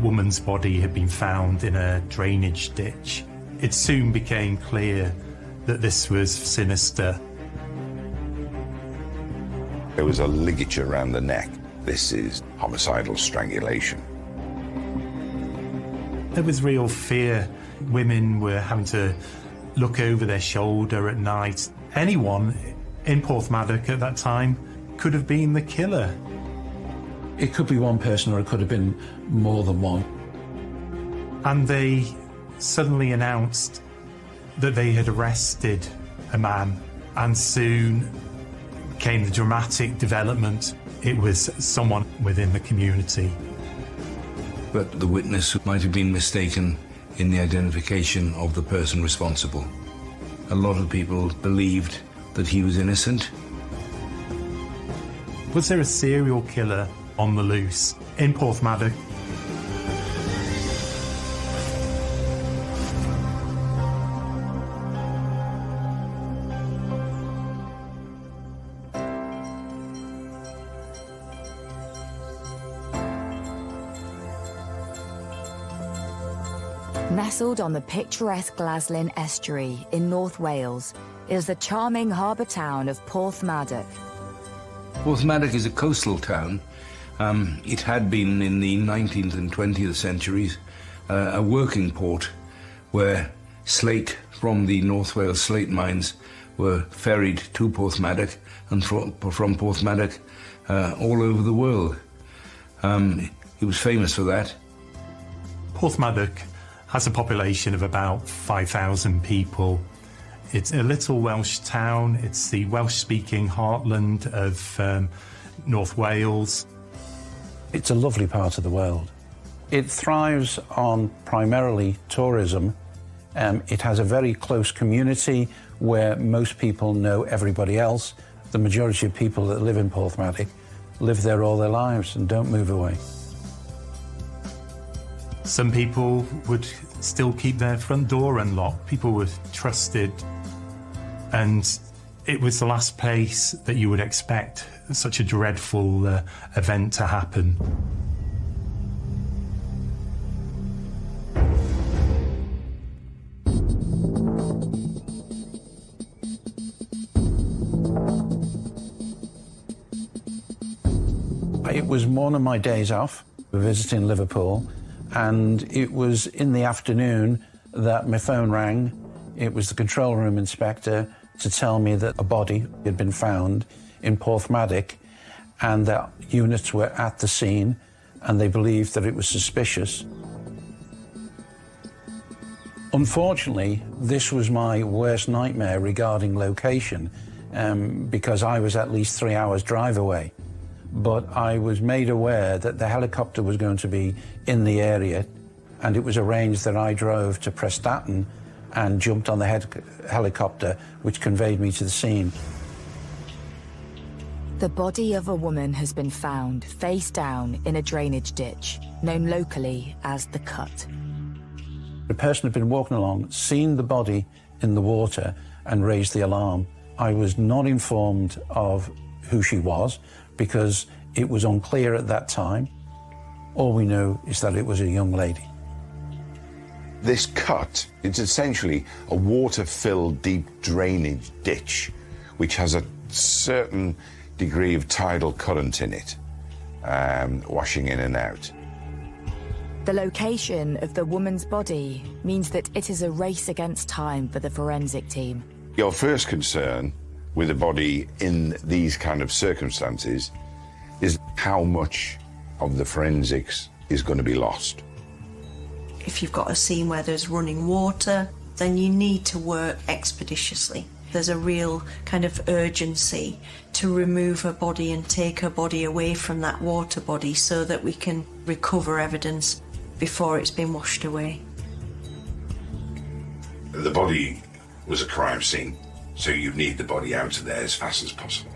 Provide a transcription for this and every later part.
woman's body had been found in a drainage ditch. It soon became clear that this was sinister. There was a ligature around the neck. This is homicidal strangulation. There was real fear. Women were having to look over their shoulder at night. Anyone in Porthmadog at that time could have been the killer. It could be one person, or it could have been more than one. And they suddenly announced that they had arrested a man, and soon came the dramatic development. It was someone within the community. But the witness might have been mistaken in the identification of the person responsible. A lot of people believed that he was innocent. Was there a serial killer on the loose in Porthmadog? Nestled on the picturesque Glaslyn estuary in North Wales is the charming harbour town of Porthmadog. Porthmadog is a coastal town. It had been in the 19th and 20th centuries a working port where slate from the North Wales slate mines were ferried to Porthmadog and from Porthmadog all over the world. It was famous for that. Porthmadog has a population of about 5,000 people. It's a little Welsh town. It's the Welsh-speaking heartland of North Wales. It's a lovely part of the world. It thrives on primarily tourism. It has a very close community where most people know everybody else. The majority of people that live in Porthmadog live there all their lives and don't move away. Some people would still keep their front door unlocked. People were trusted, and it was the last place that you would expect such a dreadful event to happen. It was one of my days off, visiting Liverpool, and it was in the afternoon that my phone rang. It was the control room inspector to tell me that a body had been found in Porthmadog and that units were at the scene and they believed that it was suspicious. Unfortunately, this was my worst nightmare regarding location because I was at least 3 hours drive away. But I was made aware that the helicopter was going to be in the area, and it was arranged that I drove to Prestatyn and jumped on the helicopter, which conveyed me to the scene. The body of a woman has been found face down in a drainage ditch, known locally as the Cut. The person had been walking along, seen the body in the water and raised the alarm. I was not informed of who she was, because it was unclear at that time. All we know is that it was a young lady. This cut, it's essentially a water-filled deep drainage ditch which has a certain degree of tidal current in it, washing in and out. The location of the woman's body means that it is a race against time for the forensic team. Your first concern with a body in these kind of circumstances is how much of the forensics is going to be lost. If you've got a scene where there's running water, then you need to work expeditiously. There's a real kind of urgency to remove her body and take her body away from that water body so that we can recover evidence before it's been washed away. The body was a crime scene, so you need the body out of there as fast as possible.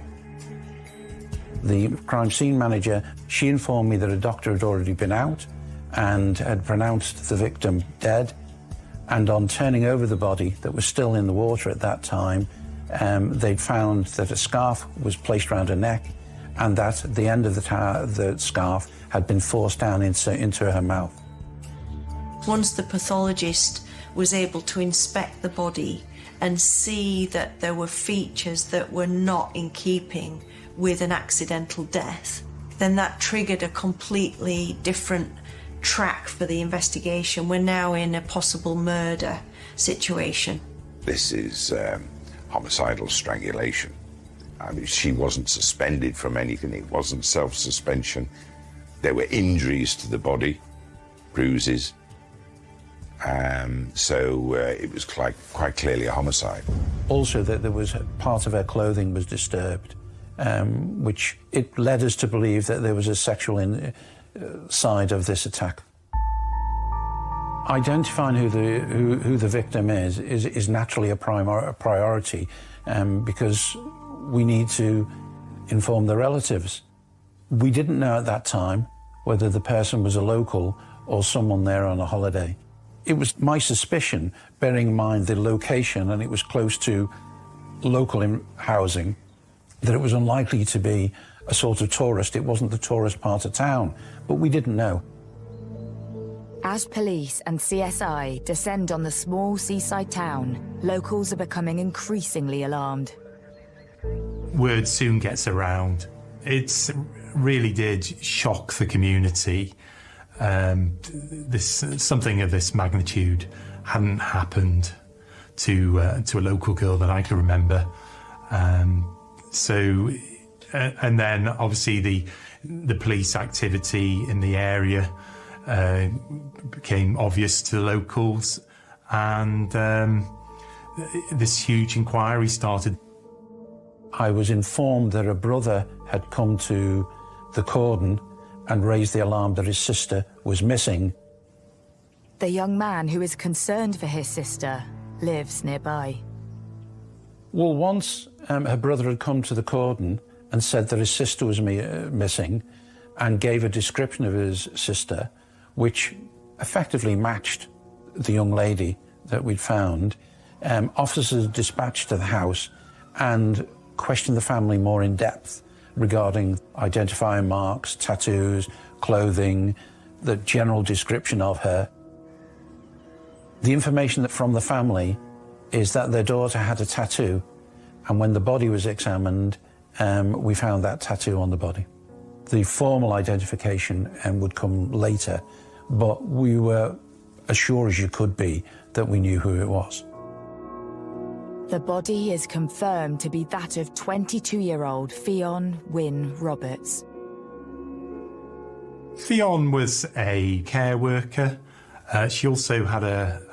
The crime scene manager, she informed me that a doctor had already been out and had pronounced the victim dead. And on turning over the body that was still in the water at that time, they'd found that a scarf was placed around her neck and that the end of the scarf had been forced down into her mouth. Once the pathologist was able to inspect the body and see that there were features that were not in keeping with an accidental death, then that triggered a completely different track for the investigation. We're now in a possible murder situation. This is homicidal strangulation. I mean, she wasn't suspended from anything. It wasn't self-suspension. There were injuries to the body, bruises. So it was quite clearly a homicide. Also, that there was part of her clothing was disturbed, which it led us to believe that there was a sexual side of this attack. Identifying who the victim is naturally a priority because we need to inform the relatives. We didn't know at that time whether the person was a local or someone there on a holiday. It was my suspicion, bearing in mind the location, and it was close to local housing, that it was unlikely to be a sort of tourist. It wasn't the tourist part of town, but we didn't know. As police and CSI descend on the small seaside town, locals are becoming increasingly alarmed. Word soon gets around. It really did shock the community. Something of this magnitude hadn't happened to a local girl that I can remember. And then obviously the police activity in the area became obvious to the locals, and this huge inquiry started. I was informed that a brother had come to the cordon and raised the alarm that his sister was missing. The young man who is concerned for his sister lives nearby. Well, once her brother had come to the cordon and said that his sister was missing and gave a description of his sister, which effectively matched the young lady that we'd found, officers dispatched to the house and questioned the family more in depth regarding identifying marks, tattoos, clothing, the general description of her. The information from the family is that their daughter had a tattoo, and when the body was examined, we found that tattoo on the body. The formal identification would come later, but we were as sure as you could be that we knew who it was. The body is confirmed to be that of 22-year-old Ffion Wyn Roberts. Ffion was a care worker. She also had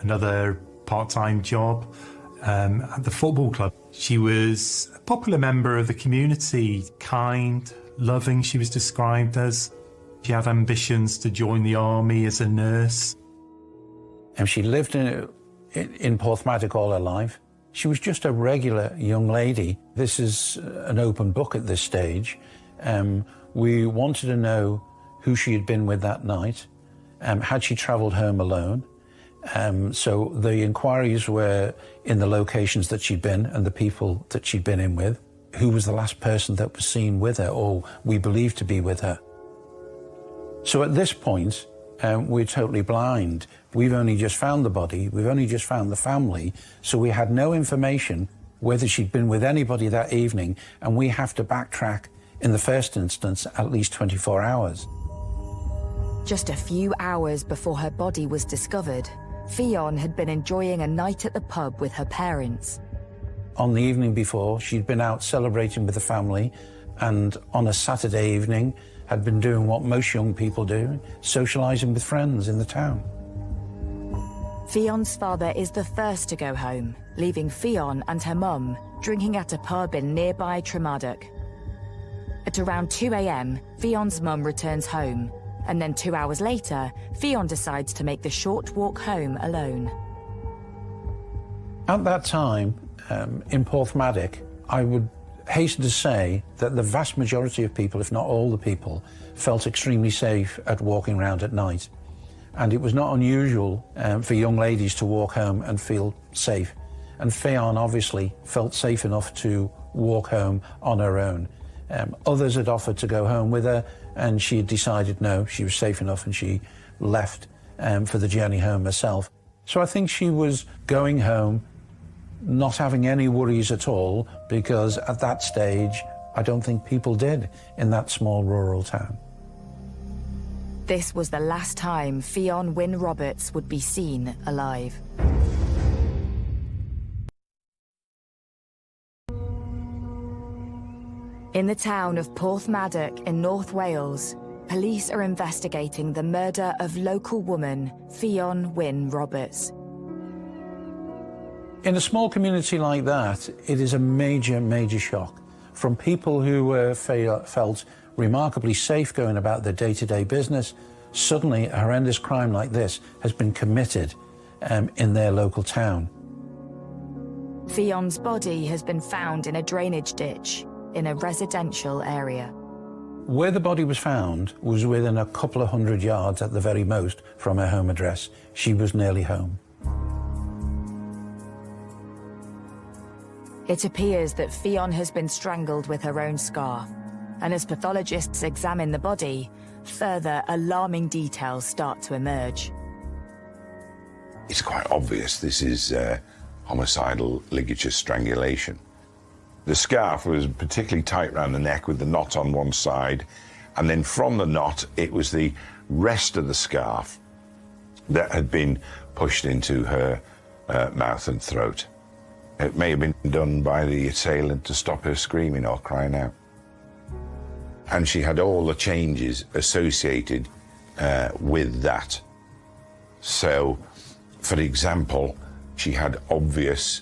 another part-time job at the football club. She was a popular member of the community, kind, loving, she was described as. She had ambitions to join the army as a nurse. And she lived in Porthmadog all her life. She was just a regular young lady. This is an open book at this stage. We wanted to know who she had been with that night. Had she travelled home alone? So the inquiries were in the locations that she'd been and the people that she'd been in with. Who was the last person that was seen with her, or we believed to be with her? So at this point, we're totally blind. We've only just found the body, we've only just found the family, so we had no information whether she'd been with anybody that evening, and we have to backtrack, in the first instance, at least 24 hours. Just a few hours before her body was discovered, Ffion had been enjoying a night at the pub with her parents. On the evening before, she'd been out celebrating with the family, and on a Saturday evening, had been doing what most young people do, socialising with friends in the town. Fion's father is the first to go home, leaving Ffion and her mum drinking at a pub in nearby Tremadog. At around 2 a.m, Fion's mum returns home, and then 2 hours later, Ffion decides to make the short walk home alone. At that time, in Porthmadog, I would hasten to say that the vast majority of people, if not all the people, felt extremely safe at walking around at night. And it was not unusual for young ladies to walk home and feel safe. And Ffion obviously felt safe enough to walk home on her own. Others had offered to go home with her, and she had decided no, she was safe enough, and she left for the journey home herself. So I think she was going home not having any worries at all, because at that stage, I don't think people did in that small rural town. This was the last time Ffion Wyn Roberts would be seen alive. In the town of Porthmadog in North Wales, police are investigating the murder of local woman Ffion Wyn Roberts. In a small community like that, it is a major, major shock. From people who felt remarkably safe going about their day-to-day business, suddenly a horrendous crime like this has been committed in their local town. Fion's body has been found in a drainage ditch in a residential area. Where the body was found was within a couple of 100 yards at the very most from her home address. She was nearly home. It appears that Ffion has been strangled with her own scarf, and as pathologists examine the body, further alarming details start to emerge. It's quite obvious this is homicidal ligature strangulation. The scarf was particularly tight around the neck with the knot on one side, and then from the knot it was the rest of the scarf that had been pushed into her mouth and throat. It may have been done by the assailant to stop her screaming or crying out. And she had all the changes associated with that. So, for example, she had obvious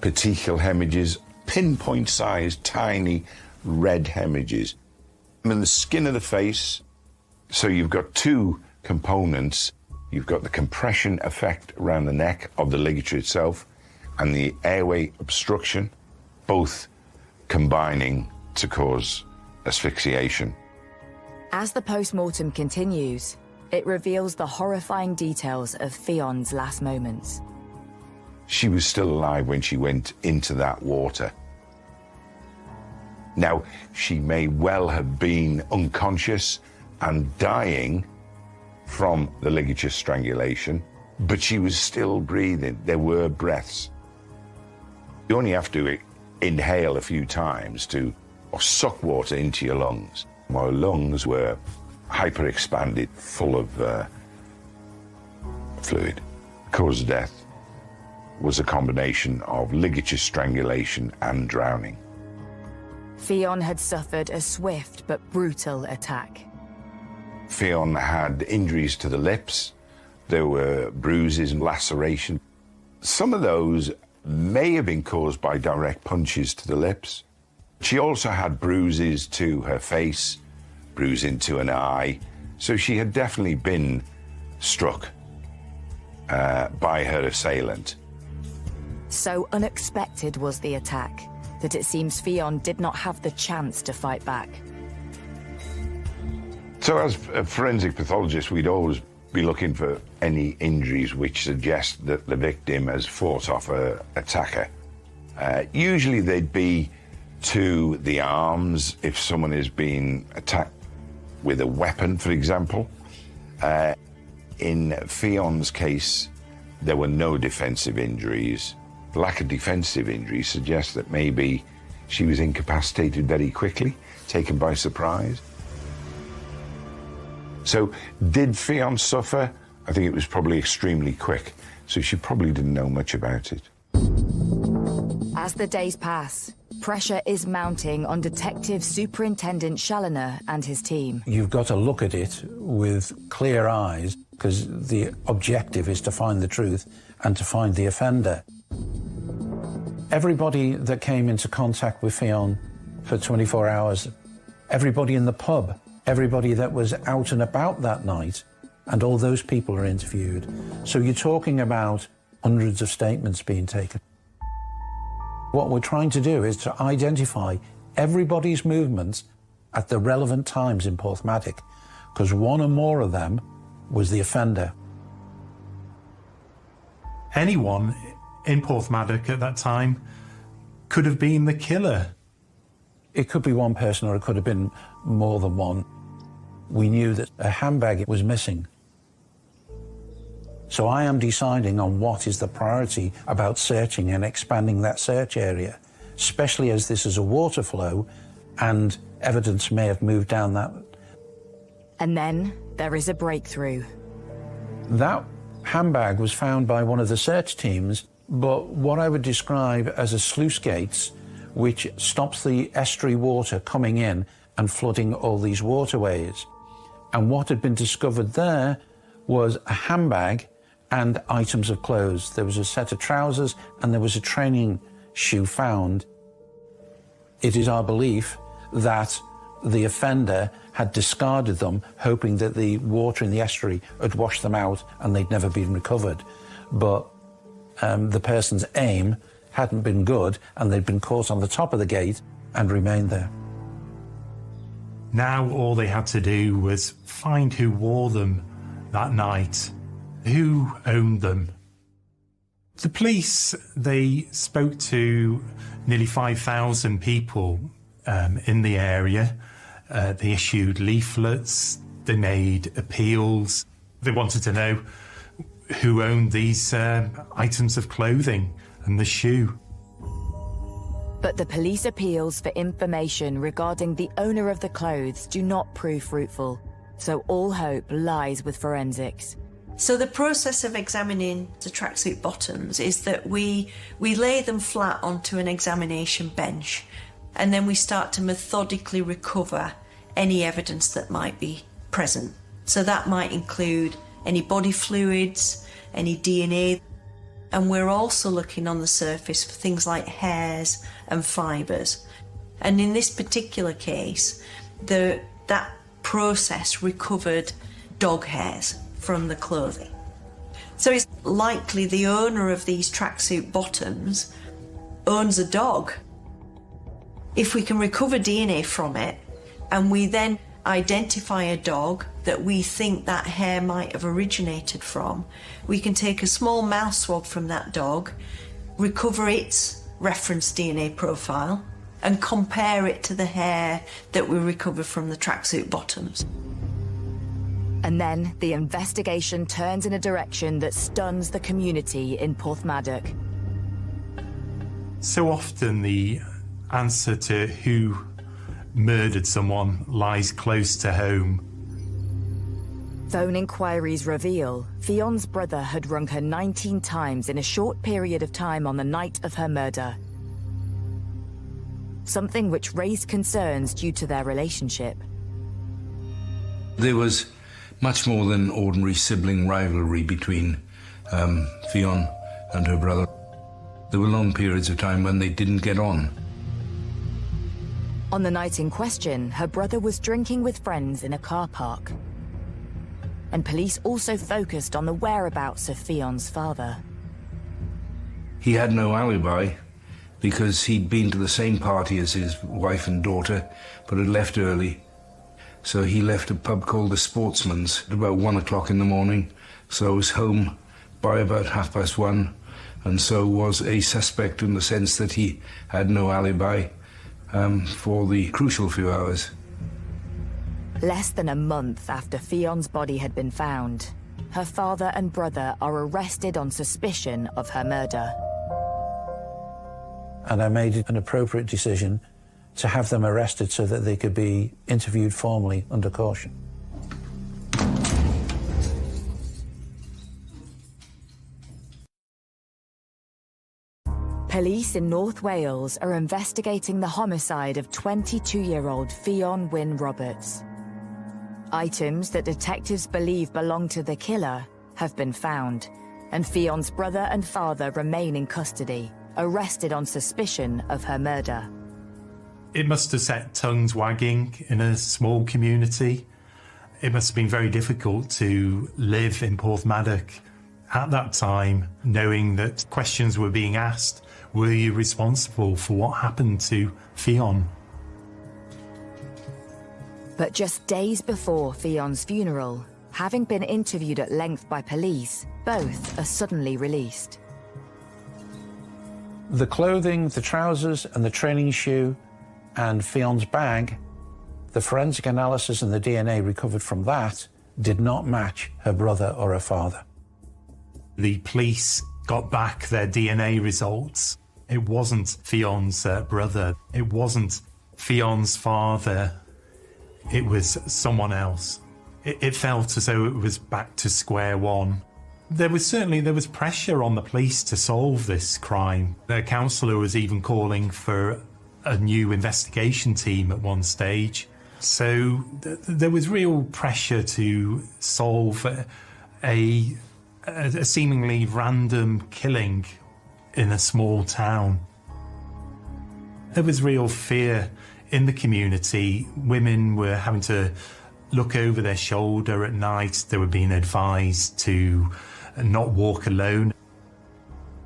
petechial hemorrhages, pinpoint-sized, tiny red hemorrhages. In the skin of the face, so you've got two components. You've got the compression effect around the neck of the ligature itself and the airway obstruction, both combining to cause asphyxiation. As the post-mortem continues, it reveals the horrifying details of Fion's last moments. She was still alive when she went into that water. Now, she may well have been unconscious and dying from the ligature strangulation, but she was still breathing. There were breaths. You only have to inhale a few times or suck water into your lungs. My lungs were hyper-expanded, full of fluid. The cause of death was a combination of ligature strangulation and drowning. Ffion had suffered a swift but brutal attack. Ffion had injuries to the lips. There were bruises and laceration. Some of those may have been caused by direct punches to the lips. She also had bruises to her face, bruising to an eye, so she had definitely been struck by her assailant. So unexpected was the attack that it seems Ffion did not have the chance to fight back. So as a forensic pathologist, we'd always be looking for any injuries which suggest that the victim has fought off her attacker. Usually they'd be to the arms if someone is being attacked with a weapon, for example. In Fion's case, there were no defensive injuries. Lack of defensive injuries suggests that maybe she was incapacitated very quickly, taken by surprise. So, did Ffion suffer? I think it was probably extremely quick, so she probably didn't know much about it. As the days pass, pressure is mounting on Detective Superintendent Challoner and his team. You've got to look at it with clear eyes, because the objective is to find the truth and to find the offender. Everybody that came into contact with Ffion for 24 hours, everybody in the pub, everybody that was out and about that night, and all those people are interviewed. So you're talking about hundreds of statements being taken. What we're trying to do is to identify everybody's movements at the relevant times in Porthmadog, because one or more of them was the offender. Anyone in Porthmadog at that time could have been the killer. It could be one person or it could have been more than one. We knew that a handbag was missing. So I am deciding on what is the priority about searching and expanding that search area, especially as this is a water flow and evidence may have moved down that. And then there is a breakthrough. That handbag was found by one of the search teams, but what I would describe as a sluice gates, which stops the estuary water coming in and flooding all these waterways. And what had been discovered there was a handbag and items of clothes. There was a set of trousers and there was a training shoe found. It is our belief that the offender had discarded them, hoping that the water in the estuary had washed them out and they'd never been recovered. But the person's aim hadn't been good and they'd been caught on the top of the gate and remained there. Now all they had to do was find who wore them that night, who owned them. The police, they spoke to nearly 5,000 people in the area. They issued leaflets, they made appeals. They wanted to know who owned these items of clothing and the shoe. But the police appeals for information regarding the owner of the clothes do not prove fruitful, so all hope lies with forensics. So the process of examining the tracksuit bottoms is that we lay them flat onto an examination bench, and then we start to methodically recover any evidence that might be present. So that might include any body fluids, any DNA, and we're also looking on the surface for things like hairs and fibres. And in this particular case, that process recovered dog hairs from the clothing. So it's likely the owner of these tracksuit bottoms owns a dog. If we can recover DNA from it, and we then identify a dog that we think that hair might have originated from, we can take a small mouth swab from that dog, recover its reference DNA profile, and compare it to the hair that we recovered from the tracksuit bottoms. And then the investigation turns in a direction that stuns the community in Porthmadog. So often the answer to who murdered someone lies close to home. Phone inquiries reveal Fion's brother had rung her 19 times in a short period of time on the night of her murder. Something which raised concerns due to their relationship. There was much more than ordinary sibling rivalry between Ffion and her brother. There were long periods of time when they didn't get on. On the night in question, her brother was drinking with friends in a car park. And police also focused on the whereabouts of Fion's father. He had no alibi because he'd been to the same party as his wife and daughter, but had left early. So he left a pub called the Sportsman's at about 1 o'clock in the morning. So I was home by about 1:30, and so was a suspect in the sense that he had no alibi for the crucial few hours. Less than a month after Fion's body had been found, her father and brother are arrested on suspicion of her murder. And I made an appropriate decision to have them arrested so that they could be interviewed formally under caution. Police in North Wales are investigating the homicide of 22-year-old Ffion Wyn Roberts. Items that detectives believe belong to the killer have been found, and Fion's brother and father remain in custody, arrested on suspicion of her murder. It must have set tongues wagging in a small community. It must have been very difficult to live in Porthmadog at that time, knowing that questions were being asked. Were you responsible for what happened to Ffion? But just days before Fion's funeral, having been interviewed at length by police, both are suddenly released. The clothing, the trousers and the training shoe and Fion's bag, the forensic analysis and the DNA recovered from that did not match her brother or her father. The police got back their DNA results. It wasn't Fion's brother. It wasn't Fion's father. It was someone else. It felt as though it was back to square one. There was pressure on the police to solve this crime. Their councillor was even calling for a new investigation team at one stage. So there was real pressure to solve a seemingly random killing in a small town. There was real fear in the community. Women were having to look over their shoulder at night. They were being advised to not walk alone.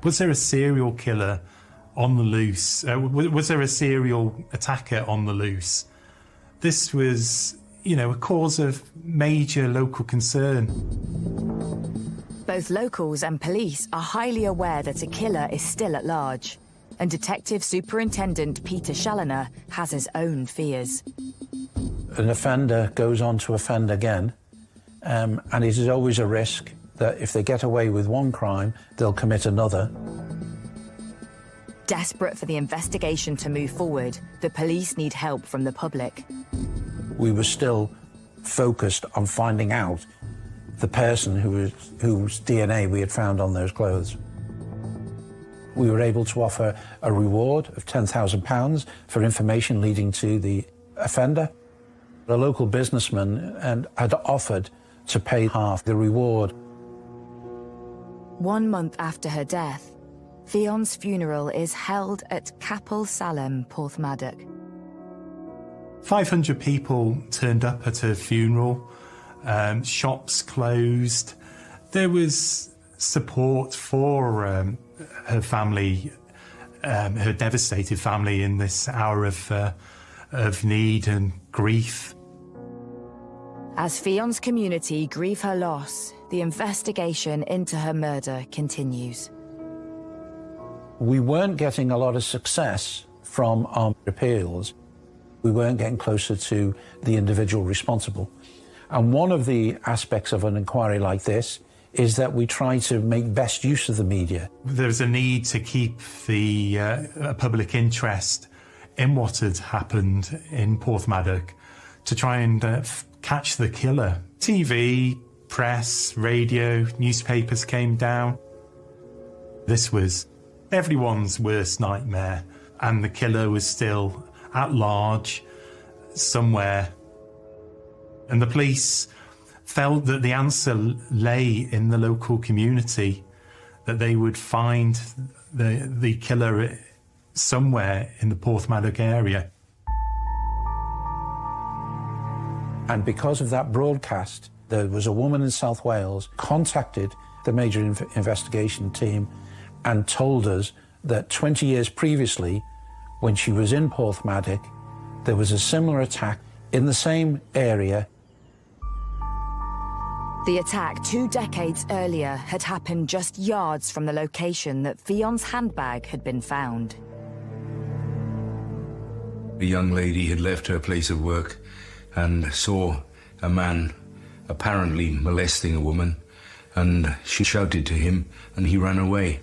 Was there a serial killer on the loose? Was there a serial attacker on the loose? This was, a cause of major local concern. Both locals and police are highly aware that a killer is still at large, and Detective Superintendent Peter Challoner has his own fears. An offender goes on to offend again, and it is always a risk that if they get away with one crime, they'll commit another. Desperate for the investigation to move forward, the police need help from the public. We were still focused on finding out the person whose DNA we had found on those clothes. We were able to offer a reward of £10,000 for information leading to the offender. A local businessman had offered to pay half the reward. 1 month after her death, Fion's funeral is held at Capel Salem, Porthmadog. 500 people turned up at her funeral. Shops closed. There was support for her family, her devastated family in this hour of need and grief. As Fion's community grieve her loss, the investigation into her murder continues. We weren't getting a lot of success from our appeals. We weren't getting closer to the individual responsible. And one of the aspects of an inquiry like this is that we try to make best use of the media. There's a need to keep the public interest in what had happened in Porthmadog, to try and catch the killer. TV, press, radio, newspapers came down. This was everyone's worst nightmare, and the killer was still at large somewhere. And the police felt that the answer lay in the local community, that they would find the killer somewhere in the Porthmadog area. And because of that broadcast, there was a woman in South Wales contacted the major investigation team and told us that 20 years previously, when she was in Porthmadog, there was a similar attack in the same area. The attack 2 decades earlier had happened just yards from the location that Fion's handbag had been found. A young lady had left her place of work and saw a man apparently molesting a woman, and she shouted to him and he ran away.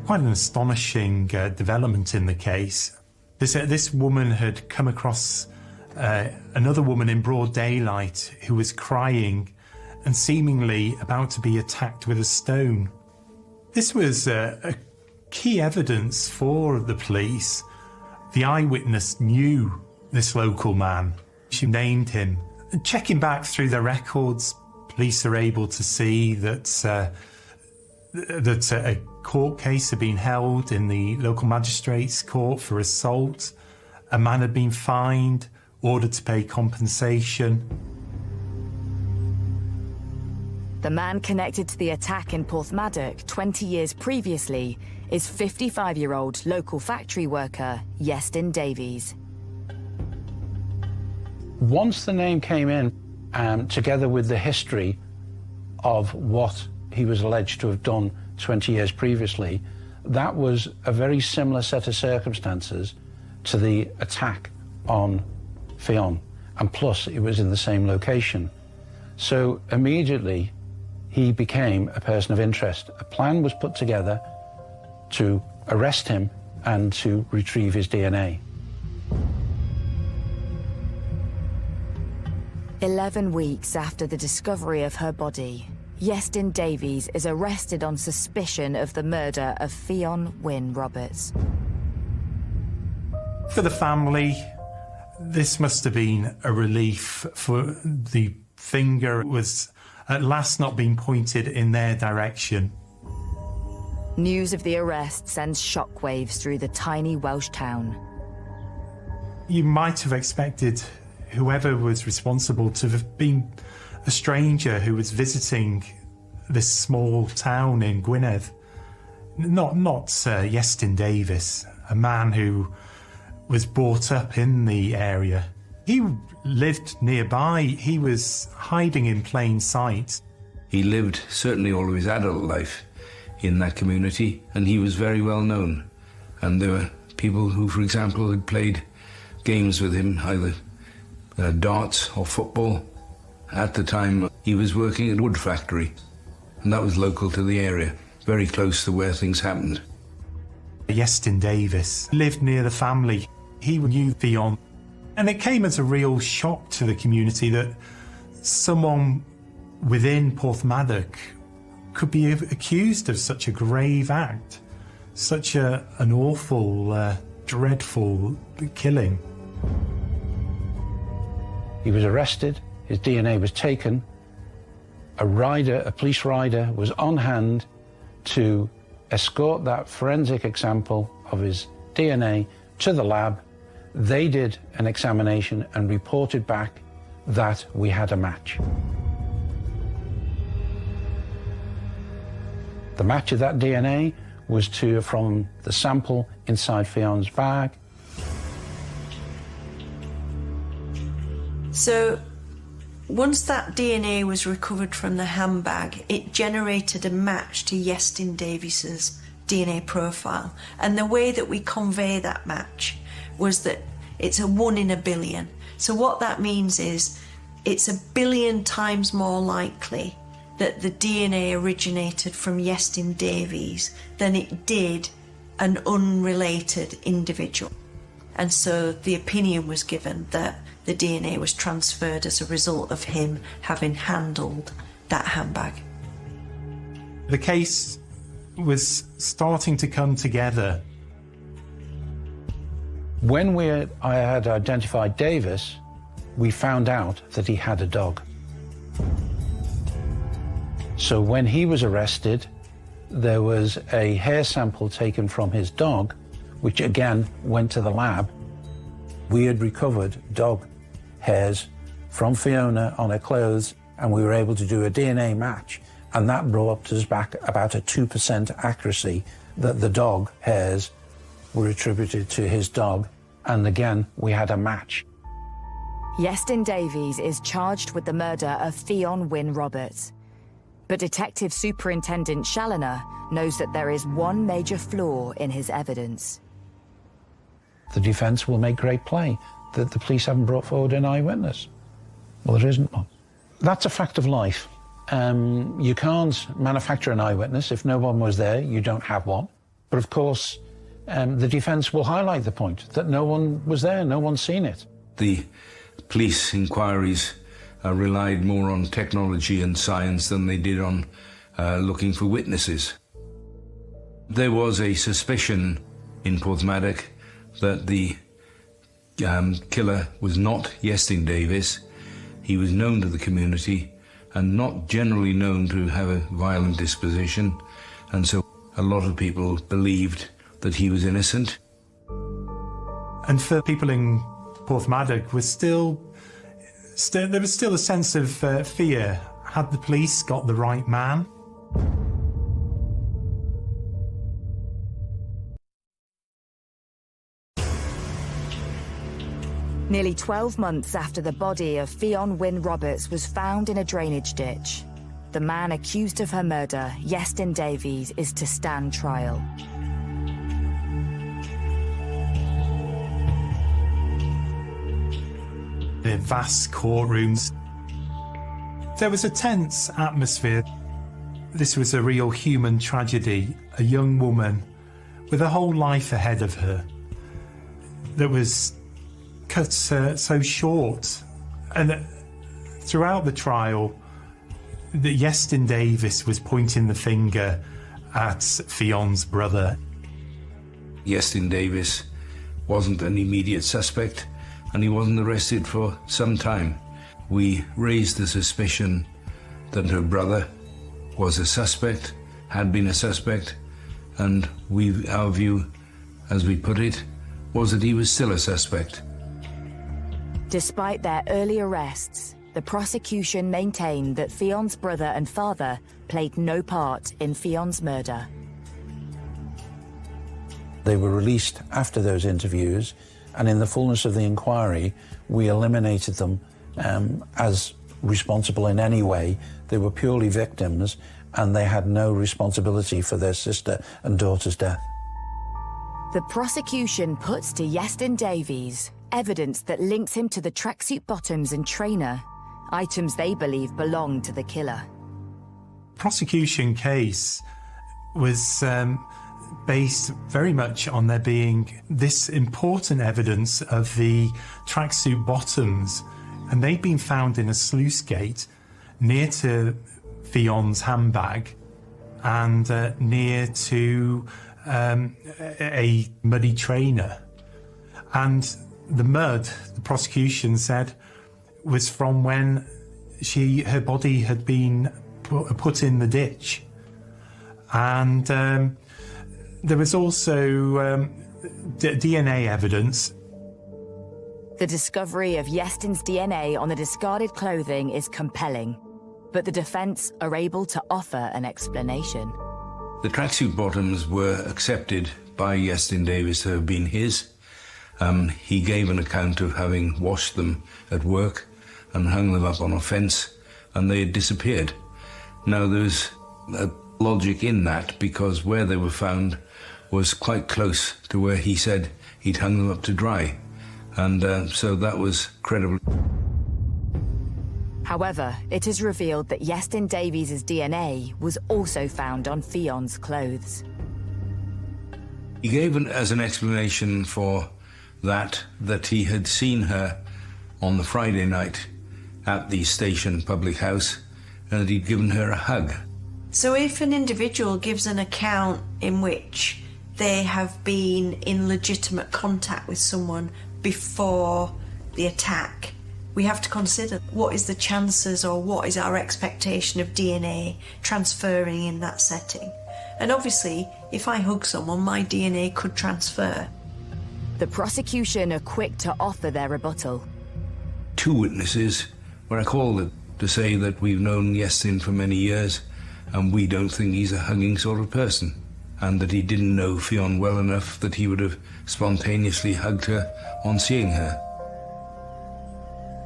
Quite an astonishing development in the case. This woman had come across another woman in broad daylight who was crying and seemingly about to be attacked with a stone. This was a key evidence for the police. The eyewitness knew this local man. She named him. Checking back through the records, police are able to see that a court case had been held in the local magistrate's court for assault. A man had been fined, ordered to pay compensation. The man connected to the attack in Porthmadog 20 years previously is 55-year-old local factory worker Iestyn Davies. Once the name came in, together with the history of what he was alleged to have done 20 years previously, that was a very similar set of circumstances to the attack on Ffion, and plus it was in the same location. So immediately he became a person of interest. A plan was put together to arrest him and to retrieve his DNA. 11 weeks after the discovery of her body, Iestyn Davies is arrested on suspicion of the murder of Ffion Wyn Roberts. For the family, this must have been a relief, for the finger was at last not being pointed in their direction. News of the arrest sends shockwaves through the tiny Welsh town. You might have expected whoever was responsible to have been a stranger who was visiting this small town in Gwynedd. Not Iestyn Davies, a man who was brought up in the area. He lived nearby. He was hiding in plain sight. He lived certainly all of his adult life in that community, and he was very well known. And there were people who, for example, had played games with him, either darts or football. At the time, he was working at a wood factory, and that was local to the area, very close to where things happened. Iestyn Davies lived near the family. He knew Ffion, and it came as a real shock to the community that someone within Porthmadog could be accused of such a grave act, such an awful, dreadful killing. He was arrested, his DNA was taken, a police rider was on hand to escort that forensic example of his DNA to the lab. They did an examination and reported back that we had a match. The match of that DNA was from the sample inside Ffion's bag. So once that DNA was recovered from the handbag, it generated a match to Iestyn Davies's DNA profile. And the way that we convey that match was that it's a 1 in a billion. So what that means is it's 1 billion times more likely that the DNA originated from Iestyn Davies than it did an unrelated individual. And so the opinion was given that the DNA was transferred as a result of him having handled that handbag. The case was starting to come together. When I had identified Davies, we found out that he had a dog. So when he was arrested, there was a hair sample taken from his dog, which again went to the lab. We had recovered dog hairs from Fiona on her clothes, and we were able to do a DNA match, and that brought us back about a 2% accuracy that the dog hairs were attributed to his dog, and again we had a match. Iestyn Davies is charged with the murder of Ffion Wyn Roberts. But Detective Superintendent Challoner knows that there is one major flaw in his evidence. The defence will make great play that the police haven't brought forward an eyewitness. Well, there isn't one. That's a fact of life. You can't manufacture an eyewitness. If no one was there, you don't have one. But of course, the defence will highlight the point that no one was there, no one's seen it. The police inquiries relied more on technology and science than they did on looking for witnesses. There was a suspicion in Porthmadog that the killer was not Iestyn Davies. He was known to the community and not generally known to have a violent disposition, and so a lot of people believed that he was innocent. And for people in Porthmadog, there was still a sense of fear. Had the police got the right man? Nearly 12 months after the body of Ffion Wyn Roberts was found in a drainage ditch, the man accused of her murder, Iestyn Davies, is to stand trial. The vast courtrooms. There was a tense atmosphere. This was a real human tragedy, a young woman with a whole life ahead of her that was cut so short. And throughout the trial, Iestyn Davies was pointing the finger at Fion's brother. Iestyn Davies wasn't an immediate suspect, and he wasn't arrested for some time. We raised the suspicion that her brother was a suspect, had been a suspect, and our view, as we put it, was that he was still a suspect. Despite their early arrests, the prosecution maintained that Fion's brother and father played no part in Fion's murder. They were released after those interviews, and in the fullness of the inquiry, we eliminated them as responsible in any way. They were purely victims, and they had no responsibility for their sister and daughter's death. The prosecution puts to Iestyn Davies evidence that links him to the tracksuit bottoms and trainer, items they believe belonged to the killer. Prosecution case was based very much on there being this important evidence of the tracksuit bottoms, and they'd been found in a sluice gate near to Fion's handbag and near to a muddy trainer. And the mud, the prosecution said, was from when her body had been put in the ditch. And there was also DNA evidence. The discovery of Iestyn's DNA on the discarded clothing is compelling, but the defense are able to offer an explanation. The tracksuit bottoms were accepted by Iestyn Davies to have been his. He gave an account of having washed them at work and hung them up on a fence, and they had disappeared. Now, there's a logic in that, because where they were found was quite close to where he said he'd hung them up to dry, and so that was credible. However, it is revealed that Iestyn Davies' DNA was also found on Fion's clothes. He gave as an explanation for that he had seen her on the Friday night at the station public house, and that he'd given her a hug. So if an individual gives an account in which they have been in legitimate contact with someone before the attack, we have to consider what is the chances, or what is our expectation of DNA transferring in that setting. And obviously, if I hug someone, my DNA could transfer. The prosecution are quick to offer their rebuttal. Two witnesses were called to say that we've known Iestyn for many years, and we don't think he's a hugging sort of person, and that he didn't know Ffion well enough that he would have spontaneously hugged her on seeing her.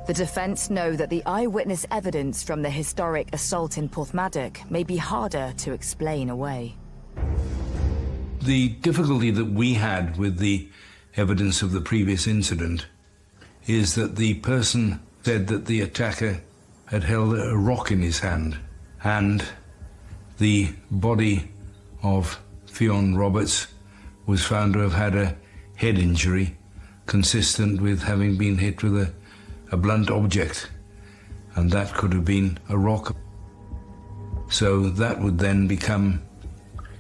The defence know that the eyewitness evidence from the historic assault in Porthmadog may be harder to explain away. The difficulty that we had with the evidence of the previous incident is that the person said that the attacker had held a rock in his hand, and the body of Ffion Roberts was found to have had a head injury consistent with having been hit with a blunt object, and that could have been a rock. So that would then become,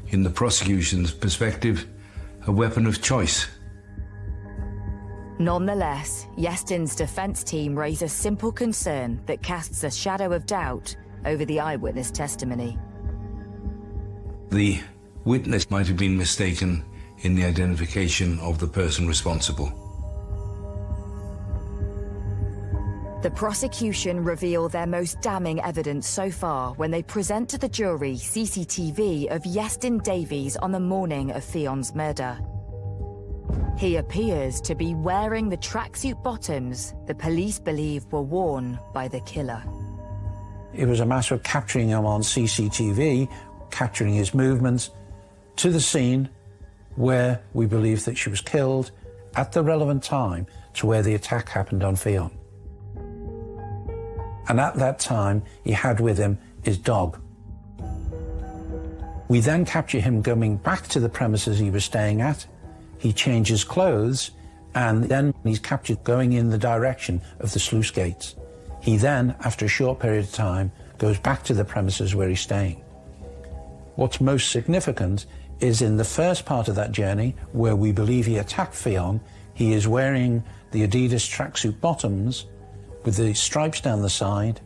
in the prosecution's perspective, a weapon of choice. Nonetheless, Iestyn's defence team raise a simple concern that casts a shadow of doubt over the eyewitness testimony. The witness might have been mistaken in the identification of the person responsible. The prosecution reveal their most damning evidence so far when they present to the jury CCTV of Iestyn Davies on the morning of Fion's murder. He appears to be wearing the tracksuit bottoms the police believe were worn by the killer. It was a matter of capturing him on CCTV, capturing his movements to the scene where we believe that she was killed at the relevant time to where the attack happened on Ffion. And at that time, he had with him his dog. We then capture him going back to the premises he was staying at. He changes clothes, and then he's captured going in the direction of the sluice gates. He then, after a short period of time, goes back to the premises where he's staying. What's most significant is in the first part of that journey, where we believe he attacked Ffion, he is wearing the Adidas tracksuit bottoms with the stripes down the side,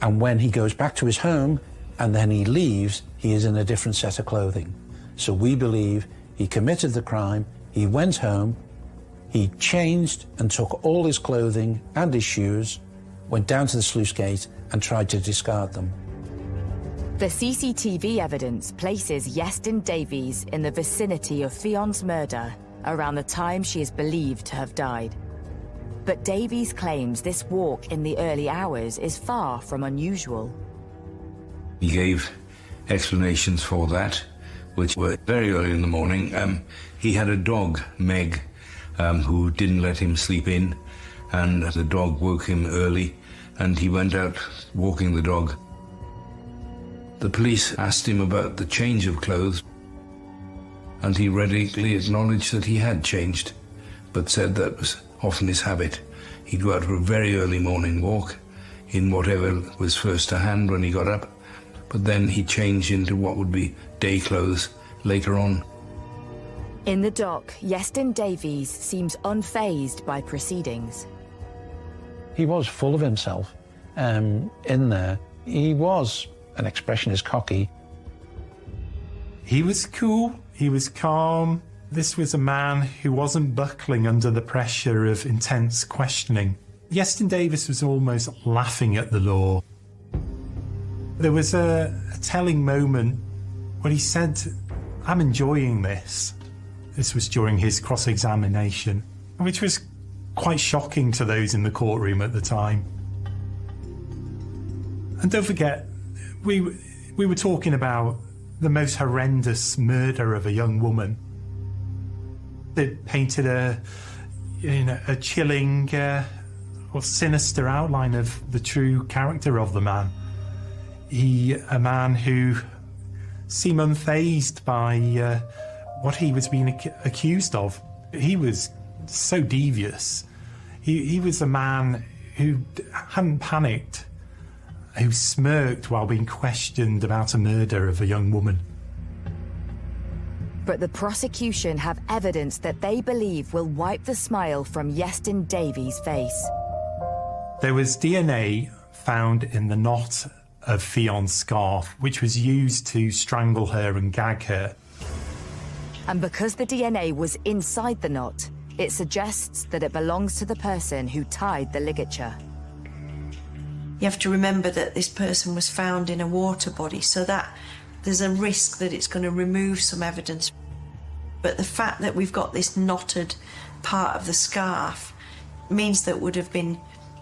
and when he goes back to his home and then he leaves, he is in a different set of clothing. So we believe he committed the crime, he went home, he changed and took all his clothing and his shoes, went down to the sluice gate and tried to discard them. The CCTV evidence places Iestyn Davies in the vicinity of Ffion's murder around the time she is believed to have died. But Davies claims this walk in the early hours is far from unusual. He gave explanations for that, which were very early in the morning. He had a dog, Meg, who didn't let him sleep in, and the dog woke him early, and he went out walking the dog. The police asked him about the change of clothes, and he readily acknowledged that he had changed, but said that was often his habit. He'd go out for a very early morning walk in whatever was first to hand when he got up, but then he changed into what would be day clothes later on. In the dock, Iestyn Davies seems unfazed by proceedings. He was full of himself in there. He was an expressionist, cocky. He was cool, he was calm. This was a man who wasn't buckling under the pressure of intense questioning. Iestyn Davies was almost laughing at the law. There was a telling moment when he said, "I'm enjoying this." This was during his cross-examination, which was quite shocking to those in the courtroom at the time. And don't forget, we were talking about the most horrendous murder of a young woman. It painted a chilling or sinister outline of the true character of the man. A man who seemed unfazed by what he was being accused of. He was so devious. He was a man who hadn't panicked, who smirked while being questioned about a murder of a young woman. But the prosecution have evidence that they believe will wipe the smile from Iestyn Davies' face. There was DNA found in the knot of Ffion's scarf, which was used to strangle her and gag her. And because the DNA was inside the knot, it suggests that it belongs to the person who tied the ligature. You have to remember that this person was found in a water body, so that there's a risk that it's going to remove some evidence. But the fact that we've got this knotted part of the scarf means that it would have been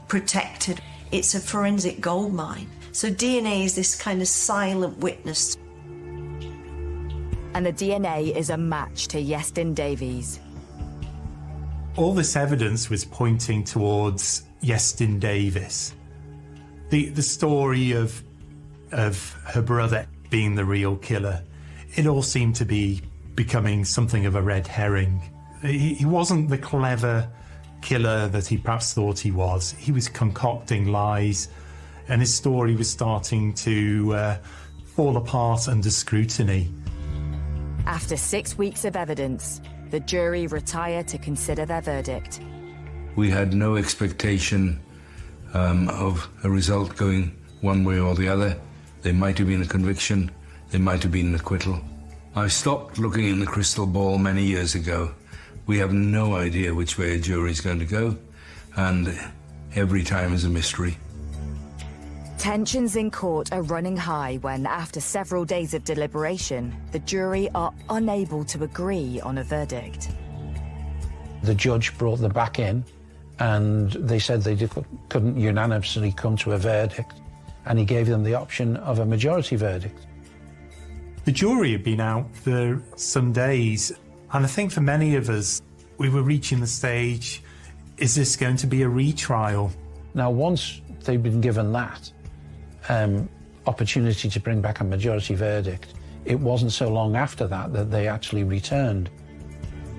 protected. It's a forensic goldmine. So DNA is this kind of silent witness. And the DNA is a match to Iestyn Davies. All this evidence was pointing towards Iestyn Davies. The story of her brother being the real killer, it all seemed to be becoming something of a red herring. He wasn't the clever killer that he perhaps thought he was. He was concocting lies, and his story was starting to fall apart under scrutiny. After 6 weeks of evidence, the jury retired to consider their verdict. We had no expectation of a result going one way or the other. There might have been a conviction, there might have been an acquittal. I stopped looking in the crystal ball many years ago. We have no idea which way a jury is going to go, and every time is a mystery. Tensions in court are running high when, after several days of deliberation, the jury are unable to agree on a verdict. The judge brought them back in, and they said they couldn't unanimously come to a verdict, and he gave them the option of a majority verdict. The jury had been out for some days, and I think for many of us, we were reaching the stage, is this going to be a retrial? Now, once they've been given that opportunity to bring back a majority verdict, it wasn't so long after that that they actually returned.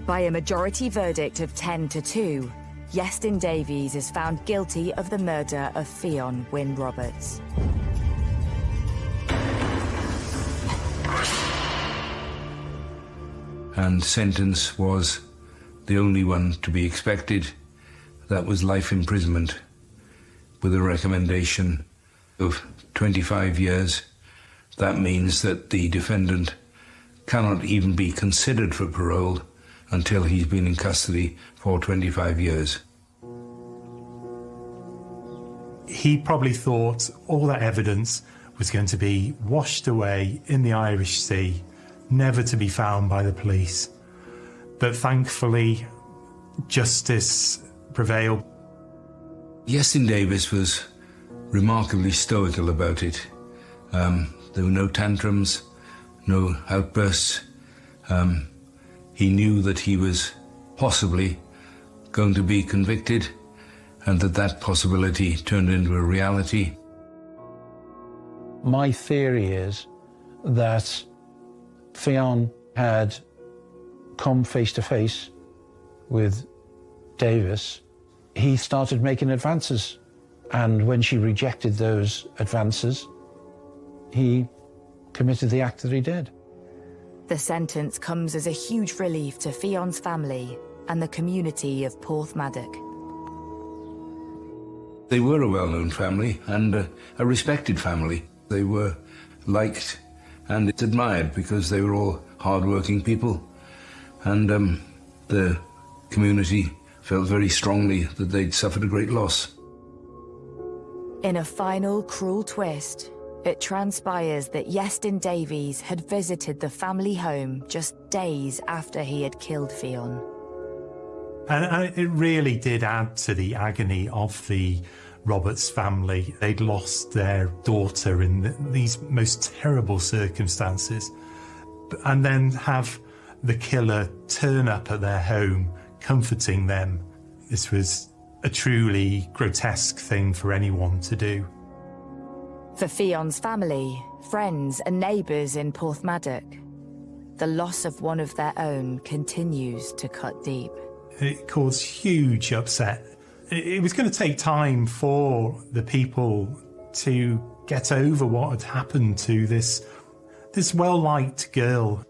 By a majority verdict of 10-2, Iestyn Davies is found guilty of the murder of Ffion Wyn Roberts. And sentence was the only one to be expected. That was life imprisonment with a recommendation of 25 years. That means that the defendant cannot even be considered for parole until he's been in custody for 25 years. He probably thought all that evidence was going to be washed away in the Irish Sea, never to be found by the police. But thankfully, justice prevailed. Iestyn Davies was remarkably stoical about it. There were no tantrums, no outbursts. He knew that he was possibly going to be convicted, and that possibility turned into a reality. My theory is that Ffion had come face to face with Davies. He started making advances, and when she rejected those advances, he committed the act that he did. The sentence comes as a huge relief to Fion's family and the community of Porthmadog. They were a well-known family and a respected family. They were liked and admired because they were all hard-working people, and the community felt very strongly that they'd suffered a great loss. In a final cruel twist, it transpires that Iestyn Davies had visited the family home just days after he had killed Ffion. And it really did add to the agony of the Roberts family. They'd lost their daughter in these most terrible circumstances, and then have the killer turn up at their home, comforting them. This was a truly grotesque thing for anyone to do. For Fion's family, friends and neighbours in Porthmadog, the loss of one of their own continues to cut deep. It caused huge upset. It was going to take time for the people to get over what had happened to this well-liked girl.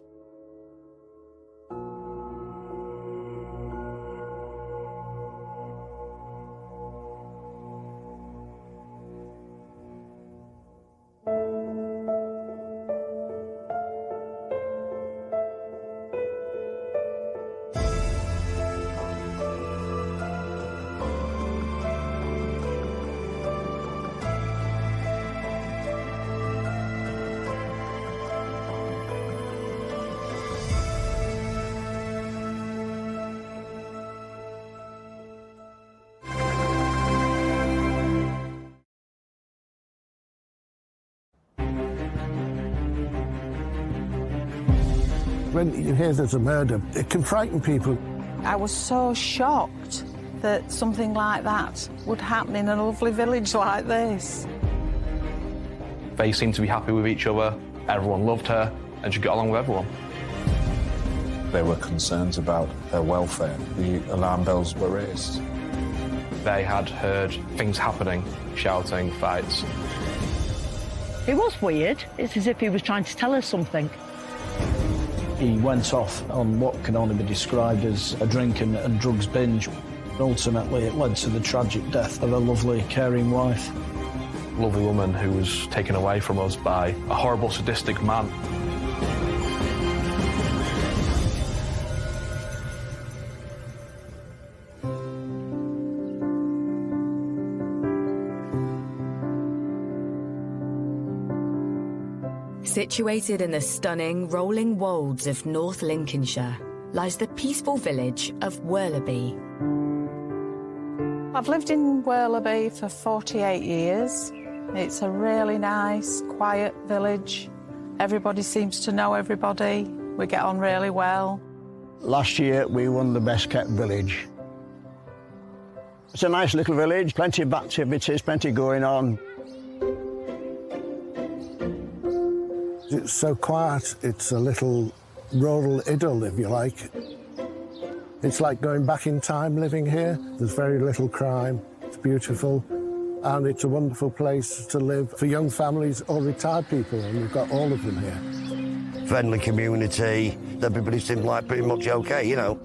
When you hear there's a murder, it can frighten people. I was so shocked that something like that would happen in a lovely village like this. They seemed to be happy with each other, everyone loved her, and she got along with everyone. There were concerns about her welfare. The alarm bells were raised. They had heard things happening, shouting, fights. It was weird. It's as if he was trying to tell us something. He went off on what can only be described as a drink and drugs binge. Ultimately, it led to the tragic death of a lovely, caring wife. Lovely woman who was taken away from us by a horrible, sadistic man. Situated in the stunning rolling wolds of North Lincolnshire lies the peaceful village of Werleby. I've lived in Werleby for 48 years. It's a really nice, quiet village. Everybody seems to know everybody. We get on really well. Last year, we won the best kept village. It's a nice little village, plenty of activities, plenty going on. It's so quiet. It's a little rural idyll, if you like. It's like going back in time living here. There's very little crime. It's beautiful. And it's a wonderful place to live for young families or retired people, and we've got all of them here. Friendly community. Everybody seems like pretty much okay, you know.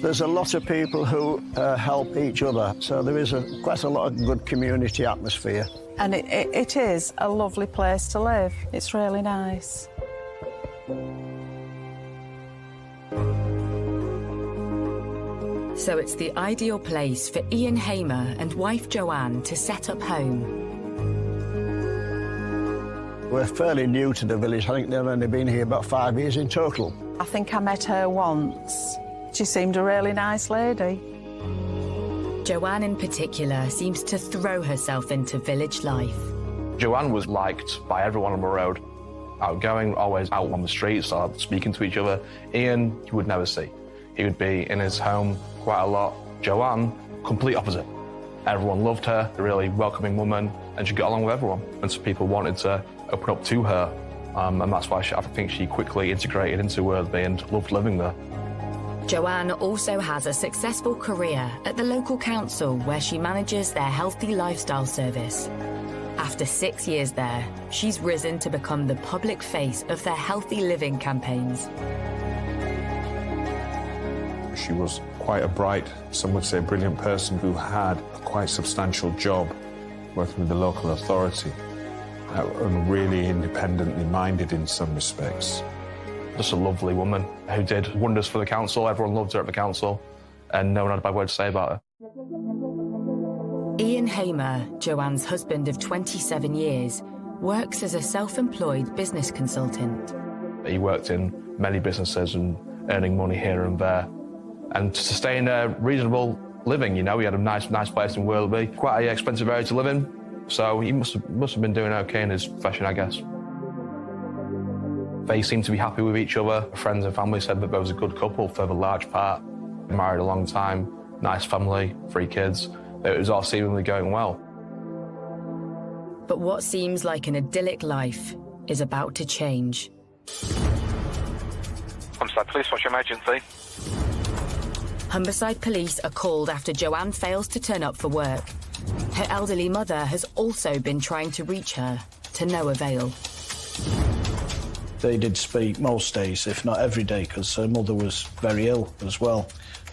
There's a lot of people who help each other, so there is quite a lot of good community atmosphere. And it is a lovely place to live. It's really nice. So it's the ideal place for Ian Hamer and wife Joanne to set up home. We're fairly new to the village. I think they've only been here about 5 years in total. I think I met her once. She seemed a really nice lady. Joanne in particular seems to throw herself into village life. Joanne was liked by everyone on the road. Outgoing, always out on the streets, speaking to each other. Ian, you would never see. He would be in his home quite a lot. Joanne, complete opposite. Everyone loved her, a really welcoming woman, and she got along with everyone. And so people wanted to open up to her, and that's why I think she quickly integrated into Worthy and loved living there. Joanne also has a successful career at the local council where she manages their healthy lifestyle service. After 6 years there, she's risen to become the public face of their healthy living campaigns. She was quite a bright, some would say brilliant person who had a quite substantial job working with the local authority and really independently minded in some respects. Just a lovely woman who did wonders for the council. Everyone loved her at the council, and no one had a bad word to say about her. Ian Hamer, Joanne's husband of 27 years, works as a self-employed business consultant. He worked in many businesses and earning money here and there, and to sustain a reasonable living, you know. He had a nice place in Worlby, quite an expensive area to live in, so he must have been doing okay in his profession, I guess. They seemed to be happy with each other. Friends and family said that there was a good couple for the large part. Married a long time, nice family, 3 kids. It was all seemingly going well. But what seems like an idyllic life is about to change. Humberside Police, what's your emergency? Humberside Police are called after Joanne fails to turn up for work. Her elderly mother has also been trying to reach her, to no avail. They did speak most days, if not every day, because her mother was very ill as well.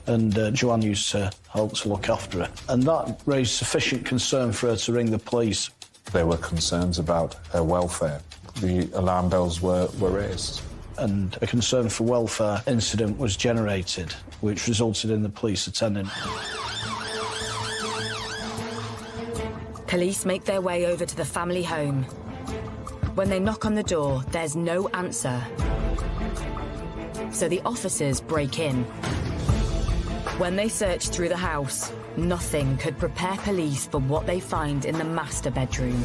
And Joanne used to help to look after her. And that raised sufficient concern for her to ring the police. There were concerns about her welfare. The alarm bells were raised. And a concern for welfare incident was generated, which resulted in the police attending. Police make their way over to the family home. When they knock on the door, there's no answer. So the officers break in. When they search through the house, nothing could prepare police for what they find in the master bedroom.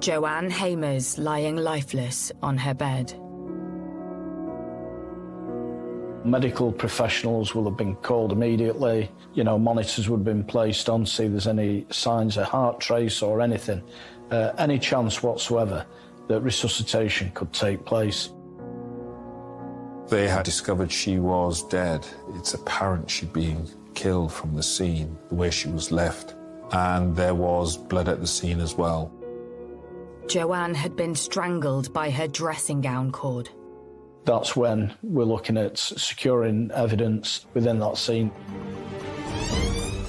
Joanne Hamer's lying lifeless on her bed. Medical professionals will have been called immediately. You know, monitors would have been placed on to see if there's any signs of heart trace or anything. Any chance whatsoever that resuscitation could take place. They had discovered she was dead. It's apparent she'd been killed from the scene, the way she was left. And there was blood at the scene as well. Joanne had been strangled by her dressing gown cord. That's when we're looking at securing evidence within that scene.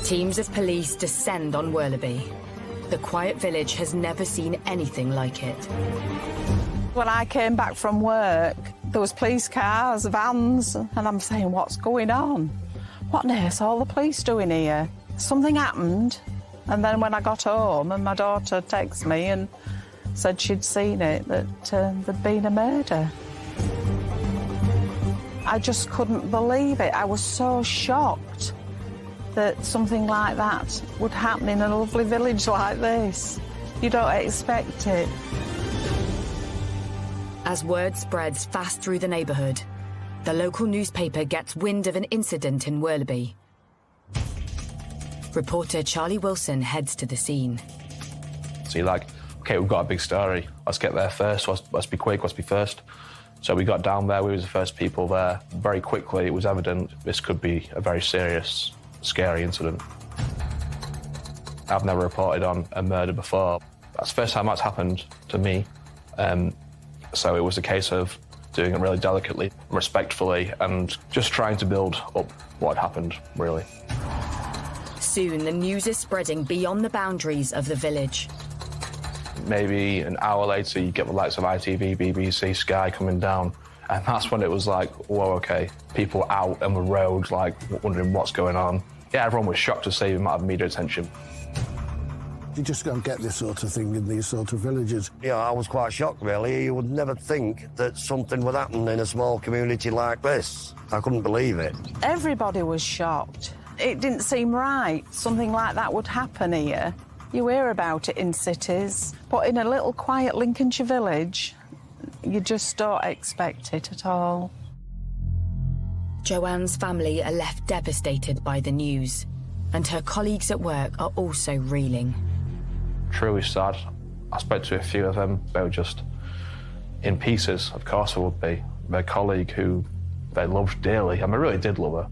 Teams of police descend on Worlby. The quiet village has never seen anything like it. When I came back from work, there was police cars, vans, and I'm saying, what's going on? What on earth are all the police doing here? Something happened, and then when I got home and my daughter texted me and said she'd seen it, that there'd been a murder. I just couldn't believe it. I was so shocked that something like that would happen in a lovely village like this. You don't expect it. As word spreads fast through the neighbourhood, the local newspaper gets wind of an incident in Worlby. Reporter Charlie Wilson heads to the scene. So you're like, OK, we've got a big story. Let's get there first. Let's be quick. Let's be first. So we got down there. We were the first people there. Very quickly, it was evident this could be a very serious, scary incident. I've never reported on a murder before. That's the first time that's happened to me. So it was a case of doing it really delicately, respectfully, and just trying to build up what had happened, really. Soon, the news is spreading beyond the boundaries of the village. Maybe an hour later, you get the likes of ITV, BBC, Sky coming down, and that's when it was like, whoa, OK, people out on the road, like, wondering what's going on. Yeah, everyone was shocked to see the amount of media attention. You just don't get this sort of thing in these sort of villages. Yeah, I was quite shocked, really. You would never think that something would happen in a small community like this. I couldn't believe it. Everybody was shocked. It didn't seem right. Something like that would happen here. You hear about it in cities, but in a little quiet Lincolnshire village, you just don't expect it at all. Joanne's family are left devastated by the news, and her colleagues at work are also reeling. Truly sad. I spoke to a few of them. They were just in pieces, of course they would be. Their colleague who they loved dearly, and they really did love her.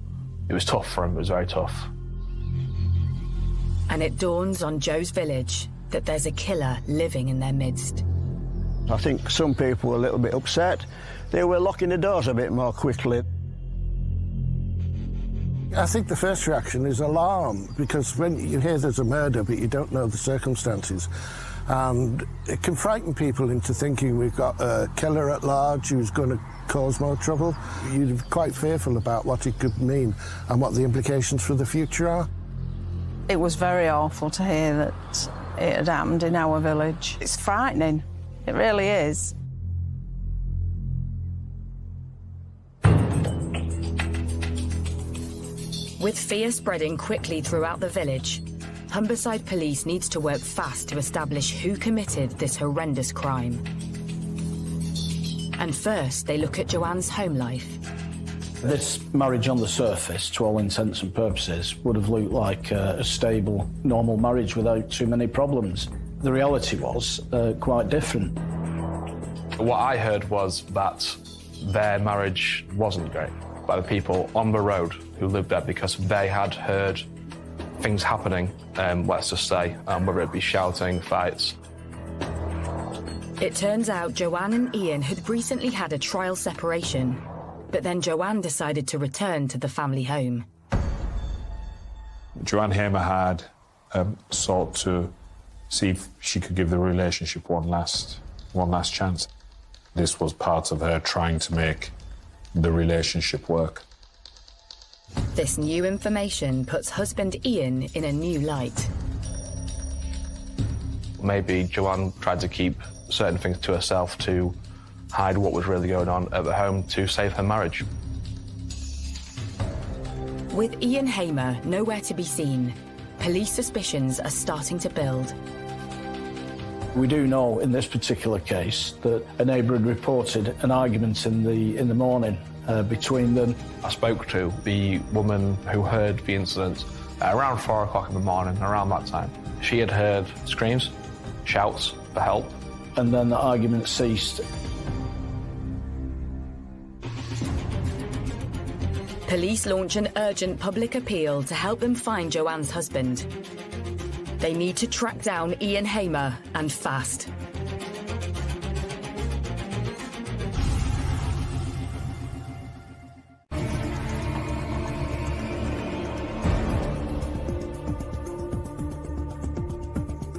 It was tough for them, it was very tough. And it dawns on Joe's village that there's a killer living in their midst. I think some people were a little bit upset. They were locking the doors a bit more quickly. I think the first reaction is alarm, because when you hear there's a murder but you don't know the circumstances, and it can frighten people into thinking we've got a killer at large who's going to cause more trouble. You're quite fearful about what it could mean and what the implications for the future are. It was very awful to hear that it had happened in our village. It's frightening. It really is. With fear spreading quickly throughout the village, Humberside Police needs to work fast to establish who committed this horrendous crime. And first, they look at Joanne's home life. This marriage on the surface, to all intents and purposes, would have looked like a stable, normal marriage without too many problems. The reality was quite different. What I heard was that their marriage wasn't great by the people on the road who lived there, because they had heard things happening, let's just say, whether it be shouting, fights. It turns out Joanne and Ian had recently had a trial separation, but then Joanne decided to return to the family home. Joanne Hamer had sought to see if she could give the relationship one last chance. This was part of her trying to make the relationship work. This new information puts husband Ian in a new light. Maybe Joanne tried to keep certain things to herself to hide what was really going on at the home to save her marriage. With Ian Hamer nowhere to be seen, police suspicions are starting to build. We do know in this particular case that a neighbour had reported an argument in the morning between them. I spoke to the woman who heard the incident around 4 o'clock in the morning, around that time. She had heard screams, shouts for help. And then the argument ceased. Police launch an urgent public appeal to help them find Joanne's husband. They need to track down Ian Hamer, and fast.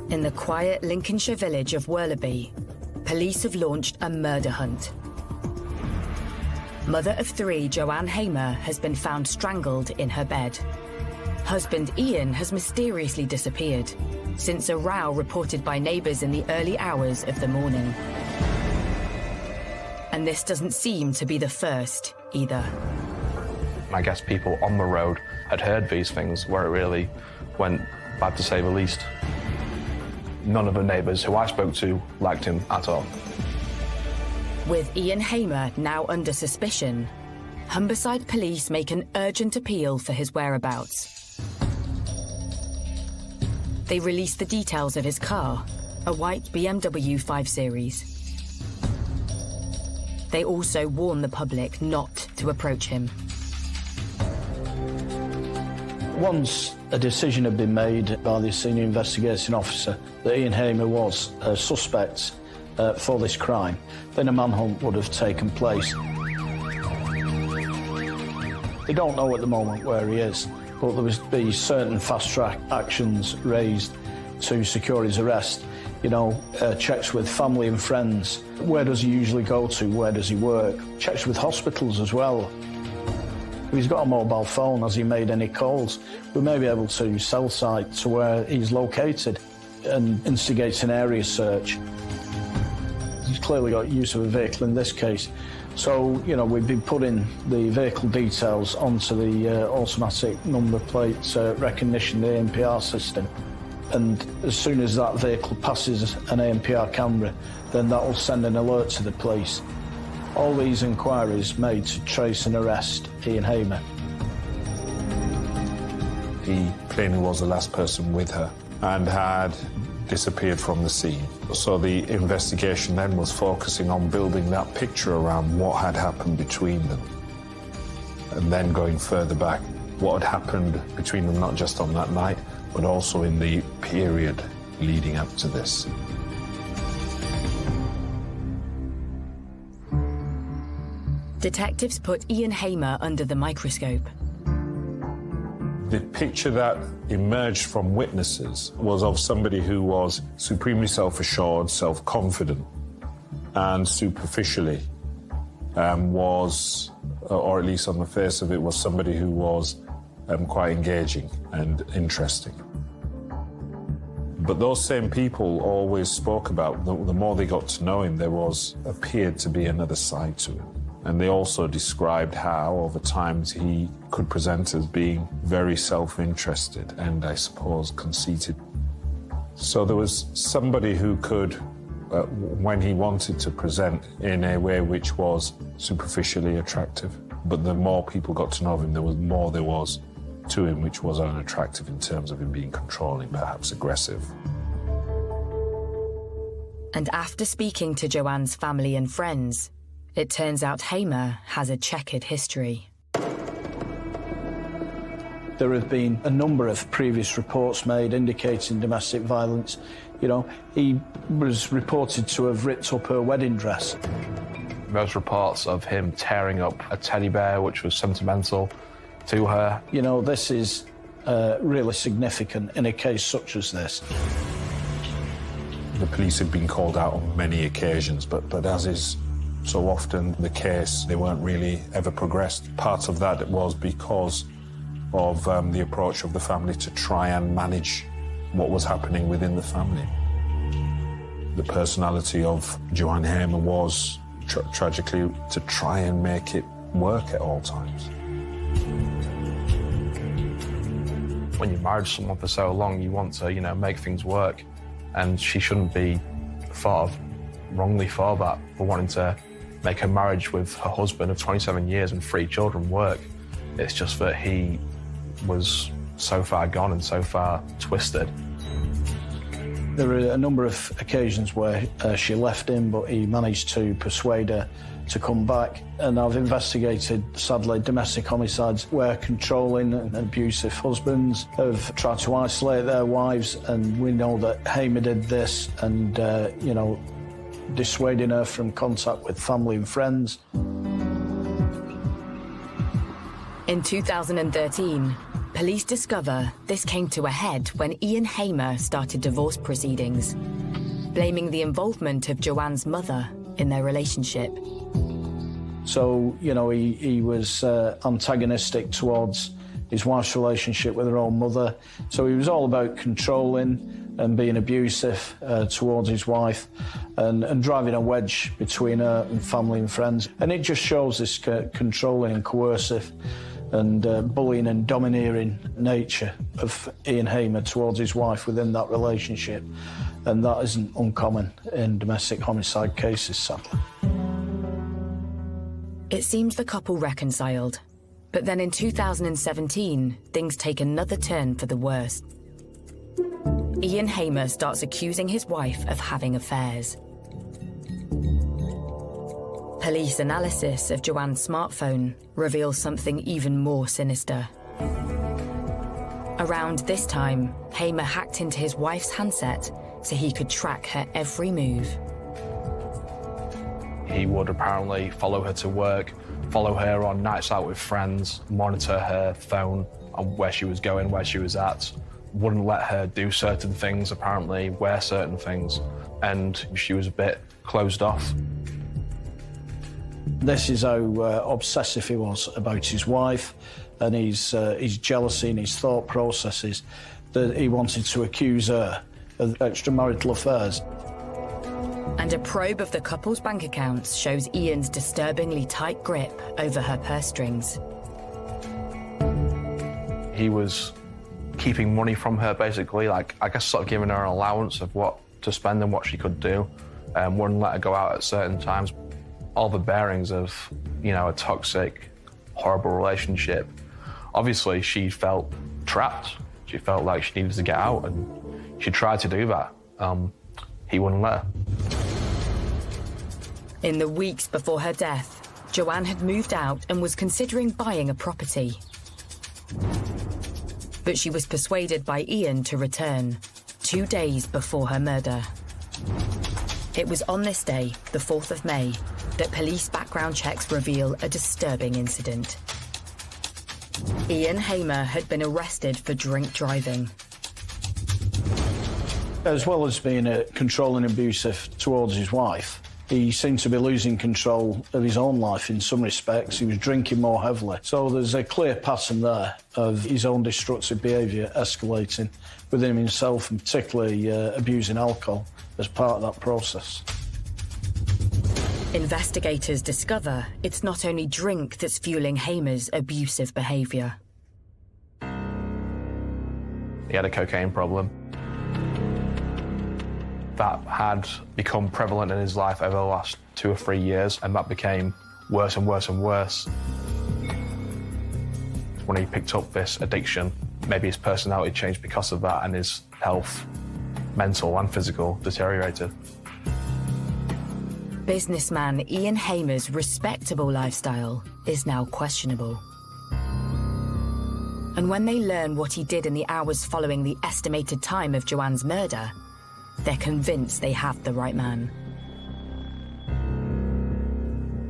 In the quiet Lincolnshire village of Worlaby, police have launched a murder hunt. Mother of 3, Joanne Hamer, has been found strangled in her bed. Husband Ian has mysteriously disappeared since a row reported by neighbours in the early hours of the morning. And this doesn't seem to be the first either. I guess people on the road had heard these things where it really went bad, to say the least. None of the neighbours who I spoke to liked him at all. With Ian Hamer now under suspicion, Humberside Police make an urgent appeal for his whereabouts. They released the details of his car, a white BMW 5 Series. They also warned the public not to approach him. Once a decision had been made by the senior investigating officer that Ian Hamer was a suspect for this crime, then a manhunt would have taken place. They don't know at the moment where he is, but there would be certain fast-track actions raised to secure his arrest. You know, checks with family and friends. Where does he usually go to? Where does he work? Checks with hospitals as well. If he's got a mobile phone, has he made any calls? We may be able to cell site to where he's located and instigate an area search. He's clearly got use of a vehicle in this case. So, you know, we've been putting the vehicle details onto the automatic number plate recognition, the ANPR system. And as soon as that vehicle passes an ANPR camera, then that will send an alert to the police. All these inquiries made to trace and arrest Ian Hamer. He plainly was the last person with her and had disappeared from the scene. So the investigation then was focusing on building that picture around what had happened between them. And then going further back, what had happened between them not just on that night, but also in the period leading up to this. Detectives put Ian Hamer under the microscope. The picture that emerged from witnesses was of somebody who was supremely self-assured, self-confident, and superficially was, or at least on the face of it, was somebody who was quite engaging and interesting. But those same people always spoke about, the more they got to know him, appeared to be another side to him. And they also described how, over time, he could present as being very self-interested and, I suppose, conceited. So there was somebody who could, when he wanted to present in a way which was superficially attractive, but the more people got to know him, there was to him which was unattractive in terms of him being controlling, perhaps aggressive. And after speaking to Joanne's family and friends, it turns out Hamer has a checkered history. There have been a number of previous reports made indicating domestic violence. You know, he was reported to have ripped up her wedding dress. Those reports of him tearing up a teddy bear, which was sentimental to her. You know, this is really significant in a case such as this. The police had been called out on many occasions, but as is so often the case, they weren't really ever progressed. Part of that was because of the approach of the family to try and manage what was happening within the family. The personality of Joanne Hamer was, tragically, to try and make it work at all times. When you're married to someone for so long, you want to, make things work. And she shouldn't be wrongly for that, for wanting to make her marriage with her husband of 27 years and 3 children work. It's just that he was so far gone and so far twisted. There are a number of occasions where she left him, but he managed to persuade her to come back. And I've investigated, sadly, domestic homicides where controlling and abusive husbands have tried to isolate their wives, and we know that Hamer did this and, dissuading her from contact with family and friends. In 2013, police discover this came to a head when Ian Hamer started divorce proceedings, blaming the involvement of Joanne's mother in their relationship. So, he was antagonistic towards his wife's relationship with her own mother. So he was all about controlling and being abusive towards his wife and driving a wedge between her and family and friends. And it just shows this controlling and coercive and bullying and domineering nature of Ian Hamer towards his wife within that relationship. And that isn't uncommon in domestic homicide cases, sadly. It seems the couple reconciled, but then in 2017, things take another turn for the worse. Ian Hamer starts accusing his wife of having affairs. Police analysis of Joanne's smartphone reveals something even more sinister. Around this time, Hamer hacked into his wife's handset so he could track her every move. He would apparently follow her to work, follow her on nights out with friends, monitor her phone and where she was going, where she was at, wouldn't let her do certain things, apparently, wear certain things, and she was a bit closed off. This is how obsessive he was about his wife and his jealousy and his thought processes, that he wanted to accuse her of extramarital affairs. And a probe of the couple's bank accounts shows Ian's disturbingly tight grip over her purse strings. He was keeping money from her, basically, like, I guess sort of giving her an allowance of what to spend and what she could do, wouldn't let her go out at certain times. All the bearings of, you know, a toxic, horrible relationship. Obviously, she felt trapped. She felt like she needed to get out, and she tried to do that. He wouldn't let her. In the weeks before her death, Joanne had moved out and was considering buying a property. But she was persuaded by Ian to return 2 days before her murder. It was on this day, the 4th of May, that police background checks reveal a disturbing incident. Ian Hamer had been arrested for drink driving. As well as being controlling and abusive towards his wife, he seemed to be losing control of his own life in some respects. He was drinking more heavily. So there's a clear pattern there of his own destructive behaviour escalating within himself, and particularly abusing alcohol as part of that process. Investigators discover it's not only drink that's fueling Hamer's abusive behaviour. He had a cocaine problem that had become prevalent in his life over the last 2 or 3 years, and that became worse and worse and worse. When he picked up this addiction, maybe his personality changed because of that, and his health, mental and physical, deteriorated. Businessman Ian Hamer's respectable lifestyle is now questionable. And when they learn what he did in the hours following the estimated time of Joanne's murder, they're convinced they have the right man.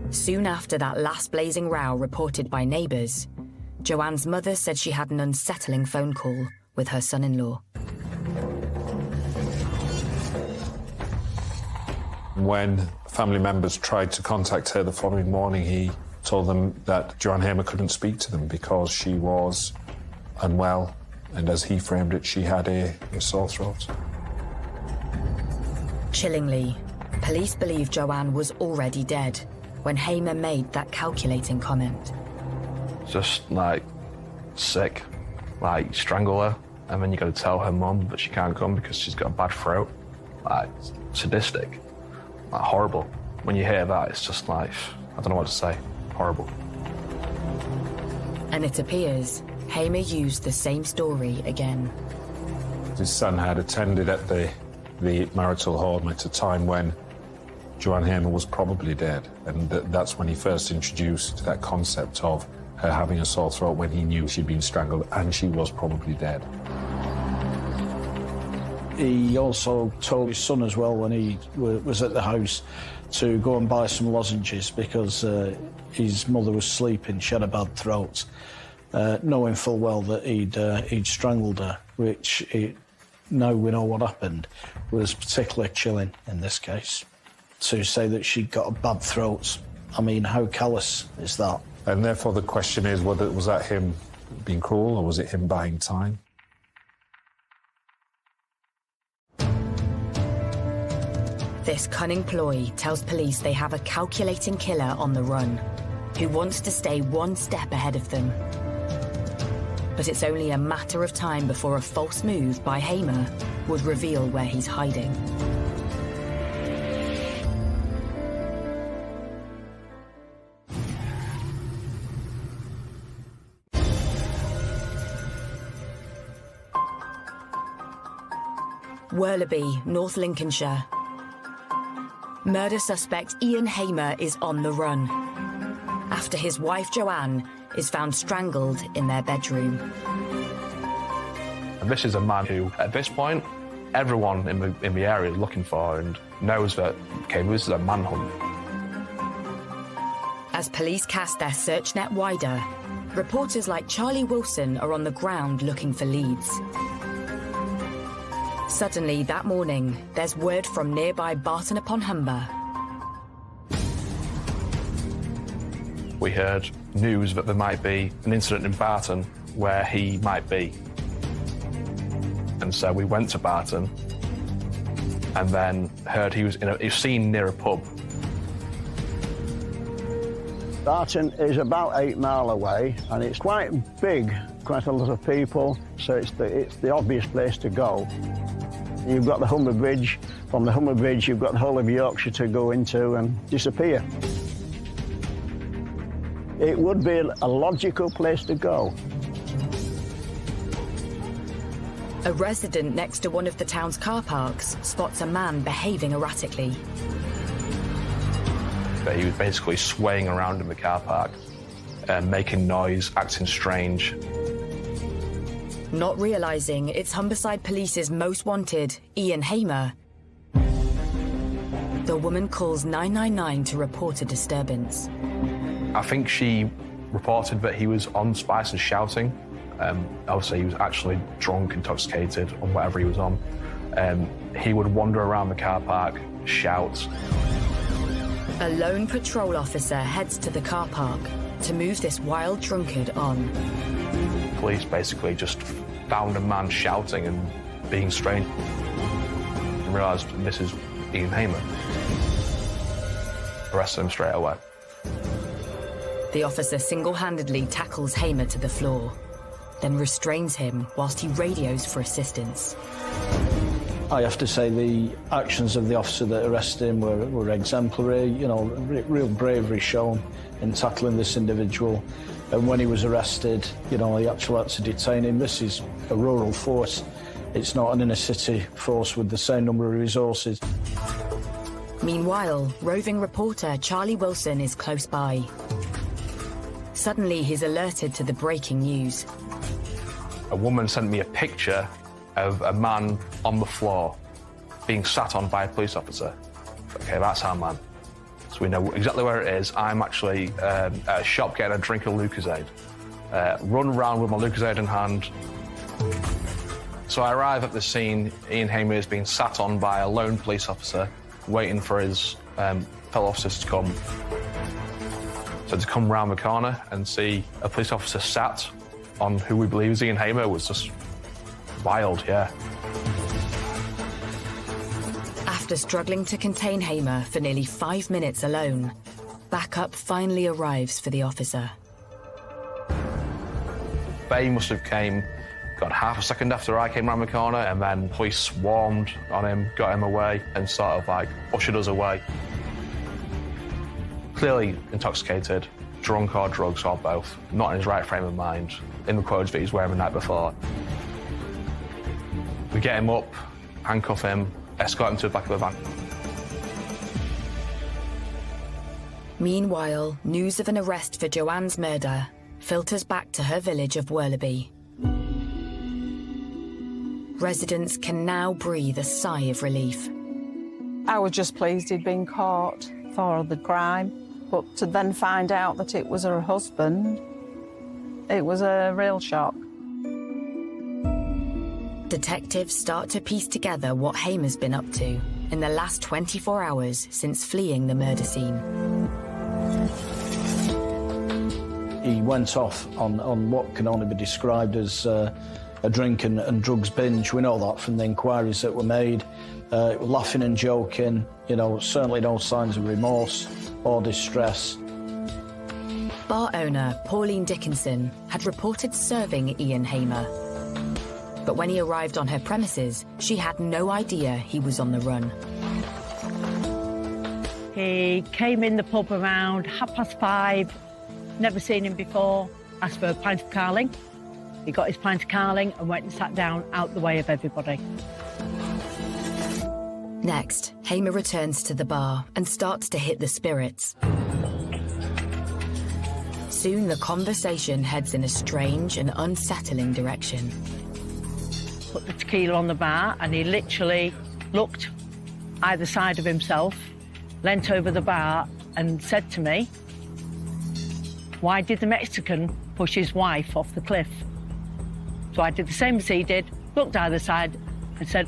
Soon after that last blazing row reported by neighbours, Joanne's mother said she had an unsettling phone call with her son-in-law. When family members tried to contact her the following morning, he told them that Joanne Hamer couldn't speak to them because she was unwell, and as he framed it, she had a sore throat. Chillingly, police believe Joanne was already dead when Hamer made that calculating comment. Just, like, sick. Like, strangle her, and then you got to tell her mum that she can't come because she's got a bad throat. Like, sadistic. Like, horrible. When you hear that, it's just like, I don't know what to say. Horrible. And it appears Hamer used the same story again. His son had attended at the marital home at a time when Joanne Hamer was probably dead, and that's when he first introduced that concept of her having a sore throat, when he knew she'd been strangled and she was probably dead. He also told his son as well, when he was at the house, to go and buy some lozenges because his mother was sleeping, she had a bad throat, knowing full well that he'd strangled her, which, now we know what happened, was particularly chilling in this case. To say that she'd got a bad throat, I mean, how callous is that? And therefore the question is, was that him being cruel, or was it him buying time? This cunning ploy tells police they have a calculating killer on the run, who wants to stay one step ahead of them. But it's only a matter of time before a false move by Hamer would reveal where he's hiding. Worleby, North Lincolnshire. Murder suspect Ian Hamer is on the run after his wife Joanne is found strangled in their bedroom. And this is a man who, at this point, everyone in the area is looking for and knows that, okay, this is a manhunt. As police cast their search net wider, reporters like Charlie Wilson are on the ground looking for leads. Suddenly, that morning, there's word from nearby Barton upon Humber. We heard news that there might be an incident in Barton where he might be. And so we went to Barton and then heard he was seen near a pub. Barton is about 8 miles away, and it's quite big, quite a lot of people, so it's the obvious place to go. You've got the Humber Bridge. From the Humber Bridge, you've got the whole of Yorkshire to go into and disappear. It would be a logical place to go. A resident next to one of the town's car parks spots a man behaving erratically. He was basically swaying around in the car park, making noise, acting strange. Not realising it's Humberside Police's most wanted, Ian Hamer, the woman calls 999 to report a disturbance. I think she reported that he was on Spice and shouting. Obviously, he was actually drunk, intoxicated, on whatever he was on. He would wander around the car park, shout. A lone patrol officer heads to the car park to move this wild drunkard on. Police basically just found a man shouting and being strange and realised this is Ian Hamer. Arrested him straight away. The officer single-handedly tackles Hamer to the floor, then restrains him whilst he radios for assistance. I have to say the actions of the officer that arrested him were exemplary, you know, real bravery shown in tackling this individual. And when he was arrested, you know, he actually had to detain him. This is a rural force. It's not an inner-city force with the same number of resources. Meanwhile, roving reporter Charlie Wilson is close by. Suddenly, he's alerted to the breaking news. A woman sent me a picture of a man on the floor being sat on by a police officer. Okay, that's our man. So we know exactly where it is. I'm actually at a shop getting a drink of Lucozade. Run around with my Lucozade in hand. So I arrive at the scene. Ian Hamer is being sat on by a lone police officer, waiting for his fellow officers to come. So to come round the corner and see a police officer sat on who we believe is Ian Hamer was just wild, yeah. After struggling to contain Hamer for nearly 5 minutes alone, backup finally arrives for the officer. They must have came, got half a second after I came round the corner, and then police swarmed on him, got him away, and sort of like ushered us away. Clearly intoxicated, drunk or drugs or both, not in his right frame of mind, in the clothes that he's wearing the night before. We get him up, handcuff him, escort him to the back of the van. Meanwhile, news of an arrest for Joanne's murder filters back to her village of Worleby. Residents can now breathe a sigh of relief. I was just pleased he'd been caught for the crime, but to then find out that it was her husband, it was a real shock. Detectives start to piece together what Hamer's been up to in the last 24 hours since fleeing the murder scene. He went off on what can only be described as a drink and drugs binge. We know that from the inquiries that were made. Laughing and joking, you know, certainly no signs of remorse or distress. Bar owner Pauline Dickinson had reported serving Ian Hamer. But when he arrived on her premises, she had no idea he was on the run. He came in the pub around 5:30, never seen him before, asked for a pint of Carling. He got his pint of Carling and went and sat down out the way of everybody. Next, Hamer returns to the bar and starts to hit the spirits. Soon the conversation heads in a strange and unsettling direction. Put the tequila on the bar and he literally looked either side of himself, leant over the bar and said to me, "Why did the Mexican push his wife off the cliff?" So I did the same as he did, looked either side and said,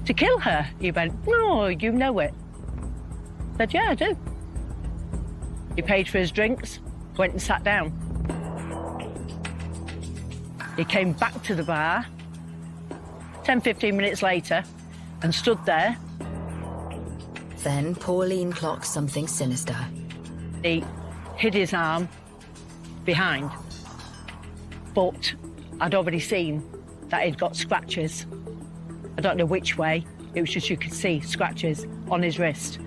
"To kill her?" He went, "No, you know it." I said, "Yeah, I do." He paid for his drinks, went and sat down. He came back to the bar 10, 15 minutes later and stood there. Then Pauline clocks something sinister. He hid his arm behind, but I'd already seen that he'd got scratches. I don't know which way, it was just you could see scratches on his wrist.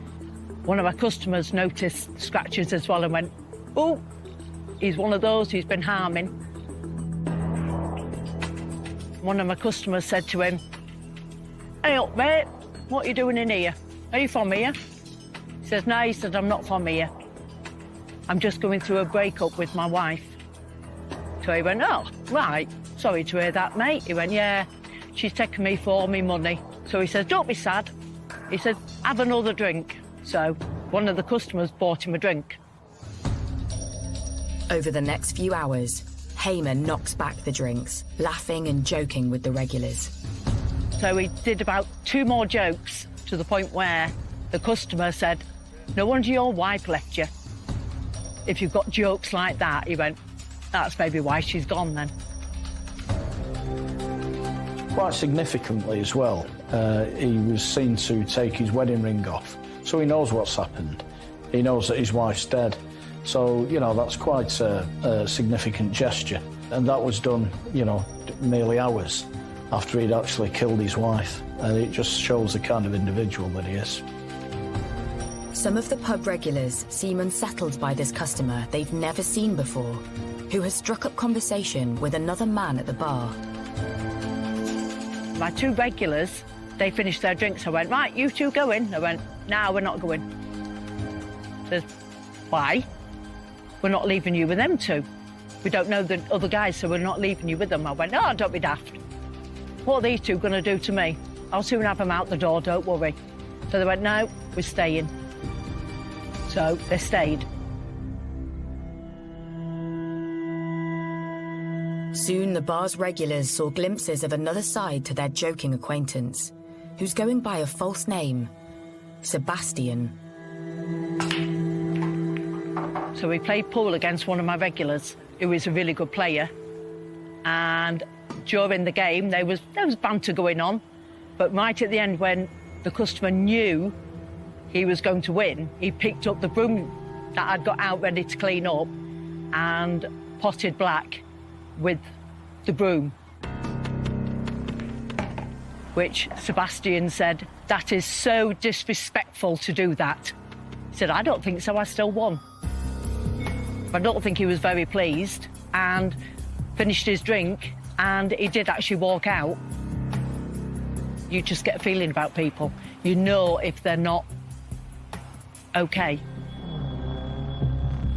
One of my customers noticed scratches as well and went, "Oh, he's one of those who's been harming." One of my customers said to him, "Hey up, mate, what are you doing in here? Are you from here?" He says, "No," he said, "I'm not from here. I'm just going through a breakup with my wife." So he went, "Oh, right, sorry to hear that, mate." He went, "Yeah, she's taken me for all my money." So he says, "Don't be sad." He said, "Have another drink." So one of the customers bought him a drink. Over the next few hours, Hamer knocks back the drinks, laughing and joking with the regulars. So he did about 2 more jokes to the point where the customer said, "No wonder your wife left you. If you've got jokes like that," he went, "that's maybe why she's gone then." Quite significantly as well, he was seen to take his wedding ring off. So he knows what's happened. He knows that his wife's dead. So, you know, that's quite a significant gesture. And that was done, you know, merely hours after he'd actually killed his wife. And it just shows the kind of individual that he is. Some of the pub regulars seem unsettled by this customer they've never seen before, who has struck up conversation with another man at the bar. My 2 regulars, they finished their drinks. I went, "Right, you 2 go in." I went, "No, we're not going." Says, "Why?" "We're not leaving you with them 2. We don't know the other guys, so we're not leaving you with them." I went, "Oh, don't be daft. What are these 2 going to do to me? I'll soon have them out the door, don't worry." So they went, "No, we're staying." So they stayed. Soon the bar's regulars saw glimpses of another side to their joking acquaintance, who's going by a false name, Sebastian. So we played pool against one of my regulars, who was a really good player. And during the game, there was banter going on. But right at the end, when the customer knew he was going to win, he picked up the broom that I'd got out ready to clean up and potted Black with the broom. Which Sebastian said, "That is so disrespectful to do that." He said, "I don't think so, I still won." I don't think he was very pleased and finished his drink, and he did actually walk out. You just get a feeling about people. You know if they're not okay.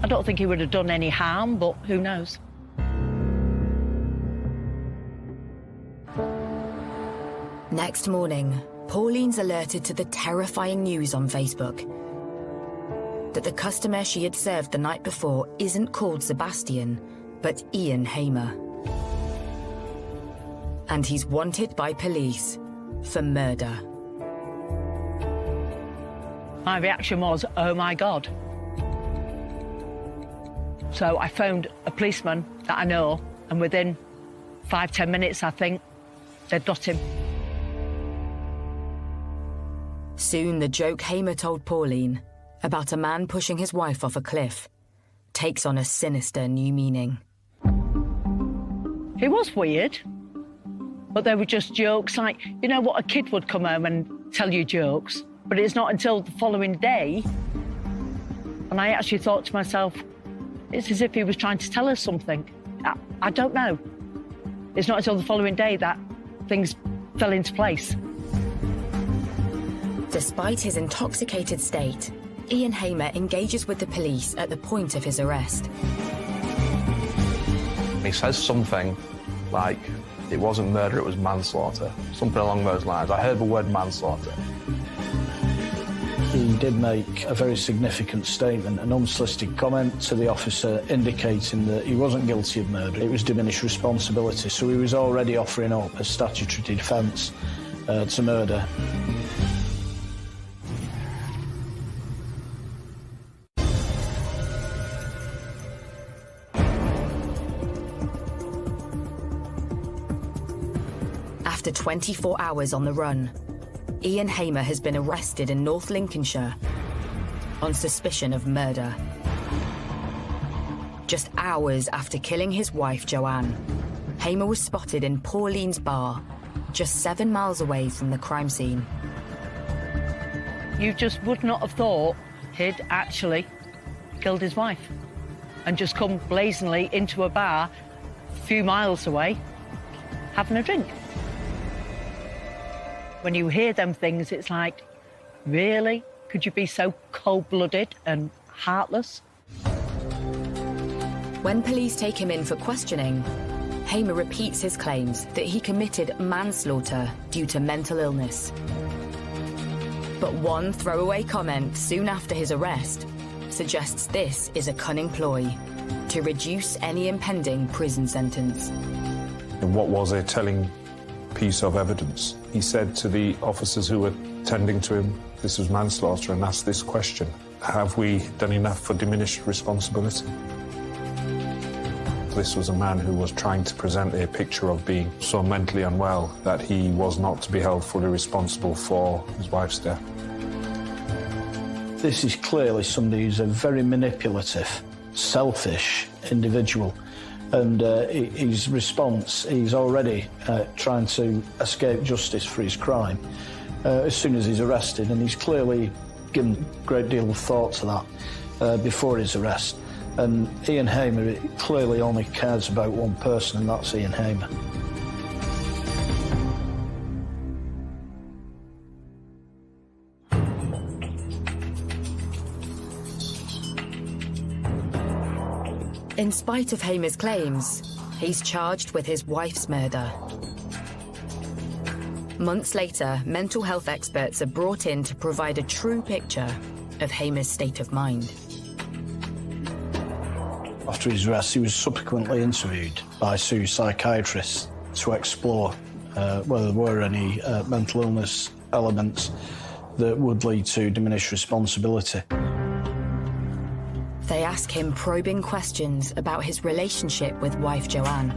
I don't think he would have done any harm, but who knows? Next morning, Pauline's alerted to the terrifying news on Facebook that the customer she had served the night before isn't called Sebastian, but Ian Hamer. And he's wanted by police for murder. My reaction was, "Oh my God." So I phoned a policeman that I know, and within 5-10 minutes, I think, they'd got him. Soon the joke Hamer told Pauline about a man pushing his wife off a cliff takes on a sinister new meaning. It was weird, but they were just jokes like, you know what, a kid would come home and tell you jokes, but it's not until the following day, and I actually thought to myself, it's as if he was trying to tell us something. I don't know. It's not until the following day that things fell into place. Despite his intoxicated state, Ian Hamer engages with the police at the point of his arrest. He says something like, it wasn't murder, it was manslaughter. Something along those lines. I heard the word manslaughter. He did make a very significant statement, an unsolicited comment to the officer indicating that he wasn't guilty of murder. It was diminished responsibility, so he was already offering up a statutory defence to murder. After 24 hours on the run, Ian Hamer has been arrested in North Lincolnshire on suspicion of murder. Just hours after killing his wife, Joanne, Hamer was spotted in Pauline's bar, just 7 miles away from the crime scene. You just would not have thought he'd actually killed his wife and just come blazingly into a bar a few miles away having a drink. When you hear them things, it's like, really? Could you be so cold-blooded and heartless? When police take him in for questioning, Hamer repeats his claims that he committed manslaughter due to mental illness. But one throwaway comment soon after his arrest suggests this is a cunning ploy to reduce any impending prison sentence. And what was a telling piece of evidence? He said to the officers who were tending to him, this was manslaughter, and asked this question: have we done enough for diminished responsibility? This was a man who was trying to present a picture of being so mentally unwell that he was not to be held fully responsible for his wife's death. This is clearly somebody who's a very manipulative, selfish individual. And his response, he's already trying to escape justice for his crime as soon as he's arrested, and he's clearly given a great deal of thought to that before his arrest. And Ian Hamer clearly only cares about one person, and that's Ian Hamer. In spite of Hamer's claims, he's charged with his wife's murder. Months later, mental health experts are brought in to provide a true picture of Hamer's state of mind. After his arrest, he was subsequently interviewed by two psychiatrists to explore whether there were any mental illness elements that would lead to diminished responsibility. They ask him probing questions about his relationship with wife Joanne.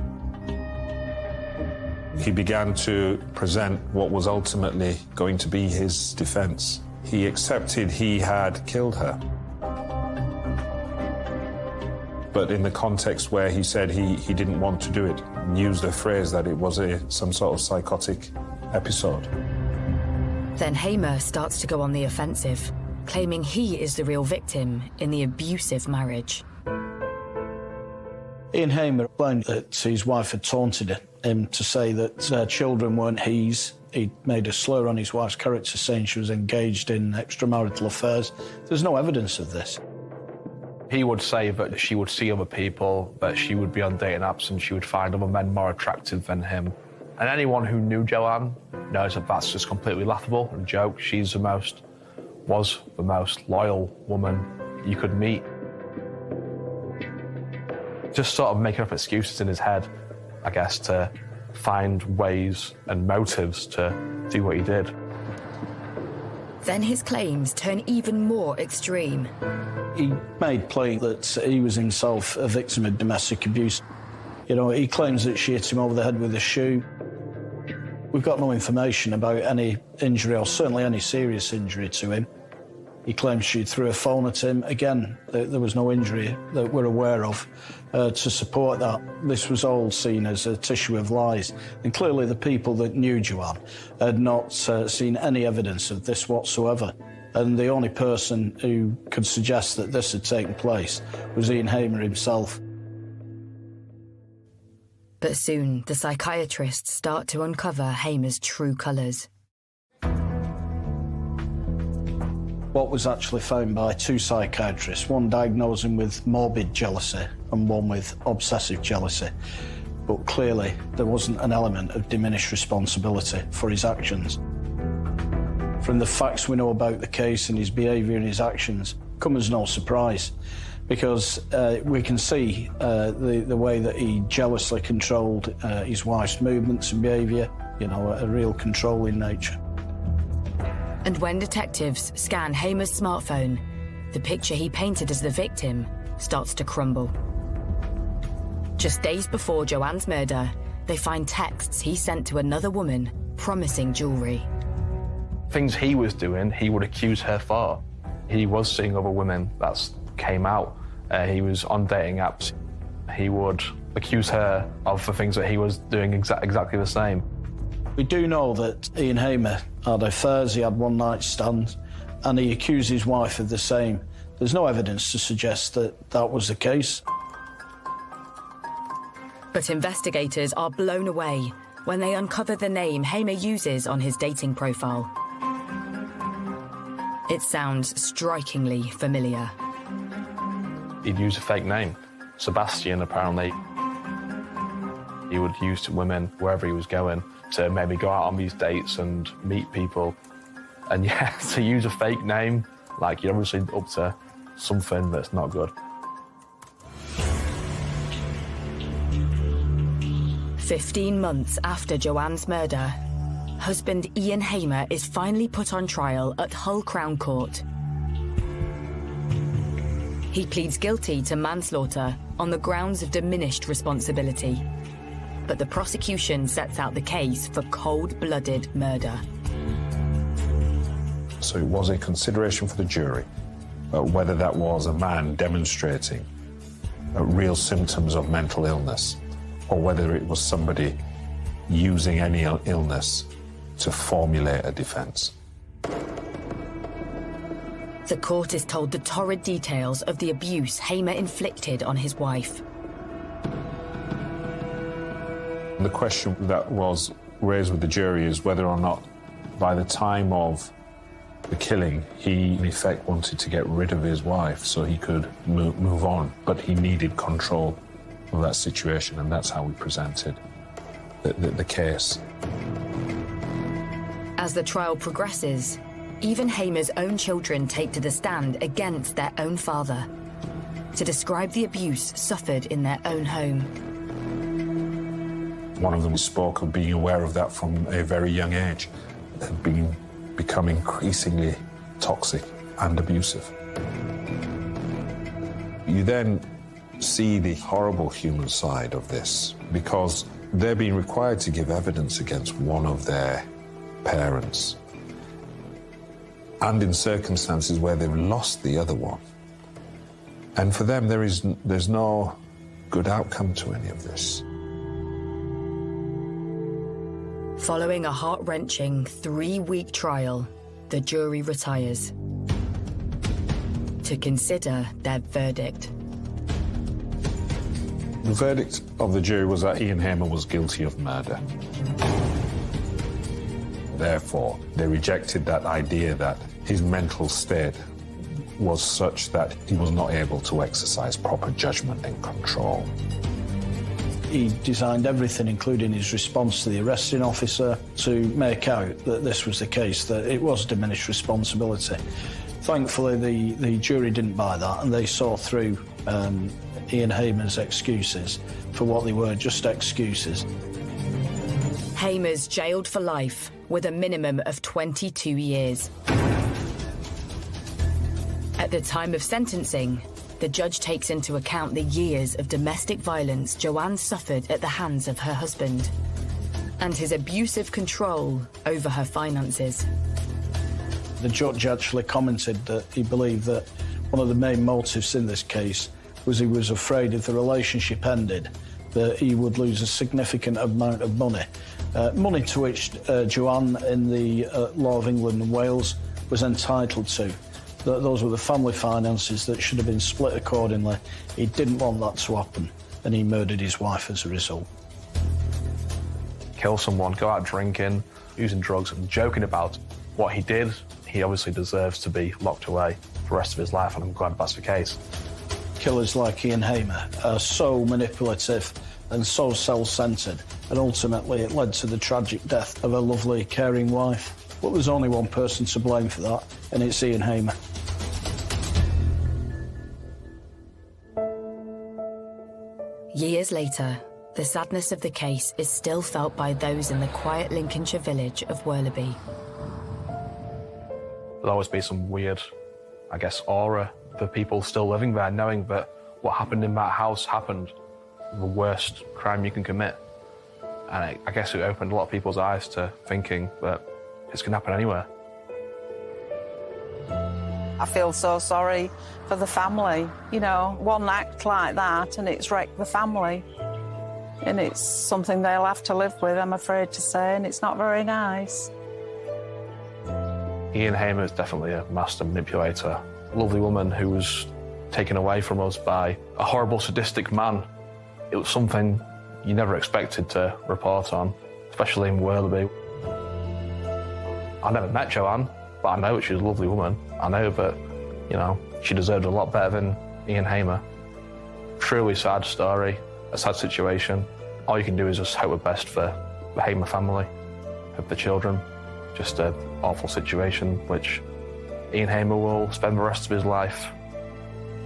He began to present what was ultimately going to be his defence. He accepted he had killed her, but in the context where he said he didn't want to do it, and used the phrase that it was some sort of psychotic episode. Then Hamer starts to go on the offensive, claiming he is the real victim in the abusive marriage. Ian Hamer claimed that his wife had taunted him to say that their children weren't his. He'd made a slur on his wife's character, saying she was engaged in extramarital affairs. There's no evidence of this. He would say that she would see other people, that she would be on dating apps and she would find other men more attractive than him. And anyone who knew Joanne knows that that's just completely laughable and a joke. She was the most loyal woman you could meet. Just sort of making up excuses in his head, I guess, to find ways and motives to do what he did. Then his claims turn even more extreme. He made plain that he was himself a victim of domestic abuse. You know, he claims that she hit him over the head with a shoe. We've got no information about any injury, or certainly any serious injury to him. He claims she threw a phone at him. Again, there was no injury that we're aware of to support that. This was all seen as a tissue of lies. And clearly the people that knew Joanne had not seen any evidence of this whatsoever. And the only person who could suggest that this had taken place was Ian Hamer himself. But soon, the psychiatrists start to uncover Hamer's true colours. what was actually found by 2 psychiatrists, one diagnosed him with morbid jealousy and one with obsessive jealousy. But clearly, there wasn't an element of diminished responsibility for his actions. From the facts we know about the case and his behaviour and his actions, come as no surprise, because we can see the way that he jealously controlled his wife's movements and behaviour, you know, a real controlling nature. And when detectives scan Hamer's smartphone, the picture he painted as the victim starts to crumble. Just days before Joanne's murder, they find texts he sent to another woman promising jewellery. Things he was doing, he would accuse her for. He was seeing other women, that came out. He was on dating apps. He would accuse her of the things that he was doing exactly the same. We do know that Ian Hamer had affairs, he had one-night stands, and he accused his wife of the same. There's no evidence to suggest that that was the case. But investigators are blown away when they uncover the name Hamer uses on his dating profile. It sounds strikingly familiar. He'd use a fake name, Sebastian, apparently. He would use women wherever he was going to maybe go out on these dates and meet people. And yeah, to use a fake name, like, you're obviously up to something that's not good. 15 months after Joanne's murder, husband Ian Hamer is finally put on trial at Hull Crown Court. He pleads guilty to manslaughter on the grounds of diminished responsibility. But the prosecution sets out the case for cold-blooded murder. So it was a consideration for the jury whether that was a man demonstrating real symptoms of mental illness, or whether it was somebody using any illness to formulate a defence. The court is told the torrid details of the abuse Hamer inflicted on his wife. The question that was raised with the jury is whether or not, by the time of the killing, he in effect wanted to get rid of his wife so he could move on, but he needed control of that situation, and that's how we presented the case. As the trial progresses, even Hamer's own children take to the stand against their own father to describe the abuse suffered in their own home. One of them spoke of being aware of that from a very young age. It had become increasingly toxic and abusive. You then see the horrible human side of this, because they're being required to give evidence against one of their parents, and in circumstances where they've lost the other one. And for them, there's no good outcome to any of this. Following a heart-wrenching 3-week trial, the jury retires to consider their verdict. The verdict of the jury was that Ian Hamer was guilty of murder. Therefore, they rejected that idea that his mental state was such that he was not able to exercise proper judgment and control. He designed everything, including his response to the arresting officer, to make out that this was the case, that it was diminished responsibility. Thankfully, the jury didn't buy that, and they saw through Ian Hamer's excuses for what they were, just excuses. Hamer's jailed for life with a minimum of 22 years. At the time of sentencing, the judge takes into account the years of domestic violence Joanne suffered at the hands of her husband and his abusive control over her finances. The judge actually commented that he believed that one of the main motives in this case was he was afraid if the relationship ended that he would lose a significant amount of money. Money to which Joanne, in the law of England and Wales, was entitled to. Those were the family finances that should have been split accordingly. He didn't want that to happen, and he murdered his wife as a result. Kill someone, go out drinking, using drugs and joking about what he did. he obviously deserves to be locked away for the rest of his life, and I'm glad that's the case. Killers like Ian Hamer are so manipulative and so self-centred, and ultimately it led to the tragic death of a lovely, caring wife. But there's only one person to blame for that, and it's Ian Hamer. Years later, the sadness of the case is still felt by those in the quiet Lincolnshire village of Worleby. There'll always be some weird, I guess, aura for people still living there, knowing that what happened in that house happened, the worst crime you can commit. And I guess it opened a lot of people's eyes to thinking that this can happen anywhere. I feel so sorry for the family. You know, one act like that and it's wrecked the family. And it's something they'll have to live with, I'm afraid to say, and it's not very nice. Ian Hamer is definitely a master manipulator. A lovely woman who was taken away from us by a horrible, sadistic man. It was something you never expected to report on, especially in Worleby. I never met Joanne, but I know she's a lovely woman. I know that, you know, she deserved a lot better than Ian Hamer. Truly sad story, a sad situation. All you can do is just hope the best for the Hamer family, of the children. Just an awful situation, which Ian Hamer will spend the rest of his life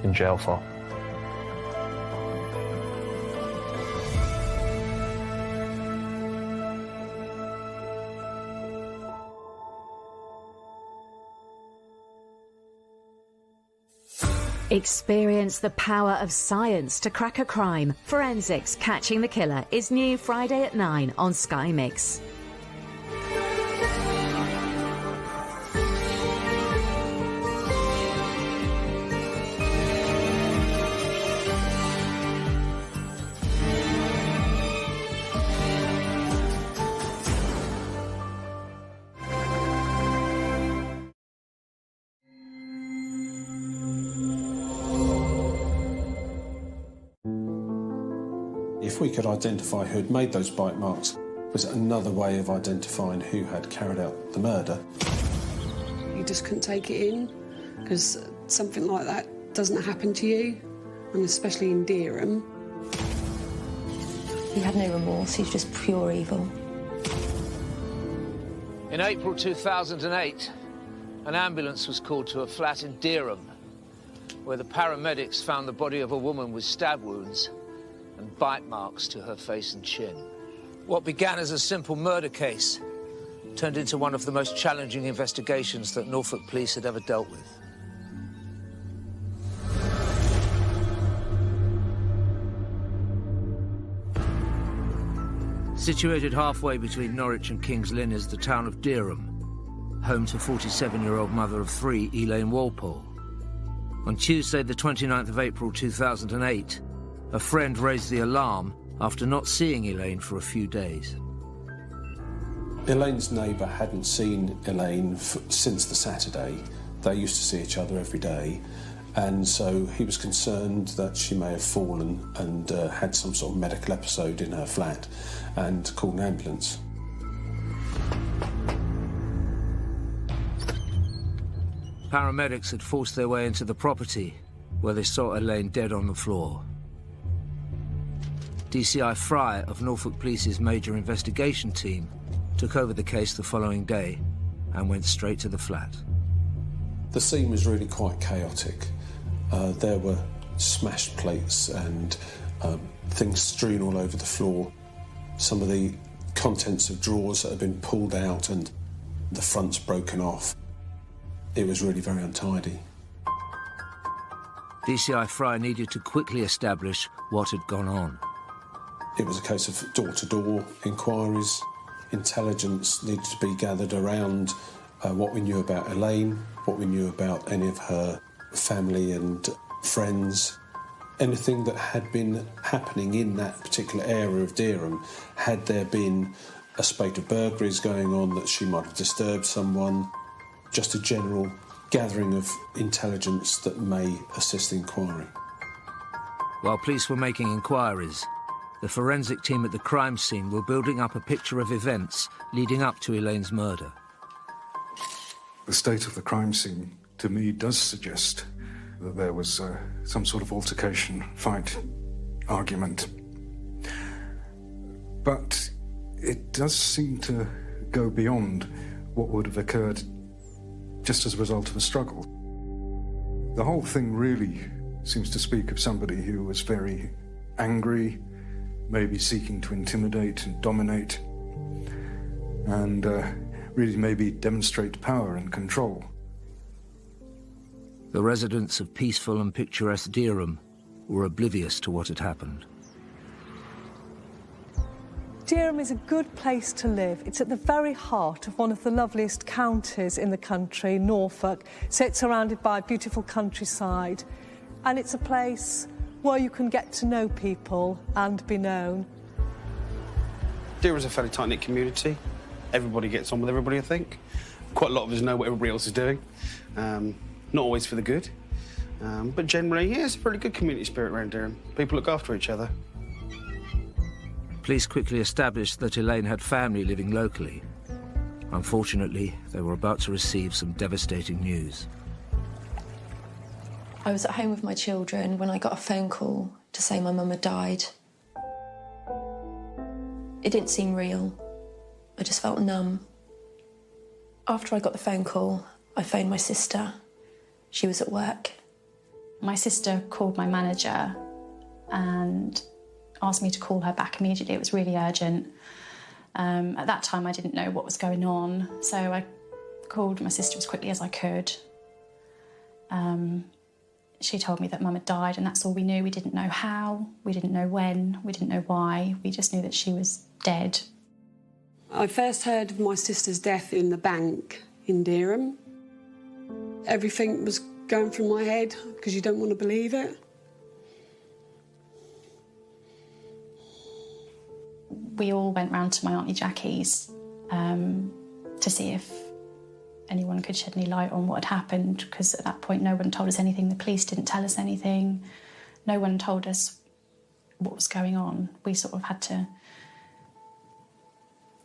in jail for. Experience the power of science to crack a crime. Forensics Catching the Killer is new Friday at 9 on Sky Mix. If we could identify who had made those bite marks, was it another way of identifying who had carried out the murder? You just couldn't take it in, because something like that doesn't happen to you, and especially in Dereham. He had no remorse, he was just pure evil. In April 2008, an ambulance was called to a flat in Dereham, where the paramedics found the body of a woman with stab wounds and bite marks to her face and chin. What began as a simple murder case turned into one of the most challenging investigations that Norfolk police had ever dealt with. Situated halfway between Norwich and King's Lynn is the town of Dereham, home to 47-year-old mother of three, Elaine Walpole. On Tuesday, the 29th of April 2008, a friend raised the alarm after not seeing Elaine for a few days. Elaine's neighbour hadn't seen Elaine since the Saturday. They used to see each other every day, and so he was concerned that she may have fallen and had some sort of medical episode in her flat, and called an ambulance. Paramedics had forced their way into the property, where they saw Elaine dead on the floor. DCI Fry of Norfolk Police's major investigation team took over the case the following day and went straight to the flat. The scene was really quite chaotic. There were smashed plates and things strewn all over the floor. Some of the contents of drawers that had been pulled out and the fronts broken off. It was really very untidy. DCI Fry needed to quickly establish what had gone on. It was a case of door-to-door inquiries. Intelligence needed to be gathered around what we knew about Elaine, what we knew about any of her family and friends. Anything that had been happening in that particular area of Dereham. Had there been a spate of burglaries going on that she might have disturbed someone? Just a general gathering of intelligence that may assist the inquiry. While police were making inquiries, the forensic team at the crime scene were building up a picture of events leading up to Elaine's murder. The state of the crime scene, to me, does suggest that there was some sort of altercation, fight, argument. But it does seem to go beyond what would have occurred just as a result of a struggle. The whole thing really seems to speak of somebody who was very angry, maybe seeking to intimidate and dominate, and really maybe demonstrate power and control. The residents of peaceful and picturesque Dereham were oblivious to what had happened. Dereham is a good place to live. It's at the very heart of one of the loveliest counties in the country, Norfolk. So it's surrounded by beautiful countryside. And it's a place where you can get to know people and be known. Dereham's a fairly tight-knit community. Everybody gets on with everybody, I think. Quite a lot of us know what everybody else is doing. Not always for the good. But generally, yeah, it's a pretty good community spirit around Dereham. People look after each other. Police quickly established that Elaine had family living locally. Unfortunately, they were about to receive some devastating news. I was at home with my children when I got a phone call to say my mum had died. It didn't seem real. I just felt numb. After I got the phone call, I phoned my sister. She was at work. My sister called my manager and asked me to call her back immediately. It was really urgent. At that time, I didn't know what was going on, so I called my sister as quickly as I could. She told me that Mum had died, and that's all we knew. We didn't know how, we didn't know when, we didn't know why. We just knew that she was dead. I first heard of my sister's death in the bank in Dereham. Everything was going through my head because you don't want to believe it. We all went round to my Auntie Jackie's to see if anyone could shed any light on what had happened, because at that point no one told us anything. The police didn't tell us anything. No one told us what was going on. We sort of had to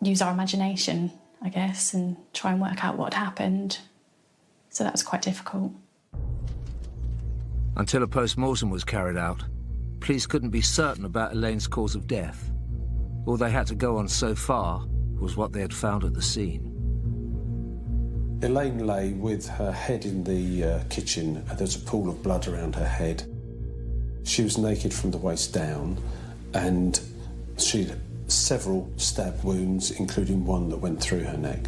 use our imagination, I guess, and try and work out what had happened. So that was quite difficult. Until a post-mortem was carried out, police couldn't be certain about Elaine's cause of death. All they had to go on so far was what they had found at the scene. Elaine lay with her head in the kitchen, and there's a pool of blood around her head. She was naked from the waist down, and she had several stab wounds, including one that went through her neck.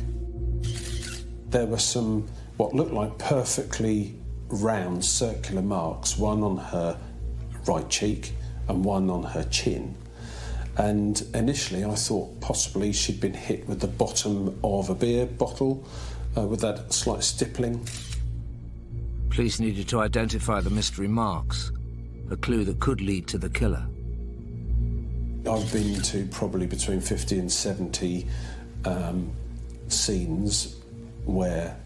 There were some what looked like perfectly round circular marks, one on her right cheek and one on her chin. And initially I thought possibly she'd been hit with the bottom of a beer bottle with that slight stippling. Police needed to identify the mystery marks, a clue that could lead to the killer. I've been to probably between 50 and 70 scenes where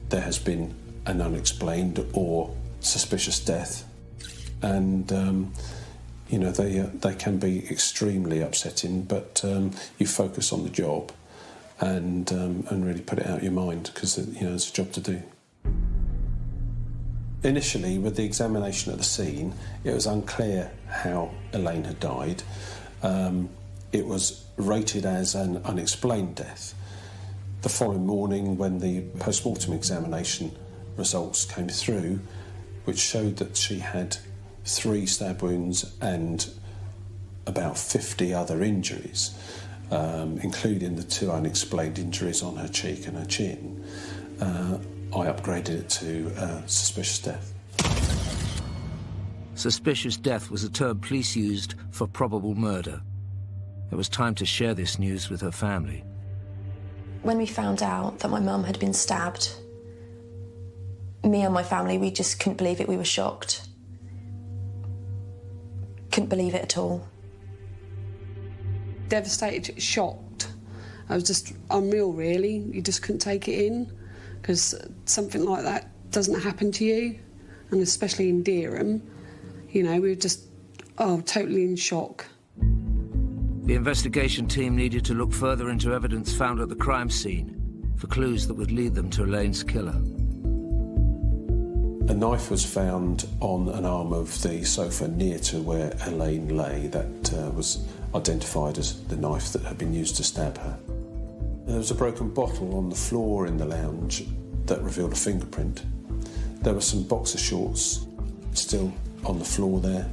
there has been an unexplained or suspicious death, and you know, they can be extremely upsetting, but you focus on the job and really put it out of your mind, because you know it's a job to do. Initially, with the examination of the scene, it was unclear how Elaine had died. It was rated as an unexplained death. The following morning, when the post-mortem examination results came through, which showed that she had 3 stab wounds and about 50 other injuries, including the 2 unexplained injuries on her cheek and her chin, I upgraded it to suspicious death. Suspicious death was a term police used for probable murder. It was time to share this news with her family. When we found out that my mum had been stabbed, me and my family, we just couldn't believe it. We were shocked. Couldn't believe it at all. Devastated, shocked. I was just unreal, really. You just couldn't take it in, because something like that doesn't happen to you, and especially in Dereham. You know, we were just, totally in shock. The investigation team needed to look further into evidence found at the crime scene for clues that would lead them to Elaine's killer. A knife was found on an arm of the sofa near to where Elaine lay that was identified as the knife that had been used to stab her. There was a broken bottle on the floor in the lounge that revealed a fingerprint. There were some boxer shorts still on the floor there,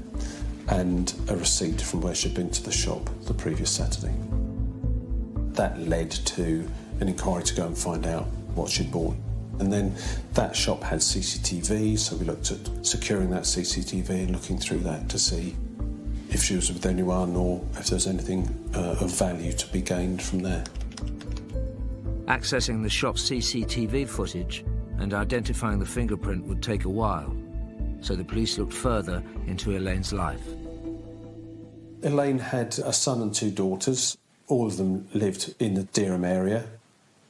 and a receipt from where she'd been to the shop the previous Saturday. That led to an inquiry to go and find out what she'd bought. And then that shop had CCTV, so we looked at securing that CCTV and looking through that to see if she was with anyone or if there was anything of value to be gained from there. Accessing the shop's CCTV footage and identifying the fingerprint would take a while, so the police looked further into Elaine's life. Elaine had a son and 2 daughters. All of them lived in the Dereham area.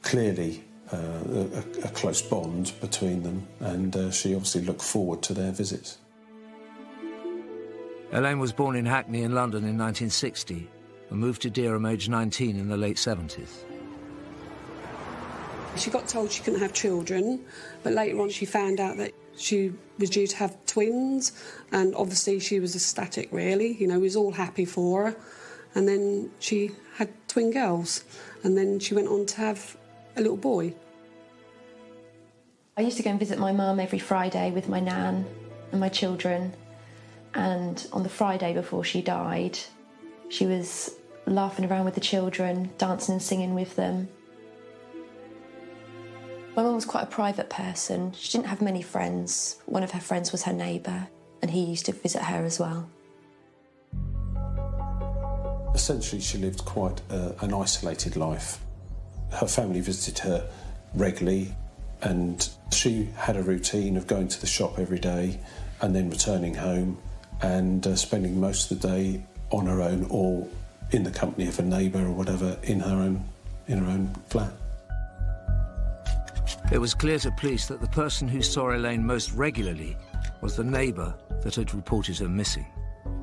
Clearly a close bond between them, and she obviously looked forward to their visits. Elaine was born in Hackney in London in 1960 and moved to Dereham aged 19 in the late 70s. She got told she couldn't have children, but later on she found out that she was due to have twins, and obviously she was ecstatic, really. You know, we was all happy for her. And then she had twin girls, and then she went on to have a little boy. I used to go and visit my mum every Friday with my nan and my children, and on the Friday before she died, she was laughing around with the children, dancing and singing with them. My mum was quite a private person. She didn't have many friends. One of her friends was her neighbour, and he used to visit her as well. Essentially, she lived quite an isolated life. Her family visited her regularly, and she had a routine of going to the shop every day and then returning home and spending most of the day on her own or in the company of a neighbour or whatever in her own flat. It was clear to police that the person who saw Elaine most regularly was the neighbour that had reported her missing.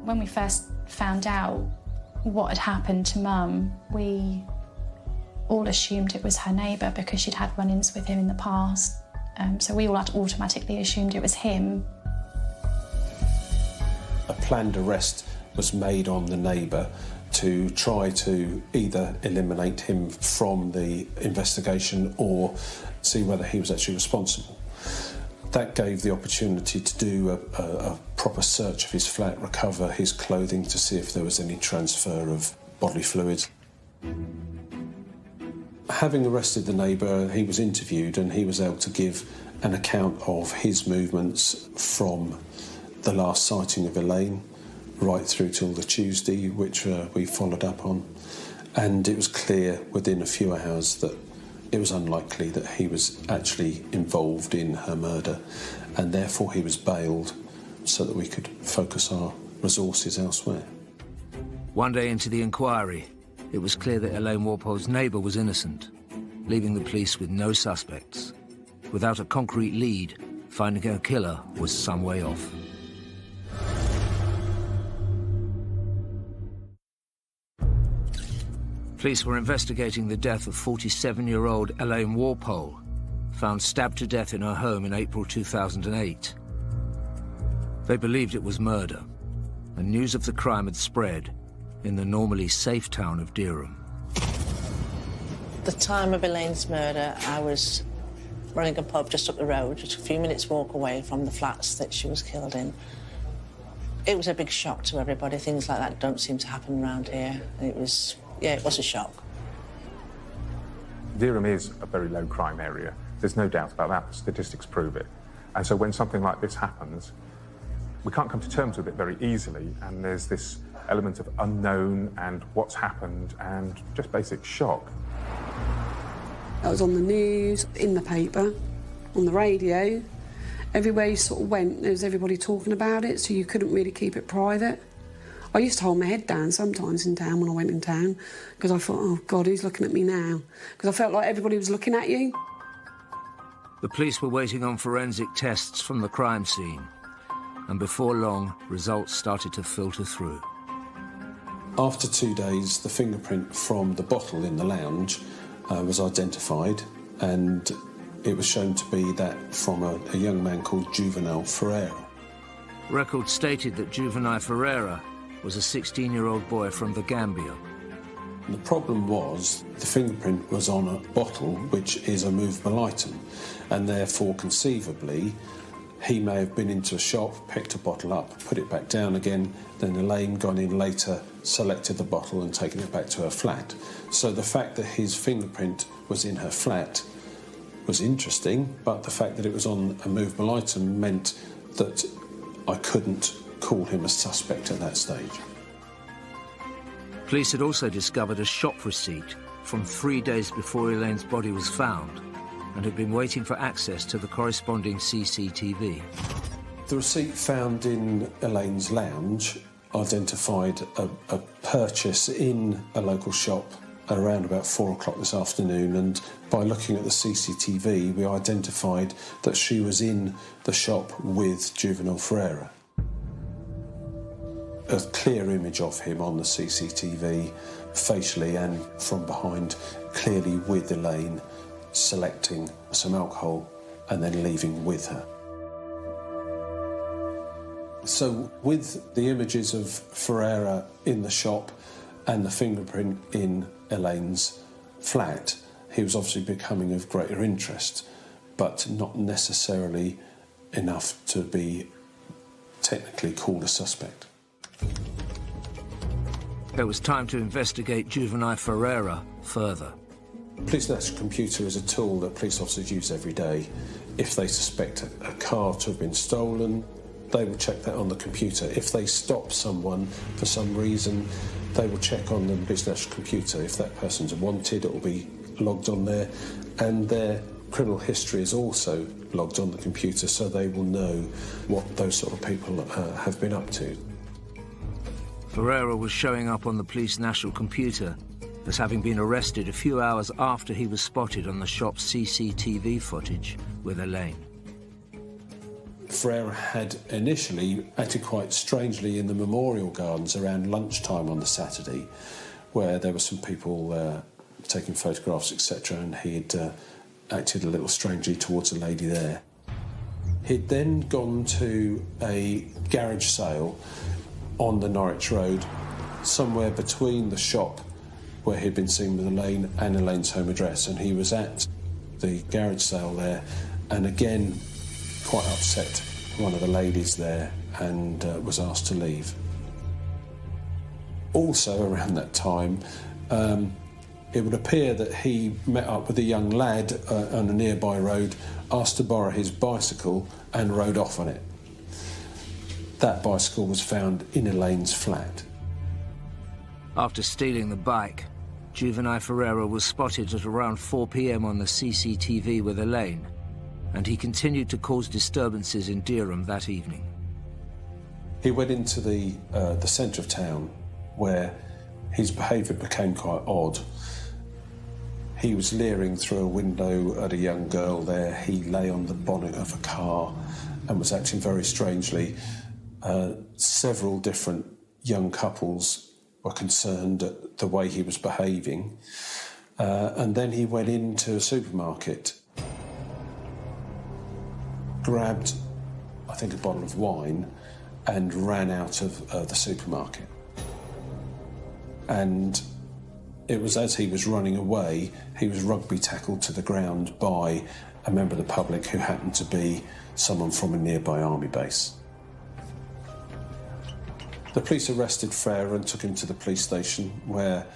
When we first found out what had happened to Mum, we all assumed it was her neighbour because she'd had run-ins with him in the past. So we all automatically assumed it was him. A planned arrest was made on the neighbour to try to either eliminate him from the investigation or see whether he was actually responsible. That gave the opportunity to do a proper search of his flat, recover his clothing to see if there was any transfer of bodily fluids. Having arrested the neighbour, he was interviewed and he was able to give an account of his movements from the last sighting of Elaine right through till the Tuesday, which we followed up on. And it was clear within a few hours that it was unlikely that he was actually involved in her murder, and therefore he was bailed so that we could focus our resources elsewhere. One day into the inquiry, it was clear that Elaine Walpole's neighbour was innocent, leaving the police with no suspects. Without a concrete lead, finding her killer was some way off. Police were investigating the death of 47-year-old Elaine Walpole, found stabbed to death in her home in April 2008. They believed it was murder, and news of the crime had spread in the normally safe town of Dereham. At the time of Elaine's murder, I was running a pub just up the road, just a few minutes' walk away from the flats that she was killed in. It was a big shock to everybody. Things like that don't seem to happen around here. It was a shock. Dereham is a very low crime area. There's no doubt about that. The statistics prove it. And so when something like this happens, we can't come to terms with it very easily, and there's this element of unknown and what's happened and just basic shock. That was on the news, in the paper, on the radio. Everywhere you sort of went, there was everybody talking about it, so you couldn't really keep it private. I used to hold my head down sometimes in town when I went in town, because I thought, oh God, who's looking at me now? Because I felt like everybody was looking at you. The police were waiting on forensic tests from the crime scene, and before long, results started to filter through. After 2 days, the fingerprint from the bottle in the lounge was identified, and it was shown to be that from a young man called Juvenal Ferreira. Records stated that Juvenal Ferreira was a 16-year-old boy from the Gambia. The problem was the fingerprint was on a bottle, which is a movable item, and therefore, conceivably, he may have been into a shop, picked a bottle up, put it back down again, then Elaine gone in later, selected the bottle and taken it back to her flat. So the fact that his fingerprint was in her flat was interesting, but the fact that it was on a movable item meant that I couldn't call him a suspect at that stage. Police had also discovered a shop receipt from 3 days before Elaine's body was found and had been waiting for access to the corresponding CCTV. The receipt found in Elaine's lounge identified a purchase in a local shop around about 4 o'clock this afternoon, and by looking at the CCTV we identified that she was in the shop with Juvenal Ferreira. A clear image of him on the CCTV, facially and from behind, clearly with Elaine, selecting some alcohol and then leaving with her. So with the images of Ferreira in the shop and the fingerprint in Elaine's flat, he was obviously becoming of greater interest, but not necessarily enough to be technically called a suspect. It was time to investigate Juvenal Ferreira further. Police National Computer is a tool that police officers use every day. If they suspect a car to have been stolen, they will check that on the computer. If they stop someone for some reason, they will check on the Police National Computer. If that person's wanted, it will be logged on there, and their criminal history is also logged on the computer, so they will know what those sort of people have been up to. Ferreira was showing up on the Police National Computer as having been arrested a few hours after he was spotted on the shop's CCTV footage with Elaine. Ferreira had initially acted quite strangely in the memorial gardens around lunchtime on the Saturday, where there were some people taking photographs, etc., and he'd acted a little strangely towards a lady there. He'd then gone to a garage sale on the Norwich Road, somewhere between the shop where he'd been seen with Elaine and Elaine's home address, and he was at the garage sale there, and again, quite upset one of the ladies there, and was asked to leave. Also around that time, it would appear that he met up with a young lad on a nearby road, asked to borrow his bicycle and rode off on it. That bicycle was found in Elaine's flat. After stealing the bike, Juvenal Ferreira was spotted at around 4 p.m. on the CCTV with Elaine, and he continued to cause disturbances in Dereham that evening. He went into the centre of town, where his behaviour became quite odd. He was leering through a window at a young girl there. He lay on the bonnet of a car and was acting very strangely. Several different young couples were concerned at the way he was behaving. And then he went into a supermarket, grabbed, I think, a bottle of wine and ran out of the supermarket. And it was as he was running away, he was rugby tackled to the ground by a member of the public who happened to be someone from a nearby army base. The police arrested Ferreira and took him to the police station, where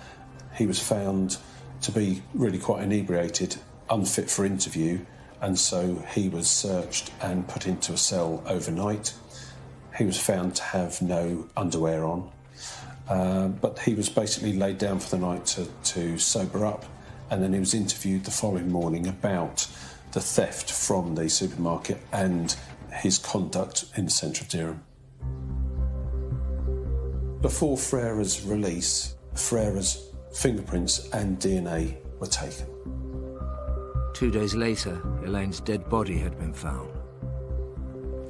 he was found to be really quite inebriated, unfit for interview, and so he was searched and put into a cell overnight. He was found to have no underwear on, but he was basically laid down for the night to sober up, and then he was interviewed the following morning about the theft from the supermarket and his conduct in the centre of Dereham. Before Ferreira's release, Ferreira's fingerprints and DNA were taken. 2 days later, Elaine's dead body had been found.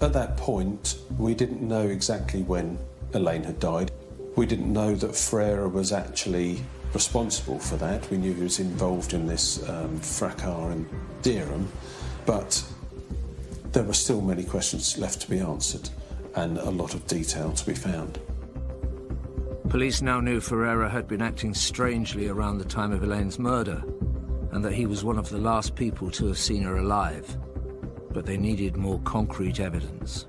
At that point, we didn't know exactly when Elaine had died. We didn't know that Ferreira was actually responsible for that. We knew he was involved in this fracas in Dereham, but there were still many questions left to be answered and a lot of detail to be found. Police now knew Ferreira had been acting strangely around the time of Elaine's murder, and that he was one of the last people to have seen her alive. But they needed more concrete evidence.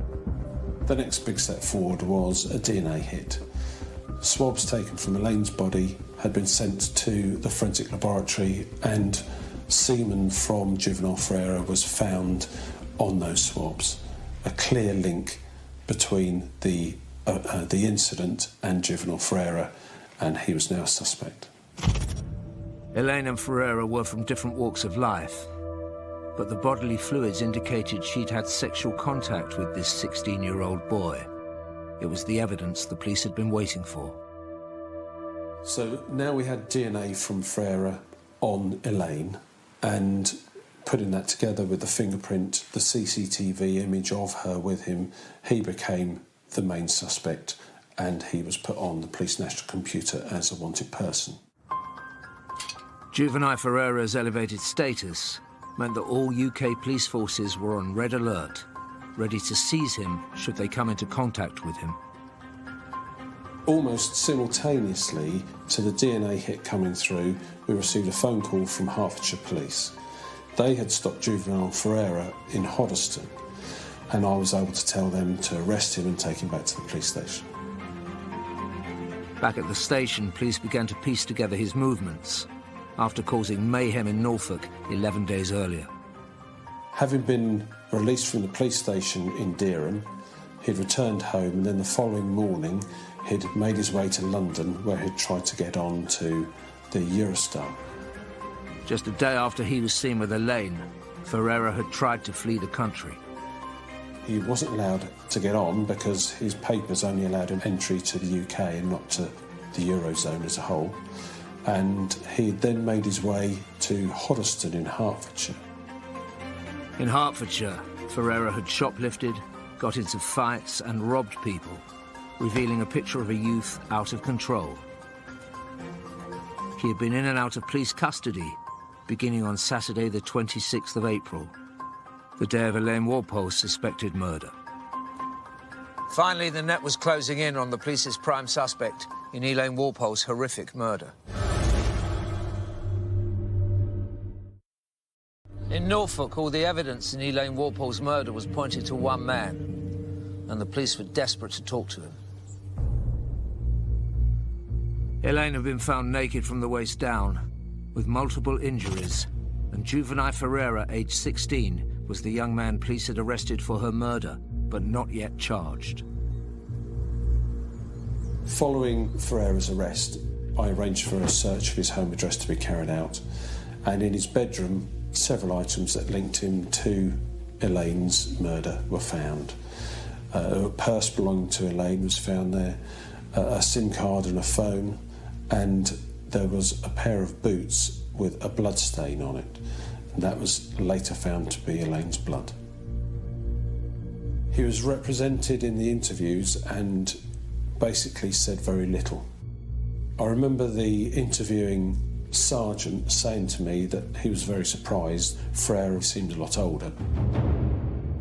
The next big step forward was a DNA hit. Swabs taken from Elaine's body had been sent to the forensic laboratory, and semen from juvenile Ferreira was found on those swabs. A clear link between the incident and juvenile Ferreira, and he was now a suspect. Elaine and Ferreira were from different walks of life, but the bodily fluids indicated she'd had sexual contact with this 16-year-old boy. It was the evidence the police had been waiting for. So now we had DNA from Ferreira on Elaine, and putting that together with the fingerprint, the CCTV image of her with him, he became the main suspect, and he was put on the police national computer as a wanted person. Juvenile Ferreira's elevated status meant that all UK police forces were on red alert, ready to seize him should they come into contact with him. Almost simultaneously to the DNA hit coming through, we received a phone call from Hertfordshire Police. They had stopped juvenile Ferreira in Hoddesdon, and I was able to tell them to arrest him and take him back to the police station. Back at the station, police began to piece together his movements after causing mayhem in Norfolk 11 days earlier. Having been released from the police station in Dereham, he'd returned home, and then the following morning he'd made his way to London, where he'd tried to get on to the Eurostar. Just a day after he was seen with Elaine, Ferreira had tried to flee the country. He wasn't allowed to get on because his papers only allowed him entry to the UK and not to the Eurozone as a whole. And he then made his way to Hoddesdon in Hertfordshire. In Hertfordshire, Ferreira had shoplifted, got into fights and robbed people, revealing a picture of a youth out of control. He had been in and out of police custody, beginning on Saturday the 26th of April, the day of Elaine Walpole's suspected murder. Finally, the net was closing in on the police's prime suspect in Elaine Walpole's horrific murder. In Norfolk, all the evidence in Elaine Walpole's murder was pointed to one man, and the police were desperate to talk to him. Elaine had been found naked from the waist down, with multiple injuries, and juvenile Ferreira, aged 16, was the young man police had arrested for her murder, but not yet charged. Following Ferreira's arrest, I arranged for a search of his home address to be carried out, and in his bedroom, several items that linked him to Elaine's murder were found. A purse belonging to Elaine was found there, a SIM card and a phone, and there was a pair of boots with a blood stain on it, and that was later found to be Elaine's blood. He was represented in the interviews and basically said very little. I remember the interviewing sergeant saying to me that he was very surprised Ferreira seemed a lot older.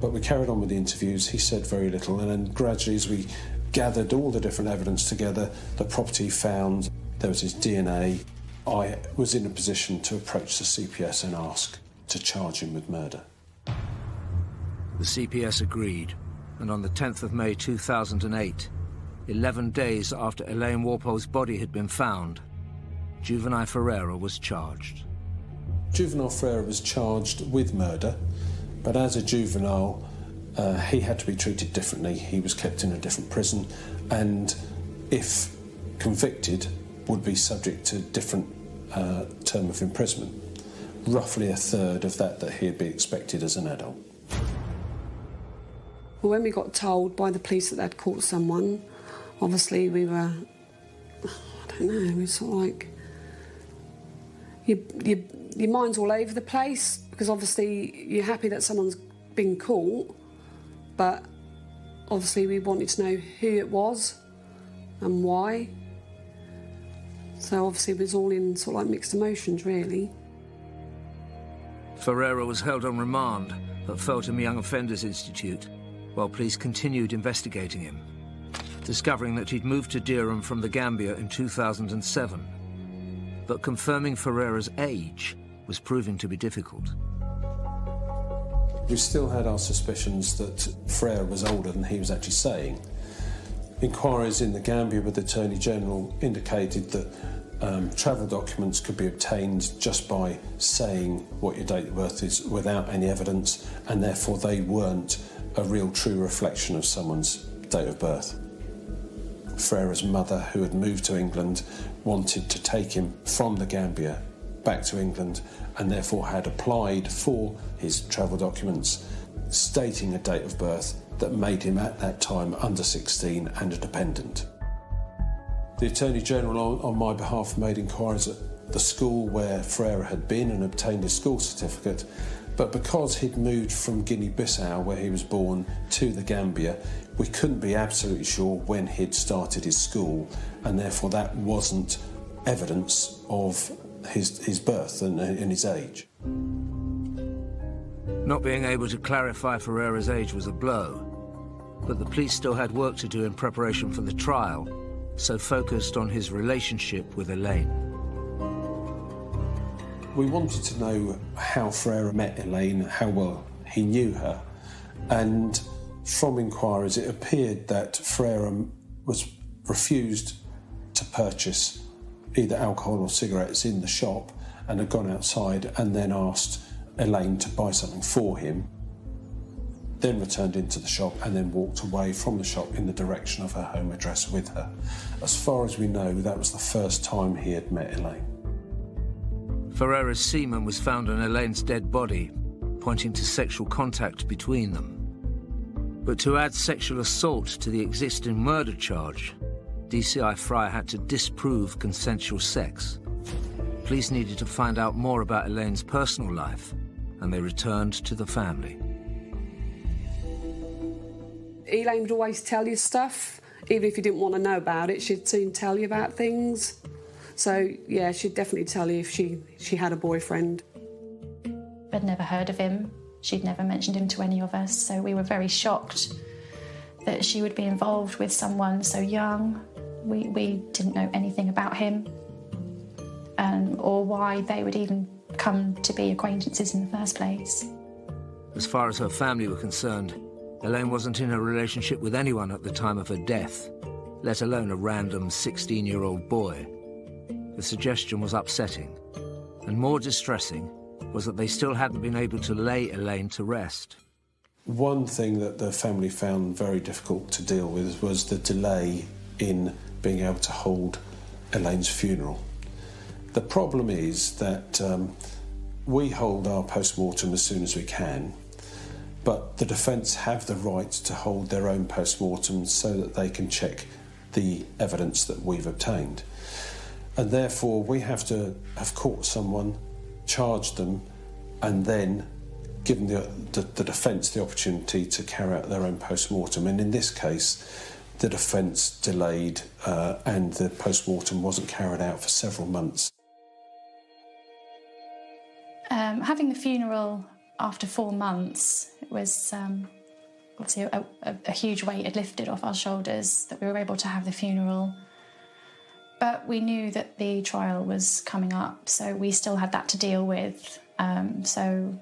But we carried on with the interviews, he said very little, and then gradually as we gathered all the different evidence together, the property found, there was his DNA, I was in a position to approach the CPS and ask to charge him with murder. The CPS agreed, and on the 10th of May 2008, 11 days after Elaine Walpole's body had been found, juvenile Ferreira was charged. Juvenile Ferreira was charged with murder, but as a juvenile, he had to be treated differently. He was kept in a different prison, and if convicted, would be subject to different term of imprisonment. Roughly a third of that he'd be expected as an adult. Well, when we got told by the police that they'd caught someone, obviously we were, I don't know, we were sort of like, your mind's all over the place, because obviously you're happy that someone's been caught, but obviously we wanted to know who it was and why. So So obviously it was all in sort of like mixed emotions, really. Ferreira was held on remand at Feltham Young Offenders Institute while police continued investigating him, discovering that he'd moved to Durham from the Gambia in 2007. But confirming Ferreira's age was proving to be difficult. We still had our suspicions that Ferreira was older than he was actually saying. Inquiries in the Gambia with the Attorney General indicated that travel documents could be obtained just by saying what your date of birth is without any evidence, and therefore they weren't a real true reflection of someone's date of birth. Ferreira's mother, who had moved to England, wanted to take him from the Gambia back to England and therefore had applied for his travel documents stating a date of birth that made him at that time under 16 and a dependent. The Attorney General on my behalf made inquiries at the school where Ferreira had been and obtained his school certificate, but because he'd moved from Guinea-Bissau, where he was born, to the Gambia, we couldn't be absolutely sure when he'd started his school, and therefore that wasn't evidence of his birth and his age. Not being able to clarify Ferreira's age was a blow, but the police still had work to do in preparation for the trial, so focused on his relationship with Elaine. We wanted to know how Ferreira met Elaine, how well he knew her, and from inquiries it appeared that Ferreira was refused to purchase either alcohol or cigarettes in the shop and had gone outside and then asked Elaine to buy something for him, then returned into the shop and then walked away from the shop in the direction of her home address with her. As far as we know, that was the first time he had met Elaine. Ferreira's semen was found on Elaine's dead body, pointing to sexual contact between them. But to add sexual assault to the existing murder charge, DCI Fryer had to disprove consensual sex. Police needed to find out more about Elaine's personal life, and they returned to the family. Elaine would always tell you stuff. Even if you didn't want to know about it, she'd soon tell you about things. So, yeah, she'd definitely tell you if she had a boyfriend. I'd never heard of him. She'd never mentioned him to any of us, so we were very shocked that she would be involved with someone so young. We didn't know anything about him, or why they would even come to be acquaintances in the first place. As far as her family were concerned, Elaine wasn't in a relationship with anyone at the time of her death, let alone a random 16-year-old boy. The suggestion was upsetting, and more distressing was that they still hadn't been able to lay Elaine to rest. One thing that the family found very difficult to deal with was the delay in being able to hold Elaine's funeral. The problem is that we hold our post-mortem as soon as we can, but the defence have the right to hold their own post-mortem so that they can check the evidence that we've obtained. And therefore we have to have caught someone, charged them, and then given the defence the opportunity to carry out their own post-mortem. And in this case, the defence delayed and the post-mortem wasn't carried out for several months. Having the funeral after 4 months was obviously a huge weight had lifted off our shoulders, that we were able to have the funeral. But we knew that the trial was coming up, so we still had that to deal with. So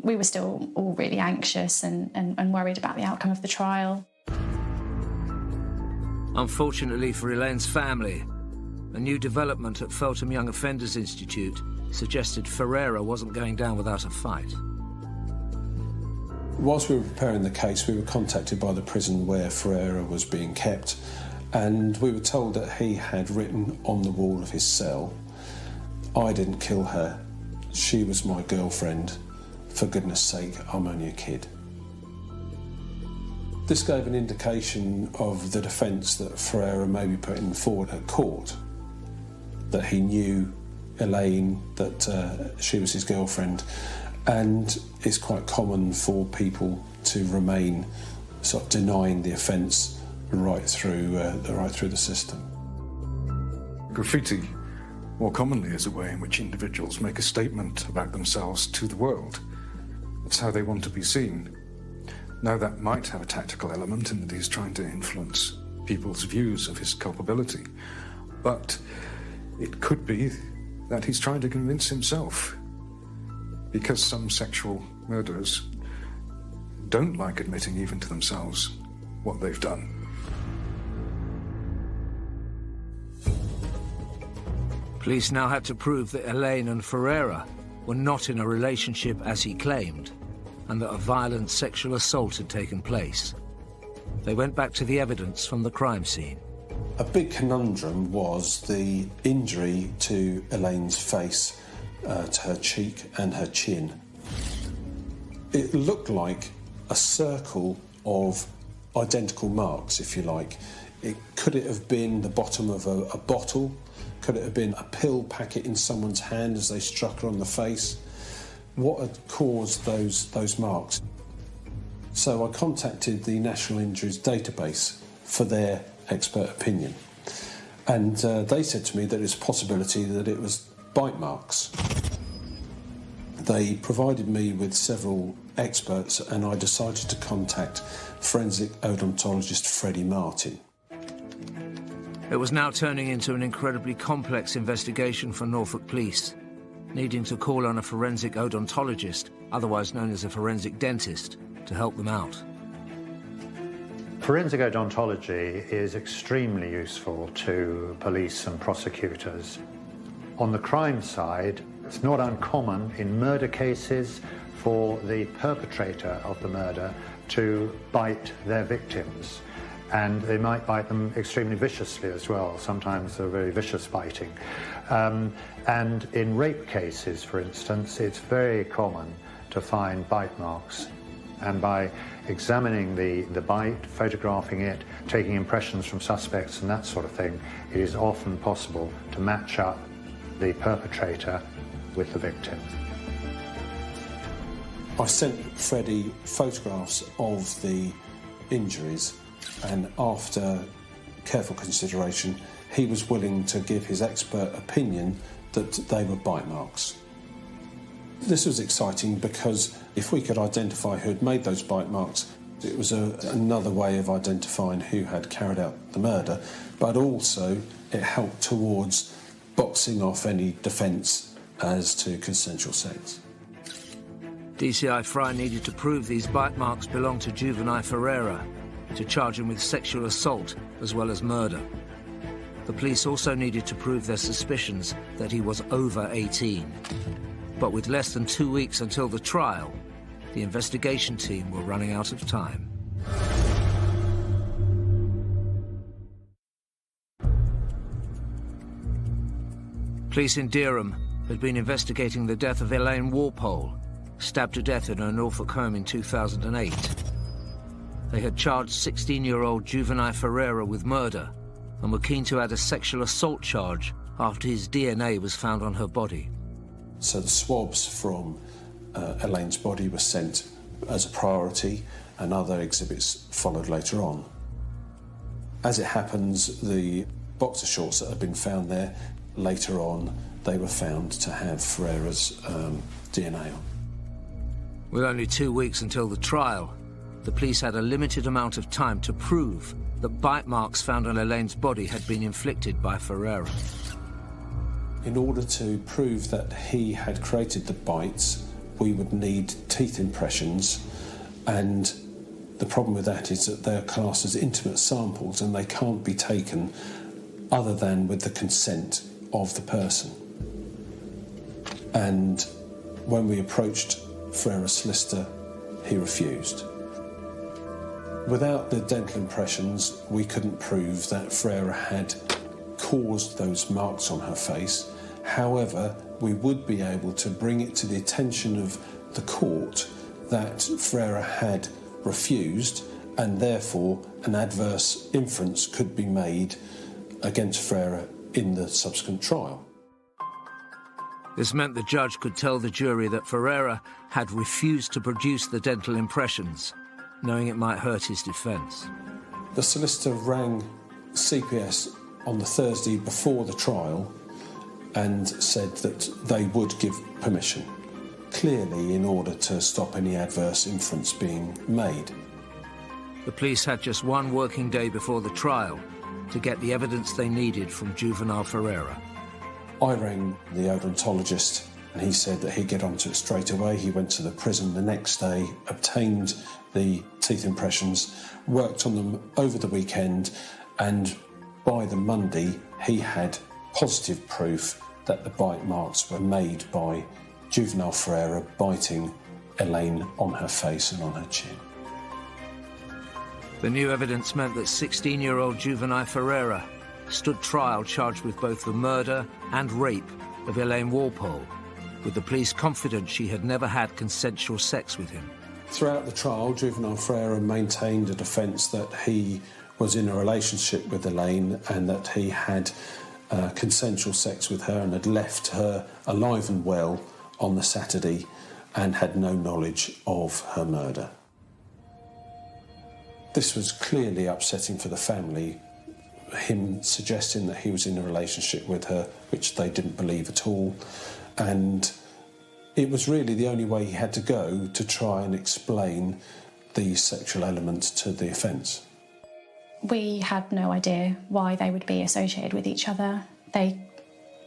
we were still all really anxious and worried about the outcome of the trial. Unfortunately for Elaine's family, a new development at Feltham Young Offenders Institute suggested Ferreira wasn't going down without a fight. Whilst we were preparing the case, we were contacted by the prison where Ferreira was being kept, and we were told that he had written on the wall of his cell, "I didn't kill her, she was my girlfriend, for goodness sake, I'm only a kid." This gave an indication of the defence that Ferreira may be putting forward at court, that he knew Elaine, that she was his girlfriend, and it's quite common for people to remain sort of denying the offence right through the system. Graffiti, more commonly, is a way in which individuals make a statement about themselves to the world. It's how they want to be seen. Now, that might have a tactical element in that he's trying to influence people's views of his culpability, but it could be that he's trying to convince himself, because some sexual murderers don't like admitting even to themselves what they've done. Police now had to prove that Elaine and Ferreira were not in a relationship as he claimed, and that a violent sexual assault had taken place. They went back to the evidence from the crime scene. A big conundrum was the injury to Elaine's face, to her cheek and her chin. It looked like a circle of identical marks, if you like. Could it have been the bottom of a bottle? Could it have been a pill packet in someone's hand as they struck her on the face? What had caused those marks? So I contacted the National Injuries Database for their expert opinion. And they said to me that it's a possibility that it was bite marks. They provided me with several experts, and I decided to contact forensic odontologist Freddie Martin. It was now turning into an incredibly complex investigation for Norfolk Police, needing to call on a forensic odontologist, otherwise known as a forensic dentist, to help them out. Forensic odontology is extremely useful to police and prosecutors. On the crime side, it's not uncommon in murder cases for the perpetrator of the murder to bite their victims. And they might bite them extremely viciously as well. Sometimes they're very vicious biting. And in rape cases, for instance, it's very common to find bite marks. And by examining the bite, photographing it, taking impressions from suspects and that sort of thing, it is often possible to match up the perpetrator with the victim. I sent Freddie photographs of the injuries, and after careful consideration, he was willing to give his expert opinion that they were bite marks. This was exciting because if we could identify who had made those bite marks, it was another way of identifying who had carried out the murder, but also it helped towards boxing off any defence as to consensual sex. DCI Fry needed to prove these bite marks belonged to juvenile Ferreira, to charge him with sexual assault as well as murder. The police also needed to prove their suspicions that he was over 18. But with less than 2 weeks until the trial, the investigation team were running out of time. Police in Dereham had been investigating the death of Elaine Walpole, stabbed to death in her Norfolk home in 2008. They had charged 16-year-old juvenile Ferreira with murder and were keen to add a sexual assault charge after his DNA was found on her body. So the swabs from Elaine's body were sent as a priority, and other exhibits followed later on. As it happens, the boxer shorts that had been found there, later on, they were found to have Ferreira's DNA on. With only 2 weeks until the trial, the police had a limited amount of time to prove that bite marks found on Elaine's body had been inflicted by Ferreira. In order to prove that he had created the bites, we would need teeth impressions, and the problem with that is that they're classed as intimate samples and they can't be taken other than with the consent of the person. And when we approached Ferreira's solicitor, he refused. Without the dental impressions, we couldn't prove that Ferreira had caused those marks on her face. However, we would be able to bring it to the attention of the court that Ferreira had refused, and therefore an adverse inference could be made against Ferreira in the subsequent trial. This meant the judge could tell the jury that Ferreira had refused to produce the dental impressions, knowing it might hurt his defence. The solicitor rang CPS on the Thursday before the trial and said that they would give permission, clearly in order to stop any adverse inference being made. The police had just one working day before the trial to get the evidence they needed from juvenile Ferreira. I rang the odontologist and he said that he'd get onto it straight away. He went to the prison the next day, obtained the teeth impressions, worked on them over the weekend, and by the Monday he had positive proof that the bite marks were made by juvenile Ferreira biting Elaine on her face and on her chin. The new evidence meant that 16-year-old juvenile Ferreira stood trial charged with both the murder and rape of Elaine Walpole, with the police confident she had never had consensual sex with him. Throughout the trial, juvenile Ferreira maintained a defence that he was in a relationship with Elaine and that he had consensual sex with her and had left her alive and well on the Saturday and had no knowledge of her murder. This was clearly upsetting for the family, him suggesting that he was in a relationship with her, which they didn't believe at all, and it was really the only way he had to go to try and explain the sexual element to the offence. We had no idea why they would be associated with each other. They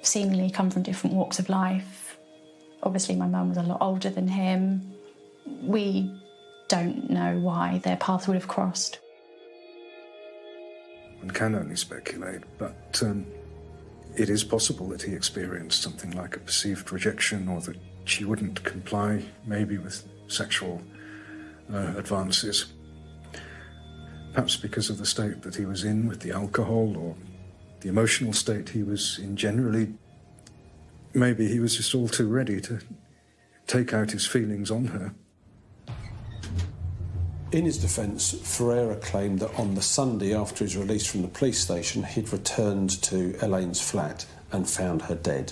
seemingly come from different walks of life. Obviously, my mum was a lot older than him. We don't know why their paths would have crossed. One can only speculate, but it is possible that he experienced something like a perceived rejection, or that she wouldn't comply, maybe with sexual advances. Perhaps because of the state that he was in with the alcohol, or the emotional state he was in generally. Maybe he was just all too ready to take out his feelings on her. In his defence, Ferreira claimed that on the Sunday after his release from the police station, he'd returned to Elaine's flat and found her dead.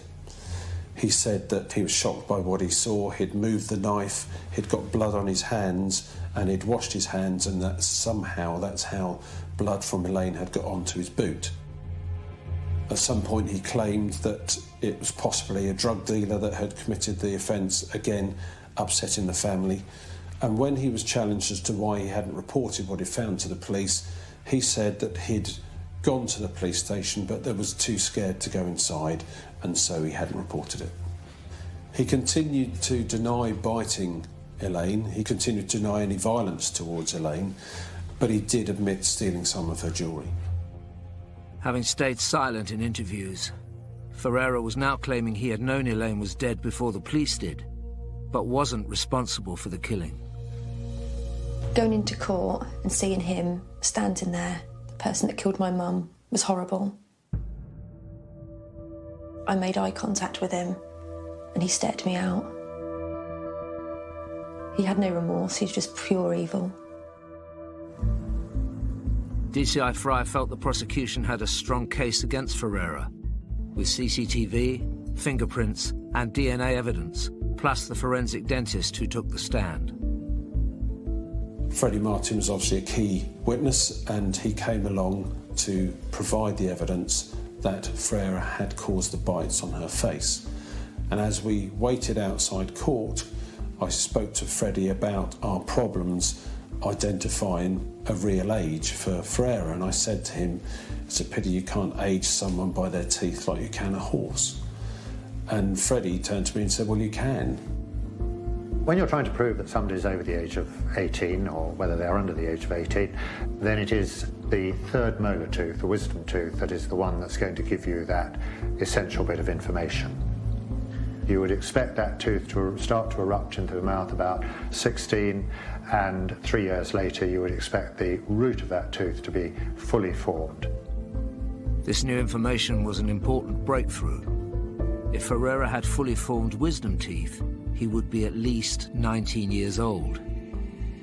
He said that he was shocked by what he saw. He'd moved the knife, he'd got blood on his hands, and he'd washed his hands, and that somehow that's how blood from Elaine had got onto his boot. At some point he claimed that it was possibly a drug dealer that had committed the offence, again upsetting the family. And when he was challenged as to why he hadn't reported what he found to the police, he said that he'd gone to the police station but that was too scared to go inside, and so he hadn't reported it. He continued to deny biting Elaine. He continued to deny any violence towards Elaine, but he did admit stealing some of her jewellery. Having stayed silent in interviews, Ferreira was now claiming he had known Elaine was dead before the police did, but wasn't responsible for the killing. Going into court and seeing him standing there, the person that killed my mum, was horrible. I made eye contact with him and he stared me out. He had no remorse, he was just pure evil. DCI Fry felt the prosecution had a strong case against Ferreira, with CCTV, fingerprints and DNA evidence, plus the forensic dentist who took the stand. Freddie Martin was obviously a key witness, and he came along to provide the evidence that Ferreira had caused the bites on her face. And as we waited outside court, I spoke to Freddie about our problems identifying a real age for Ferreira, and I said to him, it's a pity you can't age someone by their teeth like you can a horse. And Freddie turned to me and said, well, you can. When you're trying to prove that somebody's over the age of 18, or whether they're under the age of 18, then it is the third molar tooth, the wisdom tooth, that is the one that's going to give you that essential bit of information. You would expect that tooth to start to erupt into the mouth about 16, and 3 years later you would expect the root of that tooth to be fully formed. This new information was an important breakthrough. If Ferreira had fully formed wisdom teeth, he would be at least 19 years old.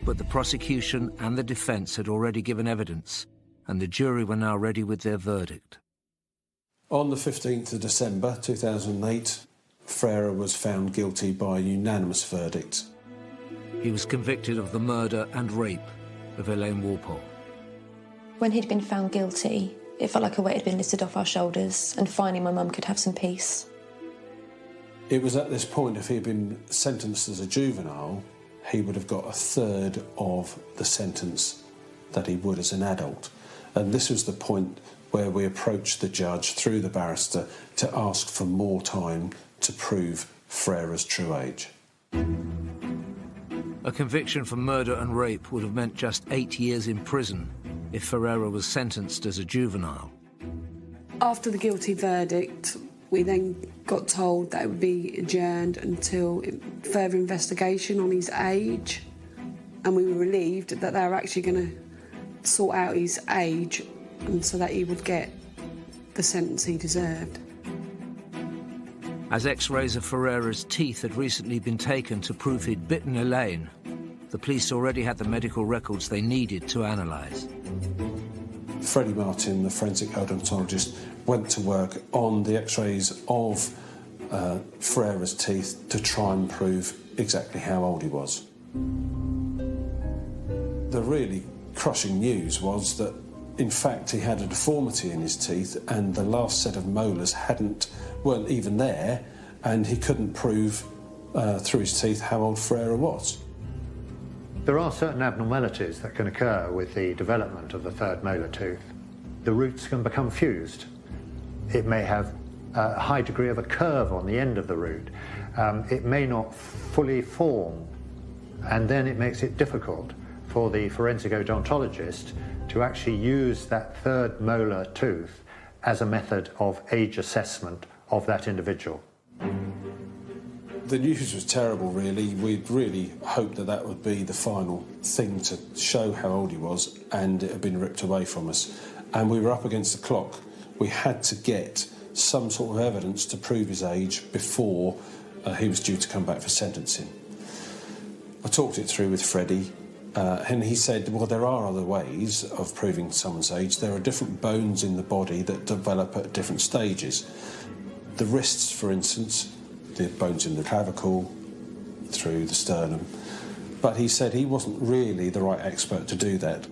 But the prosecution and the defence had already given evidence, and the jury were now ready with their verdict. On the 15th of December 2008, Ferreira was found guilty by a unanimous verdict. He was convicted of the murder and rape of Elaine Walpole. When he'd been found guilty, It felt like a weight had been lifted off our shoulders, and finally my mum could have some peace. It was at this point, if he had been sentenced as a juvenile, he would have got a third of the sentence that he would as an adult. And this was the point where we approached the judge through the barrister to ask for more time to prove Ferreira's true age. A conviction for murder and rape would have meant just 8 years in prison if Ferreira was sentenced as a juvenile. After the guilty verdict, we then got told that it would be adjourned until further investigation on his age, and we were relieved that they were actually going to sort out his age and so that he would get the sentence he deserved. As x-rays of Ferreira's teeth had recently been taken to prove he'd bitten Elaine, the police already had the medical records they needed to analyse. Freddie Martin, the forensic odontologist, went to work on the x-rays of Ferreira's teeth to try and prove exactly how old he was. The really crushing news was that, in fact, he had a deformity in his teeth and the last set of molars weren't even there, and he couldn't prove through his teeth how old Ferreira was. There are certain abnormalities that can occur with the development of the third molar tooth. The roots can become fused. It may have a high degree of a curve on the end of the root. It may not fully form, and then it makes it difficult for the forensic odontologist to actually use that third molar tooth as a method of age assessment of that individual. The news was terrible, really. We'd really hoped that that would be the final thing to show how old he was, and it had been ripped away from us. And we were up against the clock. We had to get some sort of evidence to prove his age before he was due to come back for sentencing. I talked it through with Freddie, and he said, well, there are other ways of proving someone's age. There are different bones in the body that develop at different stages. The wrists, for instance, the bones in the clavicle, through the sternum. But he said he wasn't really the right expert to do that.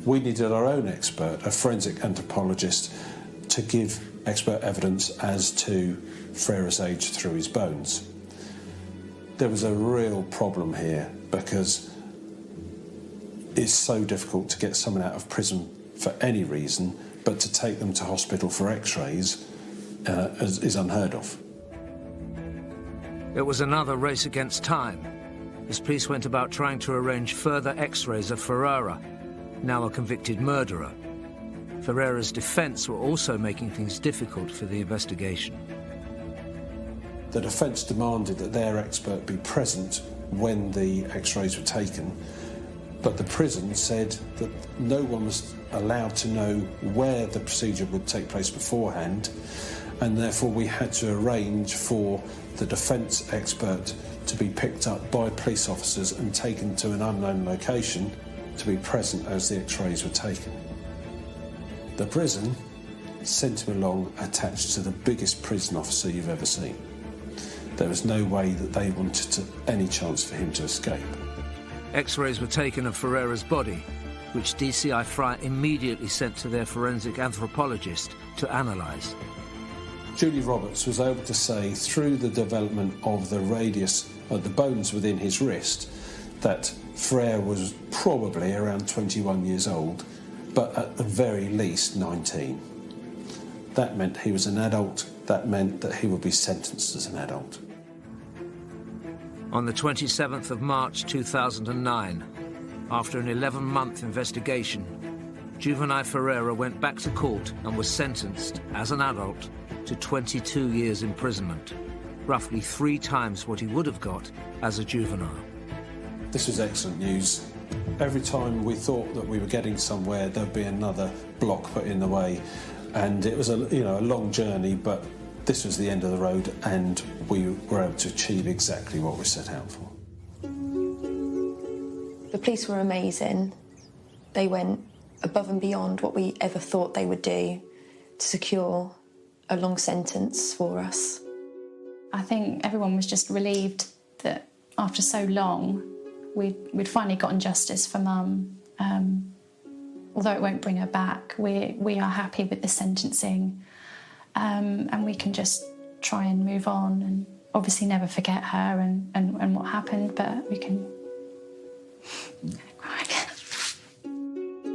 We needed our own expert, a forensic anthropologist, to give expert evidence as to Ferreira's age through his bones. There was a real problem here because it's so difficult to get someone out of prison for any reason, but to take them to hospital for x-rays is unheard of. It was another race against time, as police went about trying to arrange further x-rays of Ferreira, now a convicted murderer. Ferreira's defence were also making things difficult for the investigation. The defence demanded that their expert be present when the x-rays were taken, but the prison said that no one was allowed to know where the procedure would take place beforehand, and therefore we had to arrange for the defence expert to be picked up by police officers and taken to an unknown location to be present as the x-rays were taken. The prison sent him along attached to the biggest prison officer you've ever seen. There was no way that they wanted any chance for him to escape. X-rays were taken of Ferreira's body, which DCI Fry immediately sent to their forensic anthropologist to analyse. Julie Roberts was able to say, through the development of the radius of the bones within his wrist, that Ferreira was probably around 21 years old, but at the very least 19. That meant he was an adult. That meant that he would be sentenced as an adult. On the 27th of March 2009, after an 11-month investigation, juvenile Ferreira went back to court and was sentenced, as an adult, to 22 years imprisonment, roughly 3 times what he would have got as a juvenile. This was excellent news. Every time we thought that we were getting somewhere, there'd be another block put in the way, and it was a long journey, but this was the end of the road, and we were able to achieve exactly what we set out for. The police were amazing. They went above and beyond what we ever thought they would do to secure a long sentence for us. I think everyone was just relieved that after so long we'd finally gotten justice for Mum. although it won't bring her back, we are happy with the sentencing, and we can just try and move on and obviously never forget her and what happened, but we can...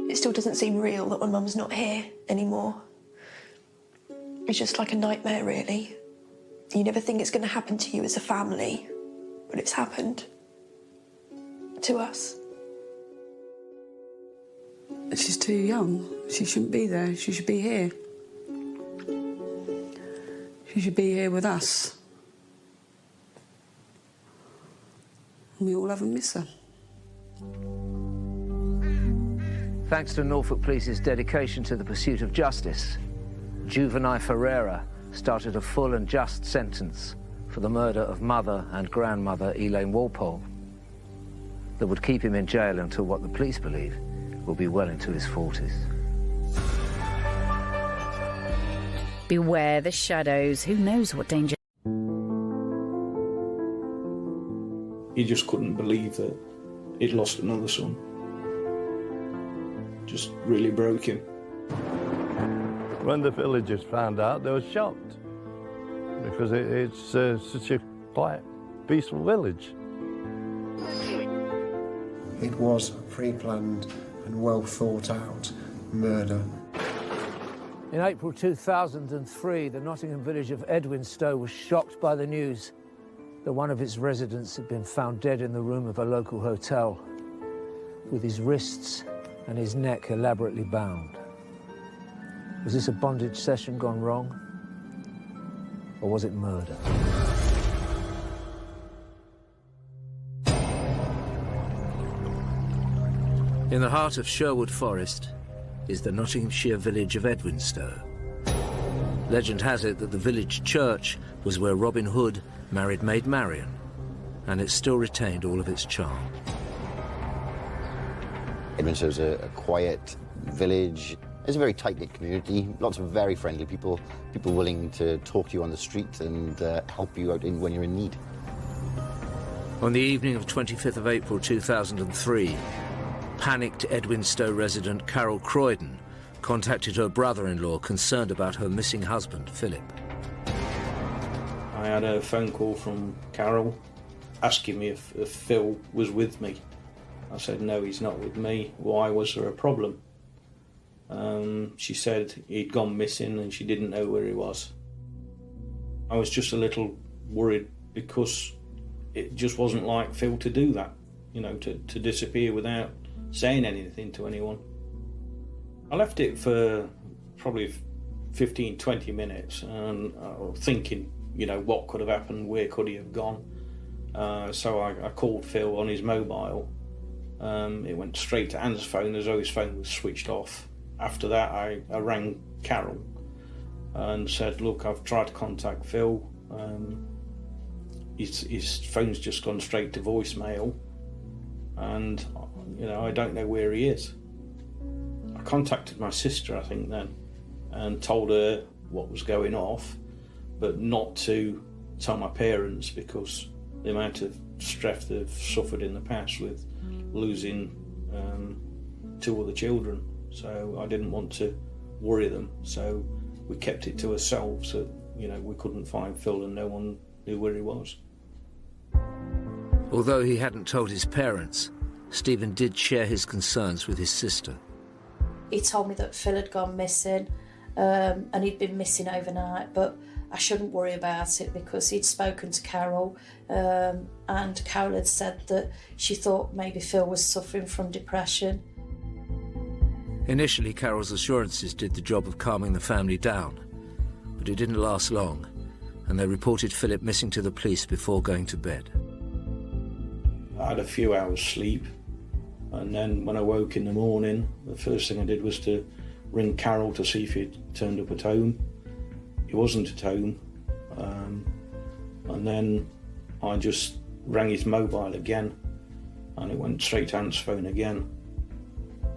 It still doesn't seem real that my mum's not here anymore. It's just like a nightmare, really. You never think it's going to happen to you as a family, but it's happened to us. She's too young. She shouldn't be there. She should be here. She should be here with us. And we all have a miss her. Thanks to Norfolk Police's dedication to the pursuit of justice, Juvenile Ferreira started a full and just sentence for the murder of mother and grandmother Elaine Walpole that would keep him in jail until what the police believe will be well into his 40s. Beware the shadows. Who knows what danger... He just couldn't believe that he'd lost another son. Just really broke him. When the villagers found out, they were shocked because it's such a quiet, peaceful village. It was a pre-planned and well thought out murder. In April 2003, the Nottingham village of Edwinstowe was shocked by the news that one of its residents had been found dead in the room of a local hotel, with his wrists and his neck elaborately bound. Was this a bondage session gone wrong? Or was it murder? In the heart of Sherwood Forest is the Nottinghamshire village of Edwinstowe. Legend has it that the village church was where Robin Hood married Maid Marian, and it still retained all of its charm. Edwinstowe's a quiet village. It's a very tight-knit community, lots of very friendly people, people willing to talk to you on the street and help you out when you're in need. On the evening of 25th of April 2003, panicked Edwinstowe resident Carol Croydon contacted her brother-in-law concerned about her missing husband, Philip. I had a phone call from Carol asking me if Phil was with me. I said, no, he's not with me. Why was there a problem? She said he'd gone missing and she didn't know where he was. I was just a little worried because it just wasn't like Phil to do that, you know, to disappear without saying anything to anyone. I left it for probably 15, 20 minutes and thinking, you know, what could have happened, where could he have gone? So I called Phil on his mobile. It went straight to Anne's phone as though his phone was switched off. After that, I rang Carol and said, look, I've tried to contact Phil. His phone's just gone straight to voicemail and, you know, I don't know where he is. I contacted my sister, I think, then, and told her what was going off, but not to tell my parents because the amount of stress they've suffered in the past with losing 2 other children. So I didn't want to worry them. So we kept it to ourselves that, you know, we couldn't find Phil and no one knew where he was. Although he hadn't told his parents, Stephen did share his concerns with his sister. He told me that Phil had gone missing and he'd been missing overnight, but I shouldn't worry about it because he'd spoken to Carol and Carol had said that she thought maybe Phil was suffering from depression. Initially, Carol's assurances did the job of calming the family down, but it didn't last long, and they reported Philip missing to the police before going to bed. I had a few hours sleep, and then when I woke in the morning, the first thing I did was to ring Carol to see if he'd turned up at home. He wasn't at home, and then I just rang his mobile again, and it went straight to Aunt's phone again.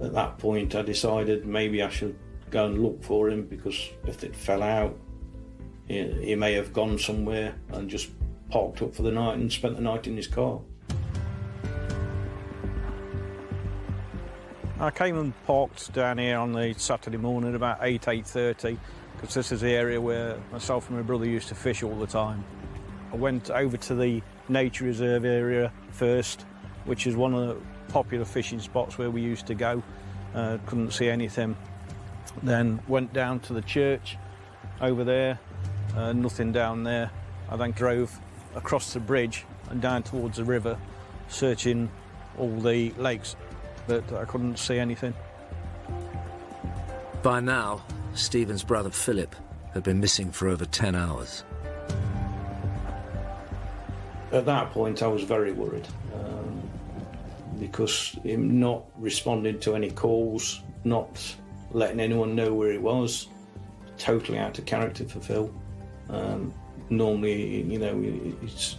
At that point, I decided maybe I should go and look for him because if it fell out, he may have gone somewhere and just parked up for the night and spent the night in his car. I came and parked down here on the Saturday morning about 8:30, because this is the area where myself and my brother used to fish all the time. I went over to the nature reserve area first, which is one of the popular fishing spots where we used to go. Couldn't see anything. Then went down to the church over there, nothing down there. I then drove across the bridge and down towards the river, searching all the lakes, but I couldn't see anything. By now, Stephen's brother Philip had been missing for over 10 hours. At that point, I was very worried, because him not responding to any calls, not letting anyone know where he was, totally out of character for Phil. Normally, you know,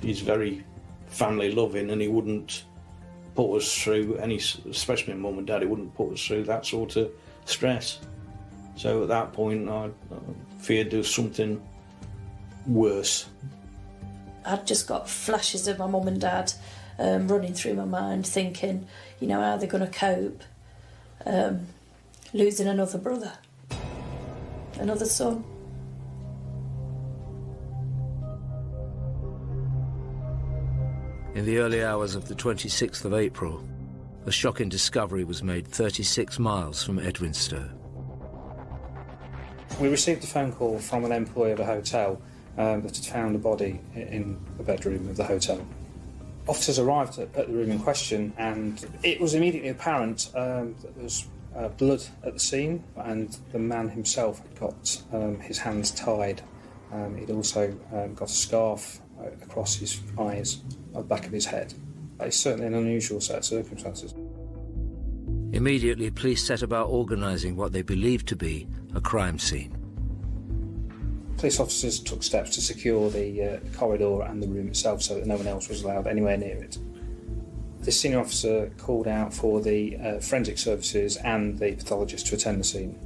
he's very family loving, and he wouldn't put us through any, especially my mum and dad, he wouldn't put us through that sort of stress. So at that point, I feared there was something worse. I'd just got flashes of my mum and dad running through my mind, thinking, you know, how they're going to cope, losing another brother, another son. In the early hours of the 26th of April, a shocking discovery was made 36 miles from Edwinstowe. We received a phone call from an employee of a hotel that had found a body in the bedroom of the hotel. Officers arrived at the room in question, and it was immediately apparent that there was blood at the scene, and the man himself had got his hands tied. He'd also got a scarf across his eyes, at the back of his head. It's certainly an unusual set of circumstances. Immediately, police set about organising what they believed to be a crime scene. Police officers took steps to secure the corridor and the room itself so that no one else was allowed anywhere near it. The senior officer called out for the forensic services and the pathologist to attend the scene.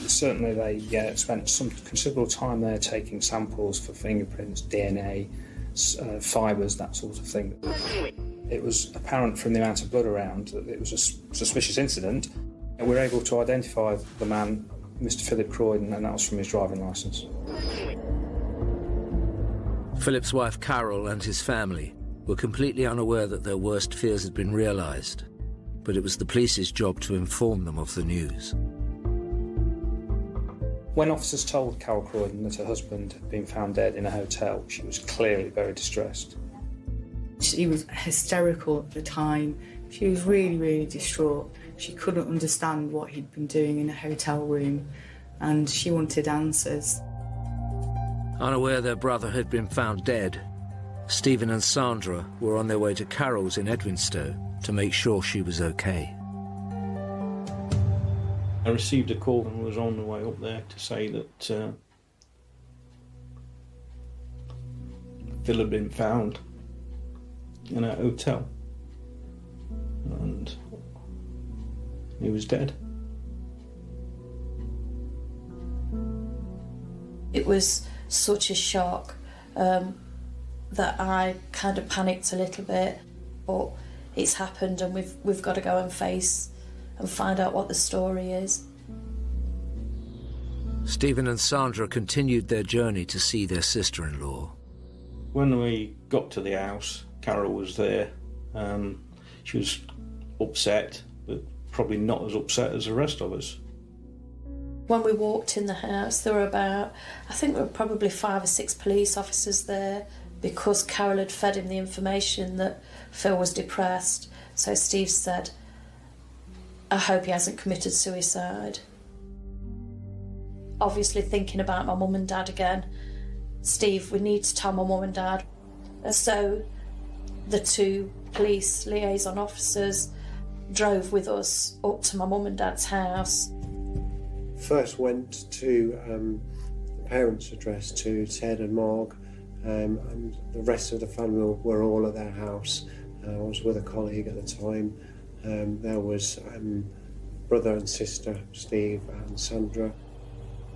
Certainly they spent some considerable time there taking samples for fingerprints, DNA, fibres, that sort of thing. It was apparent from the amount of blood around that it was a suspicious incident. And we were able to identify the man, Mr. Philip Croydon, and that was from his driving licence. Philip's wife Carol and his family were completely unaware that their worst fears had been realised, but it was the police's job to inform them of the news. When officers told Carol Croydon that her husband had been found dead in a hotel, she was clearly very distressed. She was hysterical at the time. She was really, really distraught. She couldn't understand what he'd been doing in a hotel room, and she wanted answers. Unaware their brother had been found dead, Stephen and Sandra were on their way to Carol's in Edwinstowe to make sure she was okay. I received a call and was on the way up there to say that Phil had been found in a hotel and he was dead. It was such a shock that I kind of panicked a little bit, but it's happened and we've got to go and face and find out what the story is. Stephen and Sandra continued their journey to see their sister-in-law. When we got to the house, Carol was there. She was upset, but probably not as upset as the rest of us. When we walked in the house, there were I think there were probably 5 or 6 police officers there, because Carol had fed him the information that Phil was depressed. So Steve said, I hope he hasn't committed suicide. Obviously thinking about my mum and dad again, Steve, we need to tell my mum and dad. So the 2 police liaison officers drove with us up to my mum and dad's house. First went to the parents' address, to Ted and Marg, and the rest of the family were all at their house. I was with a colleague at the time. There was brother and sister, Steve and Sandra.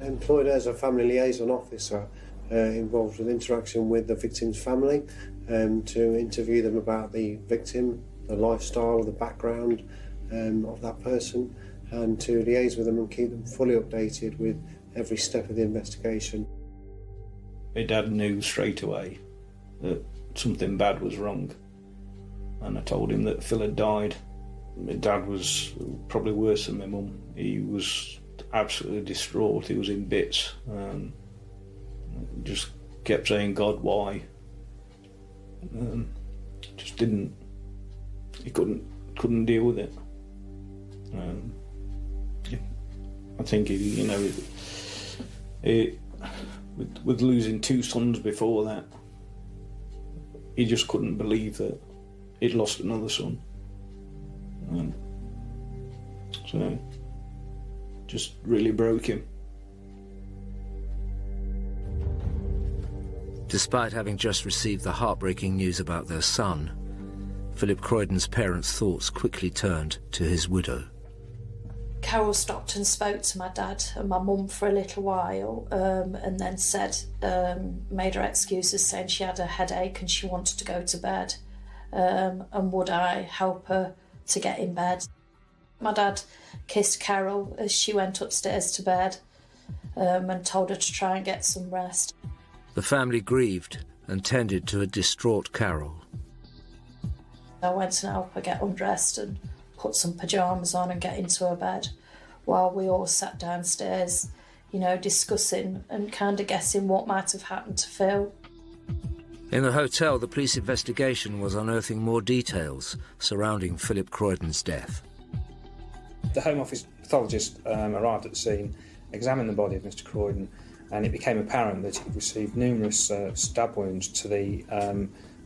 Employed as a family liaison officer, involved with interaction with the victim's family, to interview them about the victim, the lifestyle, the background, of that person and to liaise with them and keep them fully updated with every step of the investigation. My dad knew straight away that something bad was wrong, and I told him that Phil had died. My dad was probably worse than my mum. He was absolutely distraught. He was in bits. Just kept saying, "God, why?" Just didn't. He couldn't deal with it. I think with losing 2 sons before that, he just couldn't believe that he'd lost another son. So, just really broke him. Despite having just received the heartbreaking news about their son, Philip Croydon's parents' thoughts quickly turned to his widow. Carol stopped and spoke to my dad and my mum for a little while, and then made her excuses, saying she had a headache and she wanted to go to bed, and would I help her to get in bed. My dad kissed Carol as she went upstairs to bed, and told her to try and get some rest. The family grieved and tended to a distraught Carol. I went and helped her get undressed and put some pyjamas on and get into her bed, while we all sat downstairs, discussing and kind of guessing what might have happened to Phil. In the hotel, the police investigation was unearthing more details surrounding Philip Croydon's death. The Home Office pathologist arrived at the scene, examined the body of Mr. Croydon, and it became apparent that he'd received numerous stab wounds to the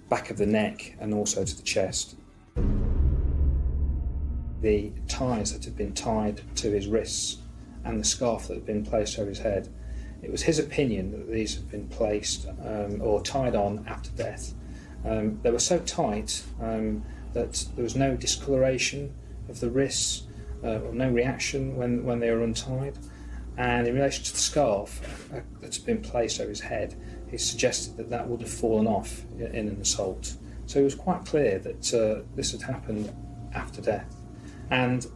back of the neck and also to the chest. The ties that had been tied to his wrists and the scarf that had been placed over his head, it was his opinion that these had been placed or tied on after death. They were so tight that there was no discoloration of the wrists or no reaction when they were untied. And in relation to the scarf that's been placed over his head, he suggested that would have fallen off in an assault. So it was quite clear that this had happened after death. And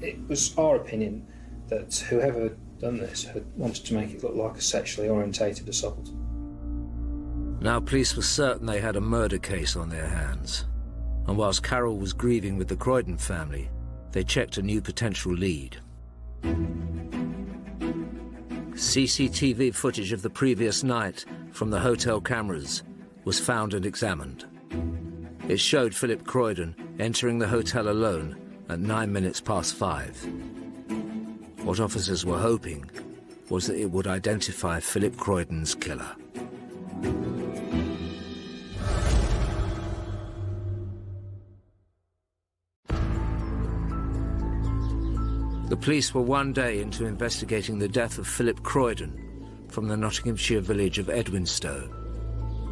it was our opinion that whoever had done this had wanted to make it look like a sexually orientated assault. Now police were certain they had a murder case on their hands. And whilst Carol was grieving with the Croydon family, they checked a new potential lead. CCTV footage of the previous night from the hotel cameras was found and examined. It showed Philip Croydon entering the hotel alone at 5:09. What officers were hoping was that it would identify Philip Croydon's killer. The police were one day into investigating the death of Philip Croydon from the Nottinghamshire village of Edwinstowe.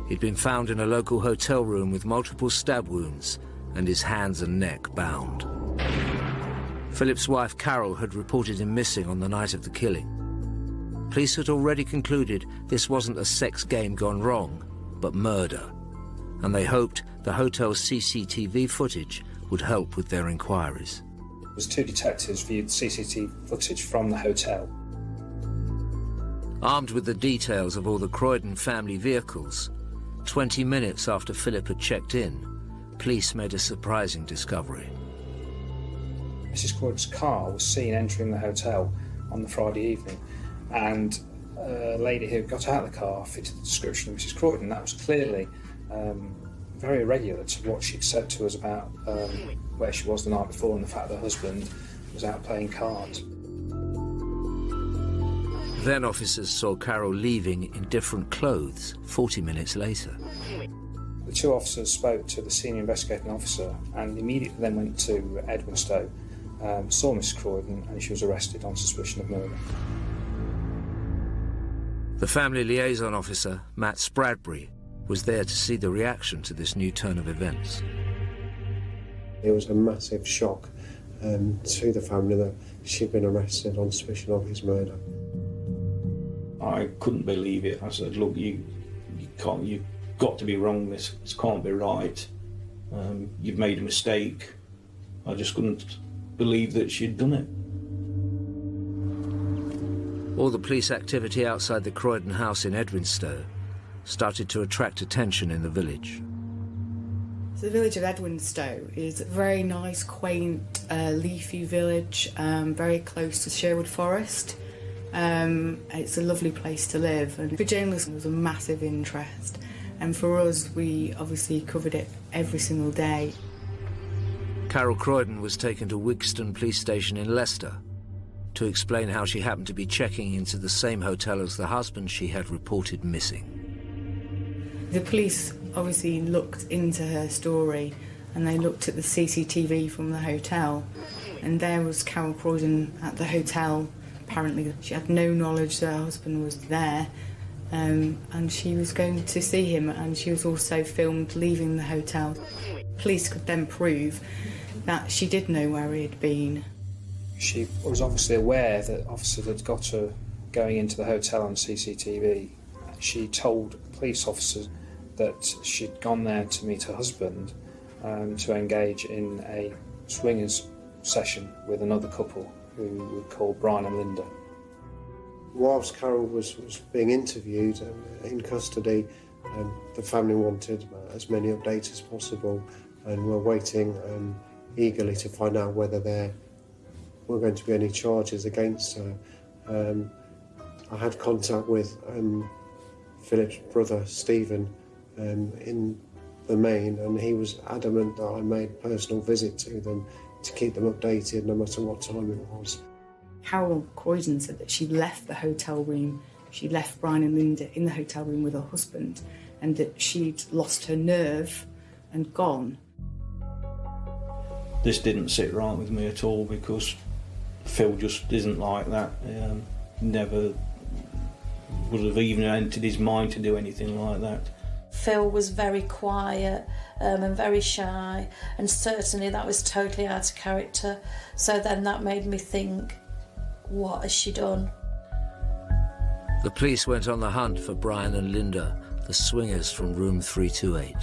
He'd been found in a local hotel room with multiple stab wounds and his hands and neck bound. Philip's wife Carol had reported him missing on the night of the killing. Police had already concluded this wasn't a sex game gone wrong, but murder, and they hoped the hotel's CCTV footage would help with their inquiries. As 2 detectives viewed CCTV footage from the hotel. Armed with the details of all the Croydon family vehicles, 20 minutes after Philip had checked in, police made a surprising discovery. Mrs. Croydon's car was seen entering the hotel on the Friday evening, and a lady who got out of the car fitted the description of Mrs. Croydon. That was clearly very irregular to what she'd said to us about where she was the night before and the fact that her husband was out playing cards. Then officers saw Carol leaving in different clothes 40 minutes later. The 2 officers spoke to the senior investigating officer and immediately then went to Edwinstowe, saw Mrs. Croydon, and she was arrested on suspicion of murder. The family liaison officer, Matt Spradbury, was there to see the reaction to this new turn of events. It was a massive shock to the family that she'd been arrested on suspicion of his murder. I couldn't believe it. I said, "Look, you've got to be wrong. This can't be right. You've made a mistake." I just couldn't believe that she'd done it. All the police activity outside the Croydon house in Edwinstowe started to attract attention in the village. So the village of Edwinstowe is a very nice, quaint, leafy village, very close to Sherwood Forest. It's a lovely place to live, and for journalists it was a massive interest. And for us, we obviously covered it every single day. Carol Croydon was taken to Wigston Police Station in Leicester to explain how she happened to be checking into the same hotel as the husband she had reported missing. The police obviously looked into her story, and they looked at the CCTV from the hotel, and there was Carol Croydon at the hotel. Apparently she had no knowledge that her husband was there, and she was going to see him, and she was also filmed leaving the hotel. Police could then prove that she did know where he had been. She was obviously aware that officers had got her going into the hotel on CCTV. She told police officers that she'd gone there to meet her husband to engage in a swingers session with another couple who were called Brian and Linda. Whilst Carol was being interviewed in custody, the family wanted as many updates as possible and were waiting eagerly to find out whether there were going to be any charges against her. I had contact with Philip's brother Stephen in the main, and he was adamant that I made a personal visit to them to keep them updated no matter what time it was. Carol Croydon said that she left the hotel room, she left Brian and Linda in the hotel room with her husband, and that she'd lost her nerve and gone. This didn't sit right with me at all, because Phil just isn't like that. Never would have even entered his mind to do anything like that. Phil was very quiet and very shy, and certainly that was totally out of character. So then that made me think, what has she done? The police went on the hunt for Brian and Linda, the swingers from room 328.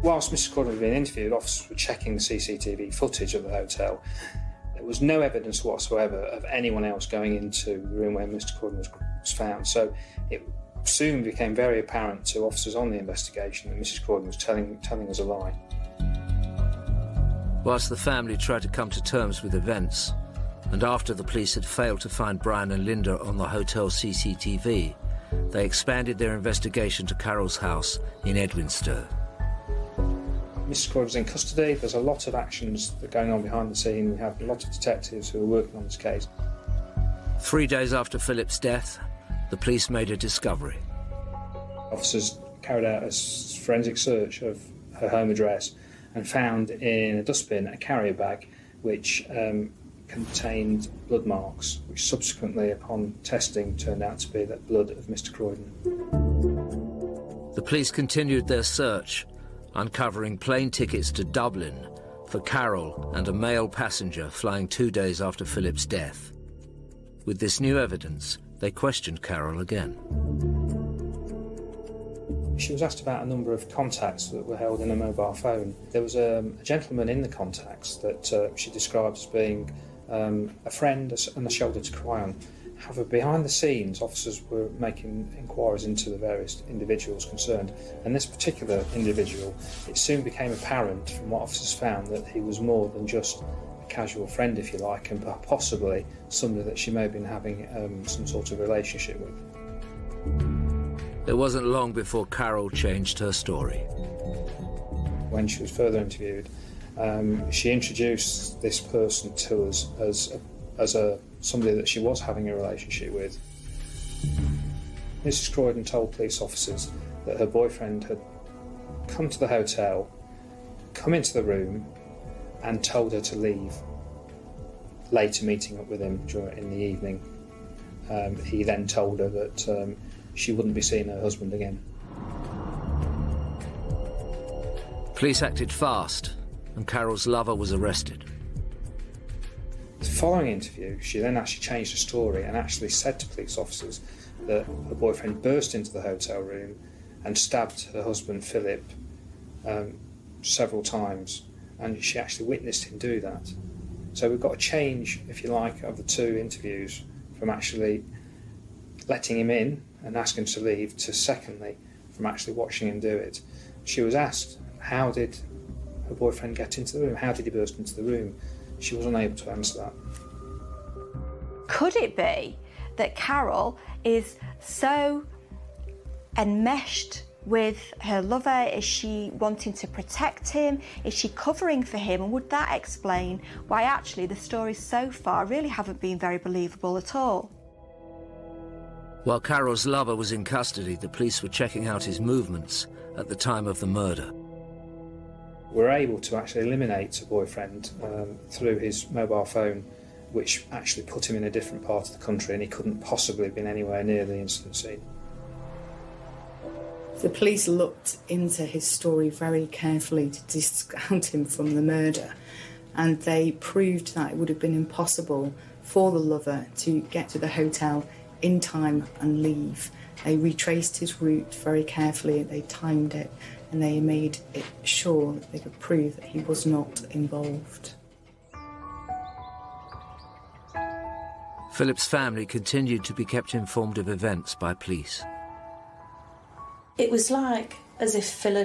Whilst Mrs. Croydon was being interviewed, officers were checking the CCTV footage of the hotel. There was no evidence whatsoever of anyone else going into the room where Mr. Croydon was found. So it soon became very apparent to officers on the investigation that Mrs. Croydon was telling us a lie. Whilst the family tried to come to terms with events, and after the police had failed to find Brian and Linda on the hotel CCTV, they expanded their investigation to Carol's house in Edwinstowe. Mrs. Croydon was in custody. There's a lot of actions that are going on behind the scene. We have a lot of detectives who are working on this case. 3 days after Philip's death, the police made a discovery. Officers carried out a forensic search of her home address and found in a dustbin a carrier bag which contained blood marks, which subsequently, upon testing, turned out to be the blood of Mr. Croydon. The police continued their search, uncovering plane tickets to Dublin for Carol and a male passenger flying 2 days after Philip's death. With this new evidence, they questioned Carol again. She was asked about a number of contacts that were held in a mobile phone. There was a gentleman in the contacts that she described as being a friend and a shoulder to cry on. However, behind the scenes, officers were making inquiries into the various individuals concerned, and this particular individual, it soon became apparent from what officers found that he was more than just a casual friend, if you like, and possibly somebody that she may have been having some sort of relationship with. It wasn't long before Carol changed her story. When she was further interviewed, she introduced this person to us as somebody that she was having a relationship with. Mrs. Croydon told police officers that her boyfriend had come to the hotel, come into the room, and told her to leave, later meeting up with him in the evening. He then told her that she wouldn't be seeing her husband again. Police acted fast, and Carol's lover was arrested. The following interview, she then actually changed her story and actually said to police officers that her boyfriend burst into the hotel room and stabbed her husband Philip several times, and she actually witnessed him do that. So we've got a change, if you like, of the two interviews, from actually letting him in and asking to leave to, secondly, from actually watching him do it. She was asked, how did her boyfriend get into the room? How did he burst into the room? She was unable to answer that. Could it be that Carol is so enmeshed with her lover? Is she wanting to protect him? Is she covering for him? And would that explain why actually the stories so far really haven't been very believable at all? While Carol's lover was in custody, the police were checking out his movements at the time of the murder. We're able to actually eliminate a boyfriend through his mobile phone, which actually put him in a different part of the country, and he couldn't possibly have been anywhere near the incident scene. The police looked into his story very carefully to discount him from the murder, and they proved that it would have been impossible for the lover to get to the hotel in time and leave. They retraced his route very carefully, they timed it, and they made it sure that they could prove that he was not involved. Philip's family continued to be kept informed of events by police. It was like as if Phil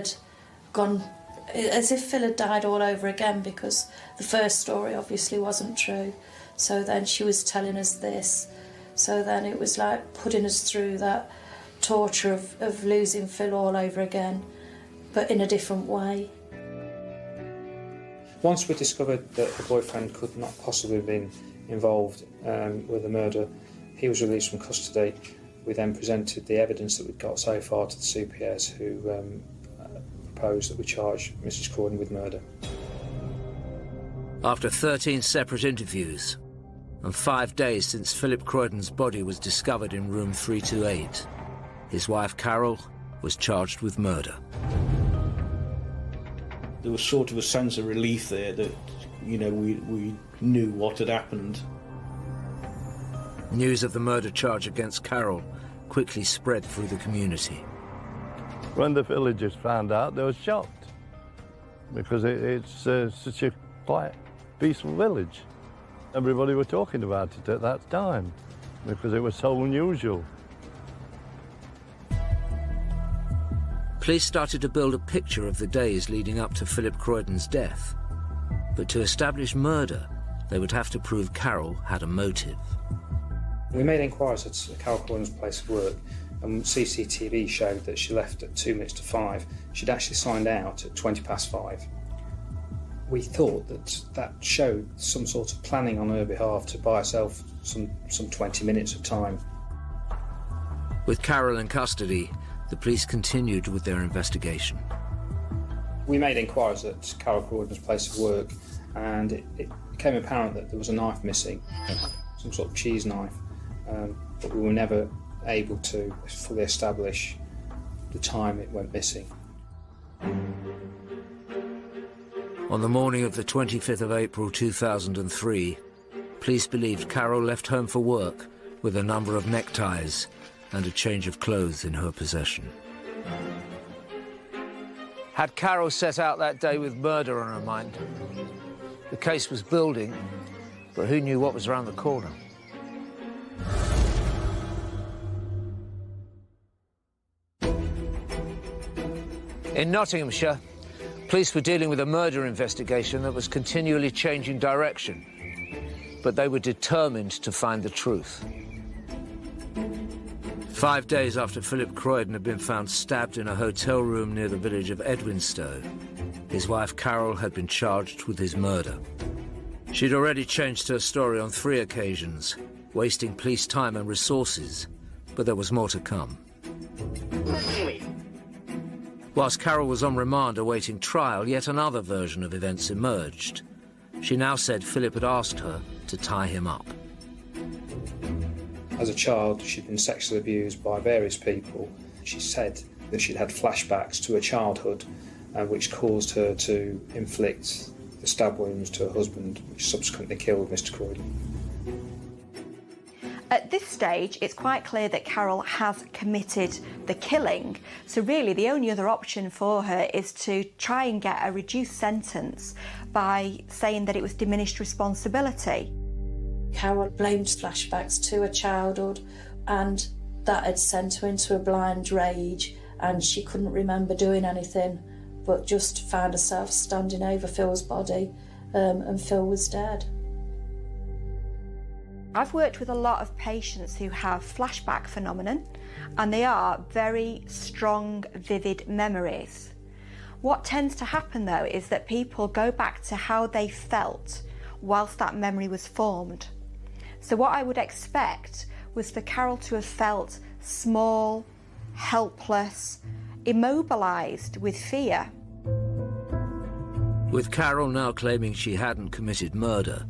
had died all over again, because the first story obviously wasn't true. So then she was telling us this. So then it was like putting us through that torture of losing Phil all over again, but in a different way. Once we discovered that the boyfriend could not possibly have been involved with the murder, he was released from custody. We then presented the evidence that we'd got so far to the CPS, who proposed that we charge Mrs. Croydon with murder. After 13 separate interviews, and 5 days since Philip Croydon's body was discovered in room 328, his wife Carol was charged with murder. There was sort of a sense of relief there that, you know, we knew what had happened. News of the murder charge against Carol quickly spread through the community. When the villagers found out, they were shocked, because it's such a quiet, peaceful village. Everybody were talking about it at that time, because it was so unusual. Police started to build a picture of the days leading up to Philip Croydon's death. But to establish murder, they would have to prove Carol had a motive. We made inquiries at Carol Croydon's place of work, and CCTV showed that she left at 2 minutes to 5. She'd actually signed out at 20 past 5. We thought that showed some sort of planning on her behalf to buy herself some 20 minutes of time. With Carol in custody, the police continued with their investigation. We made inquiries at Carol Croydon's place of work, and it became apparent that there was a knife missing, some sort of cheese knife, but we were never able to fully establish the time it went missing. On the morning of the 25th of April 2003, police believed Carol left home for work with a number of neckties and a change of clothes in her possession. Had Carol set out that day with murder on her mind? The case was building, but who knew what was around the corner? In Nottinghamshire, police were dealing with a murder investigation that was continually changing direction, but they were determined to find the truth. 5 days after Philip Croydon had been found stabbed in a hotel room near the village of Edwinstowe, his wife Carol had been charged with his murder. She'd already changed her story on 3 occasions, wasting police time and resources, but there was more to come. Whilst Carol was on remand awaiting trial, yet another version of events emerged. She now said Philip had asked her to tie him up. As a child, she'd been sexually abused by various people. She said that she'd had flashbacks to her childhood, which caused her to inflict the stab wounds to her husband, which subsequently killed Mr. Croydon. At this stage, it's quite clear that Carol has committed the killing, so really the only other option for her is to try and get a reduced sentence by saying that it was diminished responsibility. Carol blamed flashbacks to her childhood, and that had sent her into a blind rage, and she couldn't remember doing anything, but just found herself standing over Phil's body, and Phil was dead. I've worked with a lot of patients who have flashback phenomenon, and they are very strong, vivid memories. What tends to happen though is that people go back to how they felt whilst that memory was formed. So what I would expect was for Carol to have felt small, helpless, immobilised with fear. With Carol now claiming she hadn't committed murder,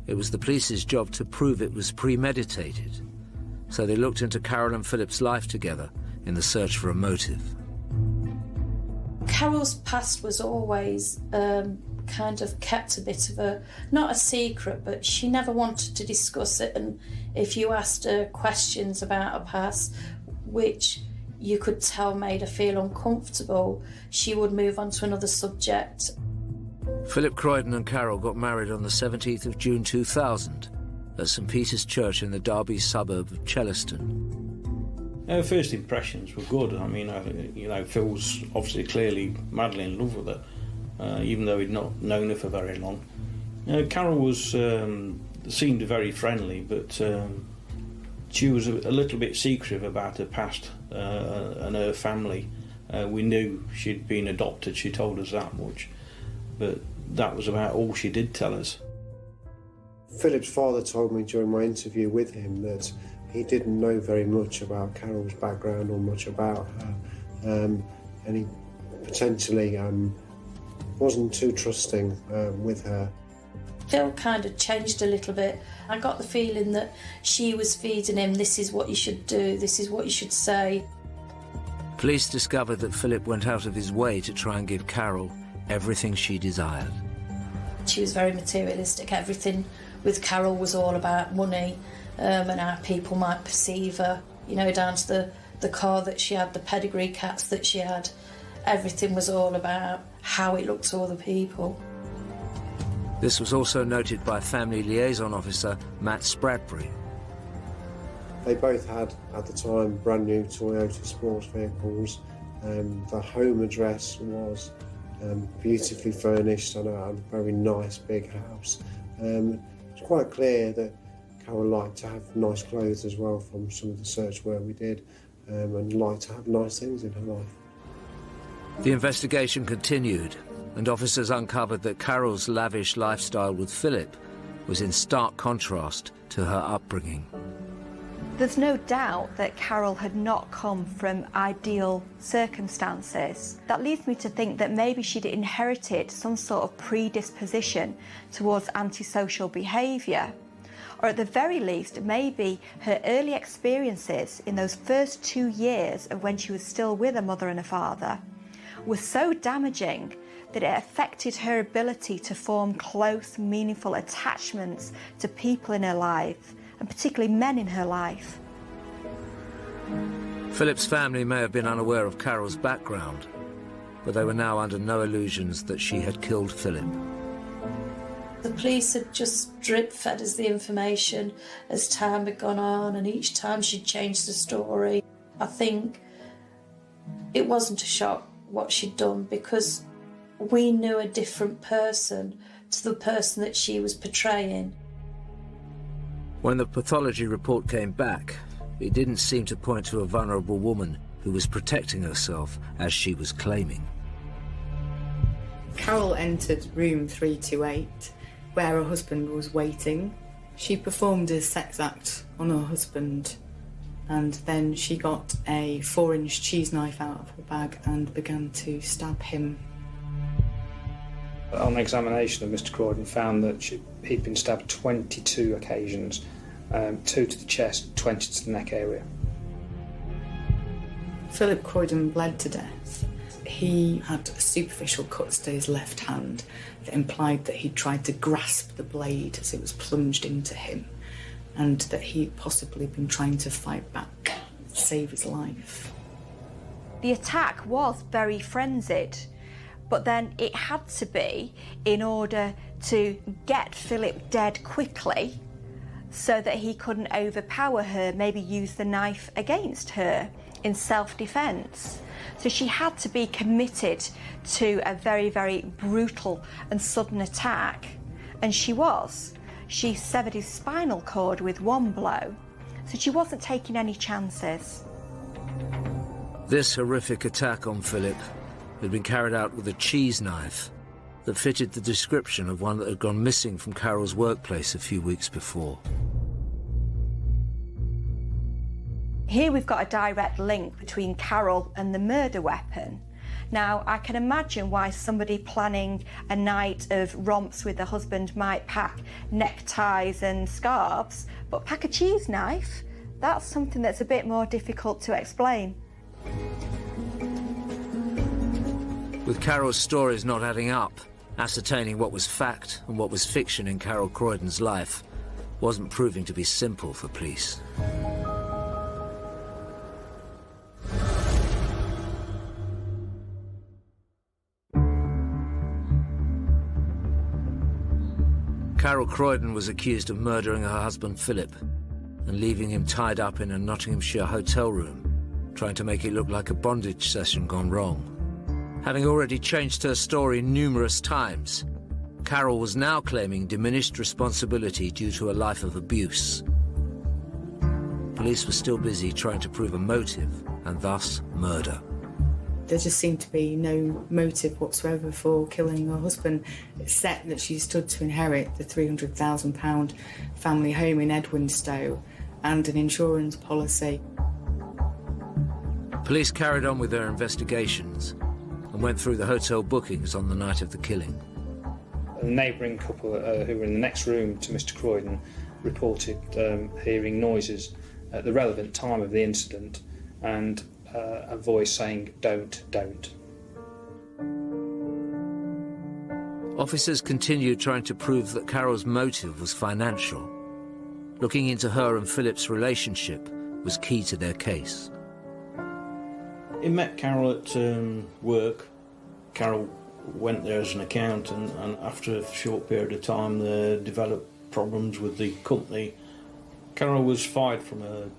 it was the police's job to prove it was premeditated. So they looked into Carol and Philip's life together in the search for a motive. Carol's past was always kind of kept a bit of a, not a secret, but she never wanted to discuss it. And if you asked her questions about her past, which you could tell made her feel uncomfortable, she would move on to another subject. Philip Croydon and Carol got married on the 17th of June 2000 at St Peter's Church in the Derby suburb of Chellaston. Our first impressions were good. I mean, Phil's obviously clearly madly in love with her, even though he'd not known her for very long. Carol was seemed very friendly, but she was a little bit secretive about her past and her family. We knew she'd been adopted, she told us that much, but that was about all she did tell us. Philip's father told me during my interview with him that he didn't know very much about Carol's background or much about her, and he potentially wasn't too trusting with her. Phil kind of changed a little bit. I got the feeling that she was feeding him, this is what you should do, this is what you should say. Police discovered that Philip went out of his way to try and give Carol everything she desired. She was very materialistic. Everything with Carol was all about money, and how people might perceive her, you know, down to the car that she had, the pedigree cats that she had. Everything was all about how it looked to other people. This was also noted by Family Liaison Officer Matt Spradbury. They both had, at the time, brand new Toyota sports vehicles. The home address was beautifully furnished and a very nice big house. It's quite clear that Carol liked to have nice clothes as well from some of the search work we did, and liked to have nice things in her life. The investigation continued, and officers uncovered that Carol's lavish lifestyle with Philip was in stark contrast to her upbringing. There's no doubt that Carol had not come from ideal circumstances. That leads me to think that maybe she'd inherited some sort of predisposition towards antisocial behaviour. Or at the very least, maybe her early experiences in those first 2 years of when she was still with her mother and her father were so damaging that it affected her ability to form close, meaningful attachments to people in her life, and particularly men in her life. Philip's family may have been unaware of Carol's background, but they were now under no illusions that she had killed Philip. The police had just drip-fed us the information as time had gone on, and each time she'd changed the story. I think it wasn't a shock what she'd done, because we knew a different person to the person that she was portraying. When the pathology report came back, it didn't seem to point to a vulnerable woman who was protecting herself as she was claiming. Carol entered room 328, where her husband was waiting. She performed a sex act on her husband, and then she got a 4-inch cheese knife out of her bag and began to stab him. On examination of Mr. Croydon, found that he'd been stabbed 22 occasions, 2 to the chest, 20 to the neck area. Philip Croydon bled to death. He had superficial cuts to his left hand that implied that he tried to grasp the blade as it was plunged into him. and that he'd possibly been trying to fight back to save his life. The attack was very frenzied, but then it had to be in order to get Philip dead quickly so that he couldn't overpower her, maybe use the knife against her in self-defence. So she had to be committed to a very, very brutal and sudden attack, and she was. She severed his spinal cord with one blow, so she wasn't taking any chances. This horrific attack on Philip had been carried out with a cheese knife that fitted the description of one that had gone missing from Carol's workplace a few weeks before. Here we've got a direct link between Carol and the murder weapon. Now, I can imagine why somebody planning a night of romps with their husband might pack neckties and scarves, but pack a cheese knife? That's something that's a bit more difficult to explain. With Carol's stories not adding up, ascertaining what was fact and what was fiction in Carol Croydon's life wasn't proving to be simple for police. Carol Croydon was accused of murdering her husband Philip and leaving him tied up in a Nottinghamshire hotel room, trying to make it look like a bondage session gone wrong. Having already changed her story numerous times, Carol was now claiming diminished responsibility due to a life of abuse. Police were still busy trying to prove a motive, and thus murder. There just seemed to be no motive whatsoever for killing her husband, except that she stood to inherit the £300,000 family home in Edwinstowe and an insurance policy. Police carried on with their investigations and went through the hotel bookings on the night of the killing. A neighbouring couple who were in the next room to Mr Croydon reported hearing noises at the relevant time of the incident and a voice saying, "Don't, don't." Officers continued trying to prove that Carol's motive was financial. Looking into her and Philip's relationship was key to their case. He met Carol at work. Carol went there as an accountant, and after a short period of time they developed problems with the company. Carol was fired from her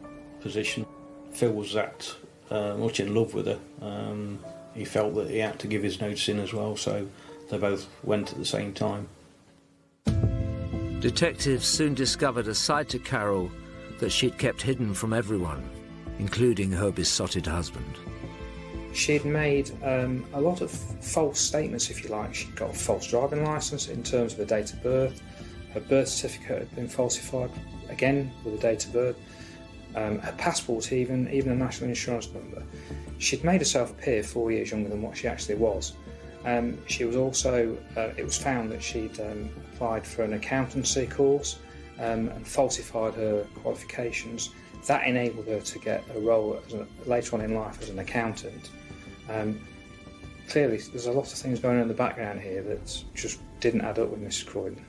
position. Phil was that much in love with her. He felt that he had to give his notice in as well, so they both went at the same time. Detectives soon discovered a side to Carol that she'd kept hidden from everyone, including her besotted husband. She'd made a lot of false statements, if you like. She'd got a false driving licence in terms of her date of birth. Her birth certificate had been falsified, again with the date of birth. Her passport, even a national insurance number. She'd made herself appear 4 years younger than what she actually was. She was also, it was found that she'd applied for an accountancy course and falsified her qualifications. That enabled her to get a role later on in life as an accountant. Clearly, there's a lot of things going on in the background here that just didn't add up with Mrs Croydon.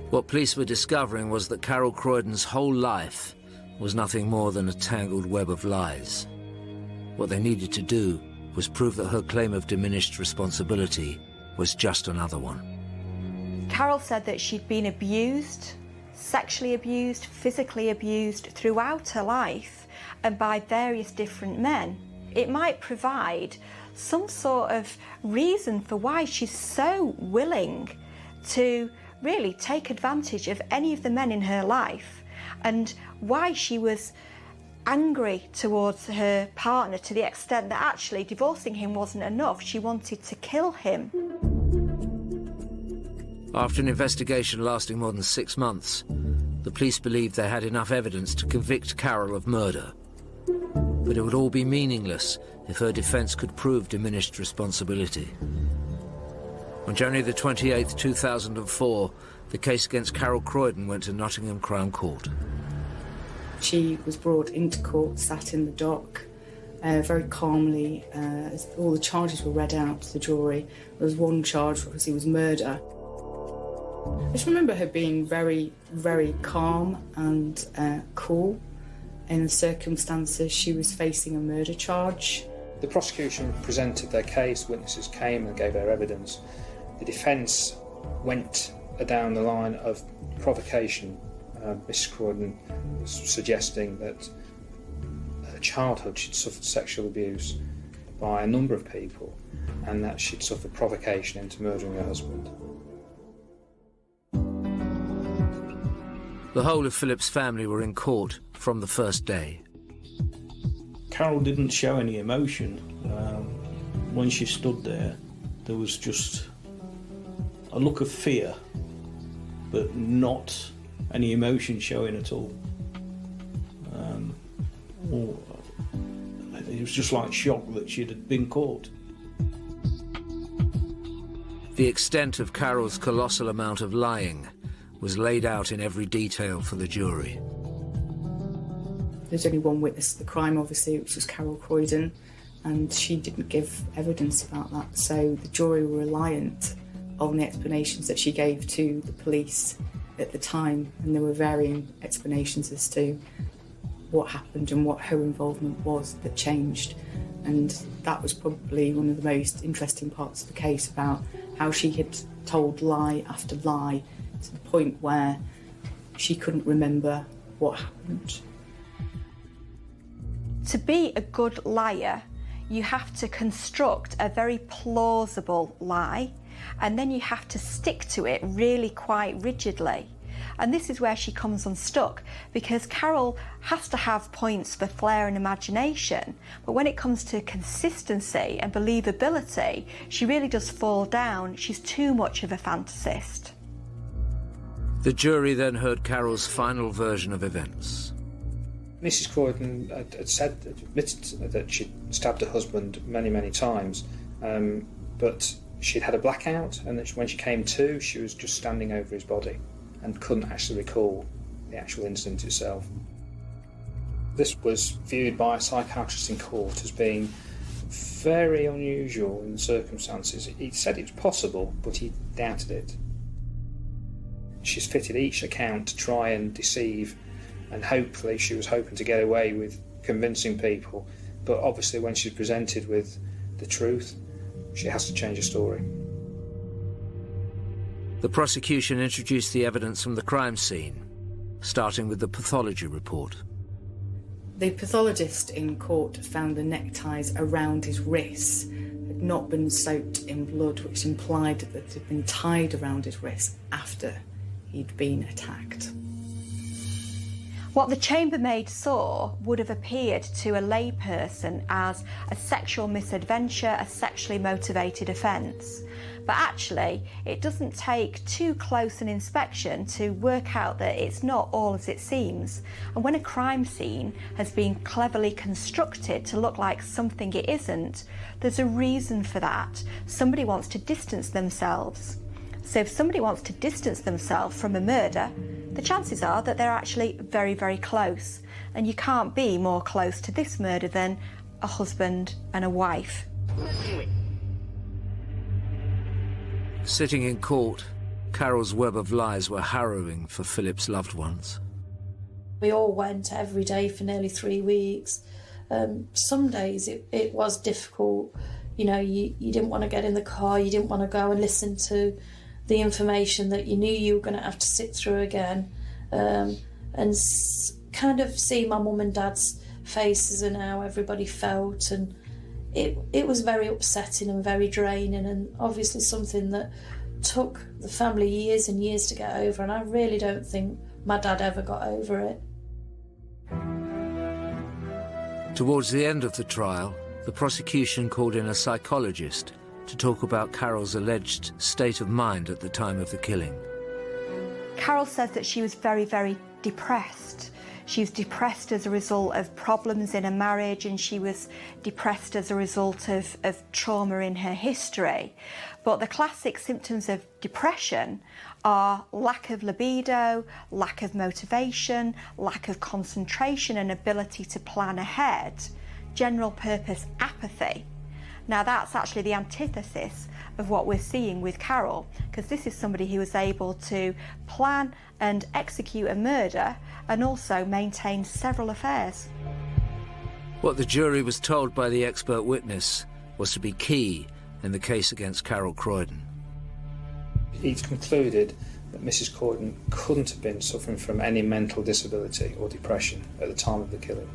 What police were discovering was that Carol Croydon's whole life was nothing more than a tangled web of lies. What they needed to do was prove that her claim of diminished responsibility was just another one. Carol said that she'd been abused, sexually abused, physically abused throughout her life and by various different men. It might provide some sort of reason for why she's so willing to really take advantage of any of the men in her life, and why she was angry towards her partner to the extent that actually divorcing him wasn't enough. She wanted to kill him. After an investigation lasting more than 6 months, the police believed they had enough evidence to convict Carol of murder. But it would all be meaningless if her defence could prove diminished responsibility. On January the 28th, 2004, the case against Carol Croydon went to Nottingham Crown Court. She was brought into court, sat in the dock, very calmly. As all the charges were read out to the jury. There was one charge, obviously, was murder. I just remember her being very, very calm and cool in the circumstances. She was facing a murder charge. The prosecution presented their case, witnesses came and gave their evidence. The defence went down the line of provocation. Mrs Croydon was suggesting that her childhood she'd suffered sexual abuse by a number of people and that she'd suffered provocation into murdering her husband. The whole of Philip's family were in court from the first day. Carol didn't show any emotion. When she stood there, there was just a look of fear, but not any emotion showing at all. It was just like shock that she'd been caught. The extent of Carol's colossal amount of lying was laid out in every detail for the jury. There's only one witness to the crime, obviously, which was Carol Croydon, and she didn't give evidence about that. So the jury were reliant on the explanations that she gave to the police at the time, and there were varying explanations as to what happened and what her involvement was that changed. And that was probably one of the most interesting parts of the case, about how she had told lie after lie to the point where she couldn't remember what happened. To be a good liar, you have to construct a very plausible lie, and then you have to stick to it really quite rigidly. And this is where she comes unstuck, because Carol has to have points for flair and imagination, but when it comes to consistency and believability, she really does fall down. She's too much of a fantasist. The jury then heard Carol's final version of events. Mrs Croydon admitted that she'd stabbed her husband many, many times, but she'd had a blackout, and that when she came to, she was just standing over his body and couldn't actually recall the actual incident itself. This was viewed by a psychiatrist in court as being very unusual in the circumstances. He said it was possible, but he doubted it. She's fitted each account to try and deceive, and hopefully she was hoping to get away with convincing people, but obviously when she's presented with the truth, she has to change her story. The prosecution introduced the evidence from the crime scene, starting with the pathology report. The pathologist in court found the neckties around his wrists had not been soaked in blood, which implied that it had been tied around his wrists after he'd been attacked. What the chambermaid saw would have appeared to a layperson as a sexual misadventure, a sexually motivated offence. But actually, it doesn't take too close an inspection to work out that it's not all as it seems. And when a crime scene has been cleverly constructed to look like something it isn't, there's a reason for that. Somebody wants to distance themselves. So if somebody wants to distance themselves from a murder, the chances are that they're actually very, very close. And you can't be more close to this murder than a husband and a wife. Sitting in court, Carol's web of lies were harrowing for Philip's loved ones. We all went every day for nearly 3 weeks. Some days it was difficult. You know, you didn't want to get in the car, you didn't want to go and listen to the information that you knew you were going to have to sit through again, and kind of see my mum and dad's faces and how everybody felt, and it was very upsetting and very draining, and obviously something that took the family years and years to get over, and I really don't think my dad ever got over it. Towards the end of the trial, the prosecution called in a psychologist to talk about Carol's alleged state of mind at the time of the killing. Carol says that she was very, very depressed. She was depressed as a result of problems in her marriage, and she was depressed as a result of trauma in her history. But the classic symptoms of depression are lack of libido, lack of motivation, lack of concentration and ability to plan ahead, general purpose apathy. Now that's actually the antithesis of what we're seeing with Carol, because this is somebody who was able to plan and execute a murder and also maintain several affairs. What the jury was told by the expert witness was to be key in the case against Carol Croydon. It's concluded that Mrs. Croydon couldn't have been suffering from any mental disability or depression at the time of the killing.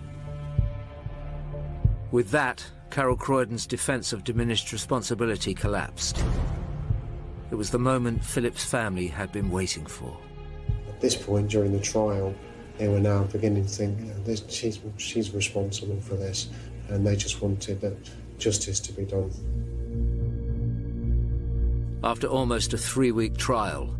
With that, Carol Croydon's defence of diminished responsibility collapsed. It was the moment Philip's family had been waiting for. At this point during the trial, they were now beginning to think, she's responsible for this, and they just wanted justice to be done. After almost a 3-week trial,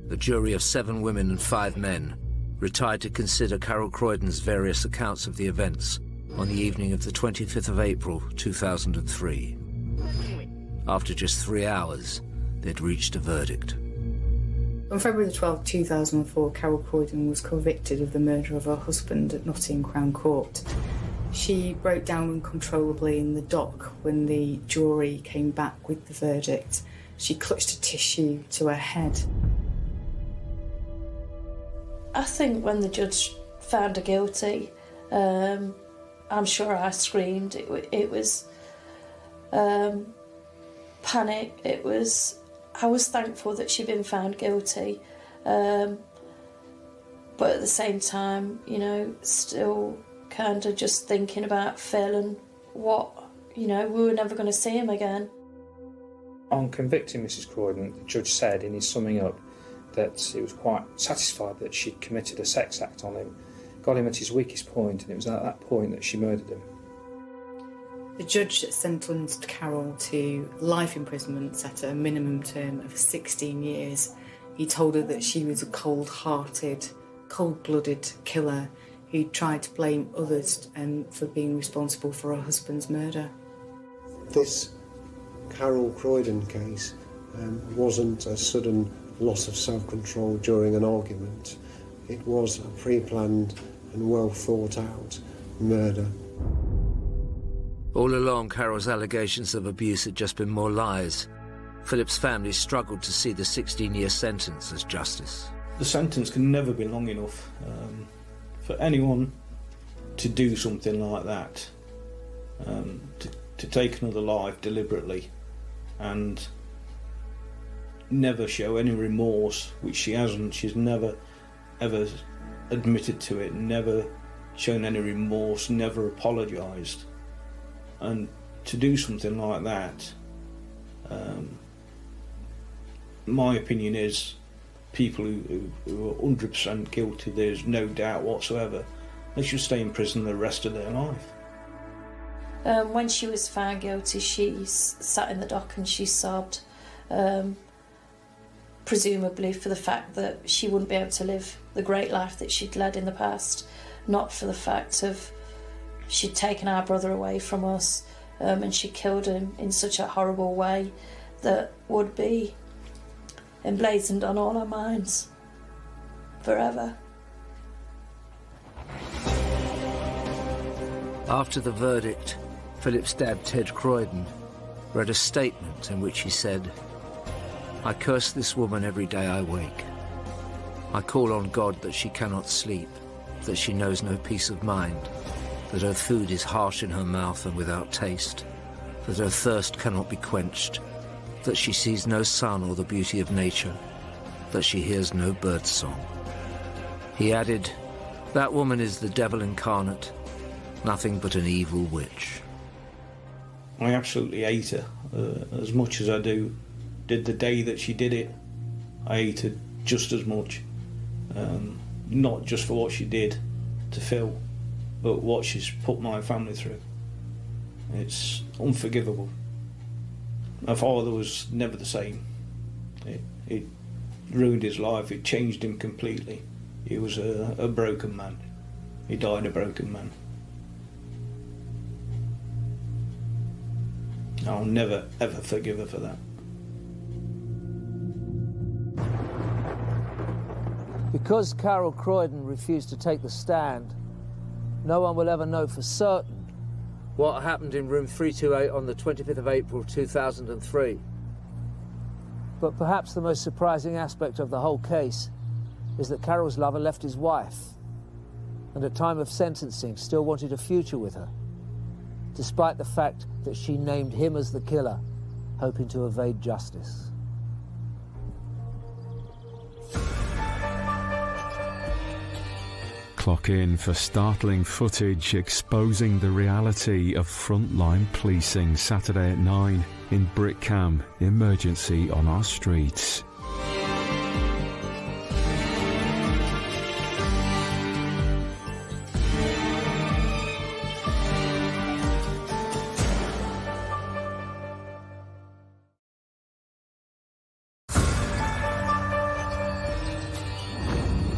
the jury of 7 women and 5 men retired to consider Carol Croydon's various accounts of the events on the evening of the 25th of April 2003. After just 3 hours, they'd reached a verdict. On February the 12th, 2004, Carol Croydon was convicted of the murder of her husband at Nottingham Crown Court. She broke down uncontrollably in the dock when the jury came back with the verdict. She clutched a tissue to her head. I think when the judge found her guilty, I'm sure I screamed. It was panic. I was thankful that she'd been found guilty, but at the same time, still kind of just thinking about Phil and what, we were never going to see him again. On convicting Mrs. Croydon, the judge said in his summing up that he was quite satisfied that she'd committed a sex act on him, got him at his weakest point, and it was at that point that she murdered him. The judge sentenced Carol to life imprisonment set at a minimum term of 16 years. He told her that she was a cold-hearted, cold-blooded killer who tried to blame others for being responsible for her husband's murder. This Carol Croydon case wasn't a sudden loss of self-control during an argument. It was a pre-planned and well-thought-out murder. All along, Carol's allegations of abuse had just been more lies. Philip's family struggled to see the 16-year sentence as justice. The sentence can never be long enough for anyone to do something like that, to take another life deliberately and never show any remorse, which she hasn't. She's never ever admitted to it, never shown any remorse, never apologised. And to do something like that, my opinion is people who are 100% guilty, there's no doubt whatsoever, they should stay in prison the rest of their life. When she was found guilty, she sat in the dock and she sobbed, presumably for the fact that she wouldn't be able to live the great life that she'd led in the past, not for the fact of she'd taken our brother away from us, and she killed him in such a horrible way that would be emblazoned on all our minds forever. After the verdict, Philip's dad, Ted Croydon, read a statement in which he said, "I curse this woman every day I wake. I call on God that she cannot sleep, that she knows no peace of mind, that her food is harsh in her mouth and without taste, that her thirst cannot be quenched, that she sees no sun or the beauty of nature, that she hears no bird song." He added, "That woman is the devil incarnate, nothing but an evil witch." I absolutely hate her as much as I did the day that she did it. I hate her just as much, not just for what she did to Phil, but what she's put my family through. It's unforgivable. My father was never the same. It ruined his life, it changed him completely. He was a broken man. He died a broken man. I'll never ever forgive her for that. Because Carol Croydon refused to take the stand, no one will ever know for certain what happened in room 328 on the 25th of April 2003. But perhaps the most surprising aspect of the whole case is that Carol's lover left his wife and at time of sentencing still wanted a future with her, despite the fact that she named him as the killer, hoping to evade justice. Clock in for startling footage exposing the reality of frontline policing Saturday at 9 in Brickham. Emergency on our streets.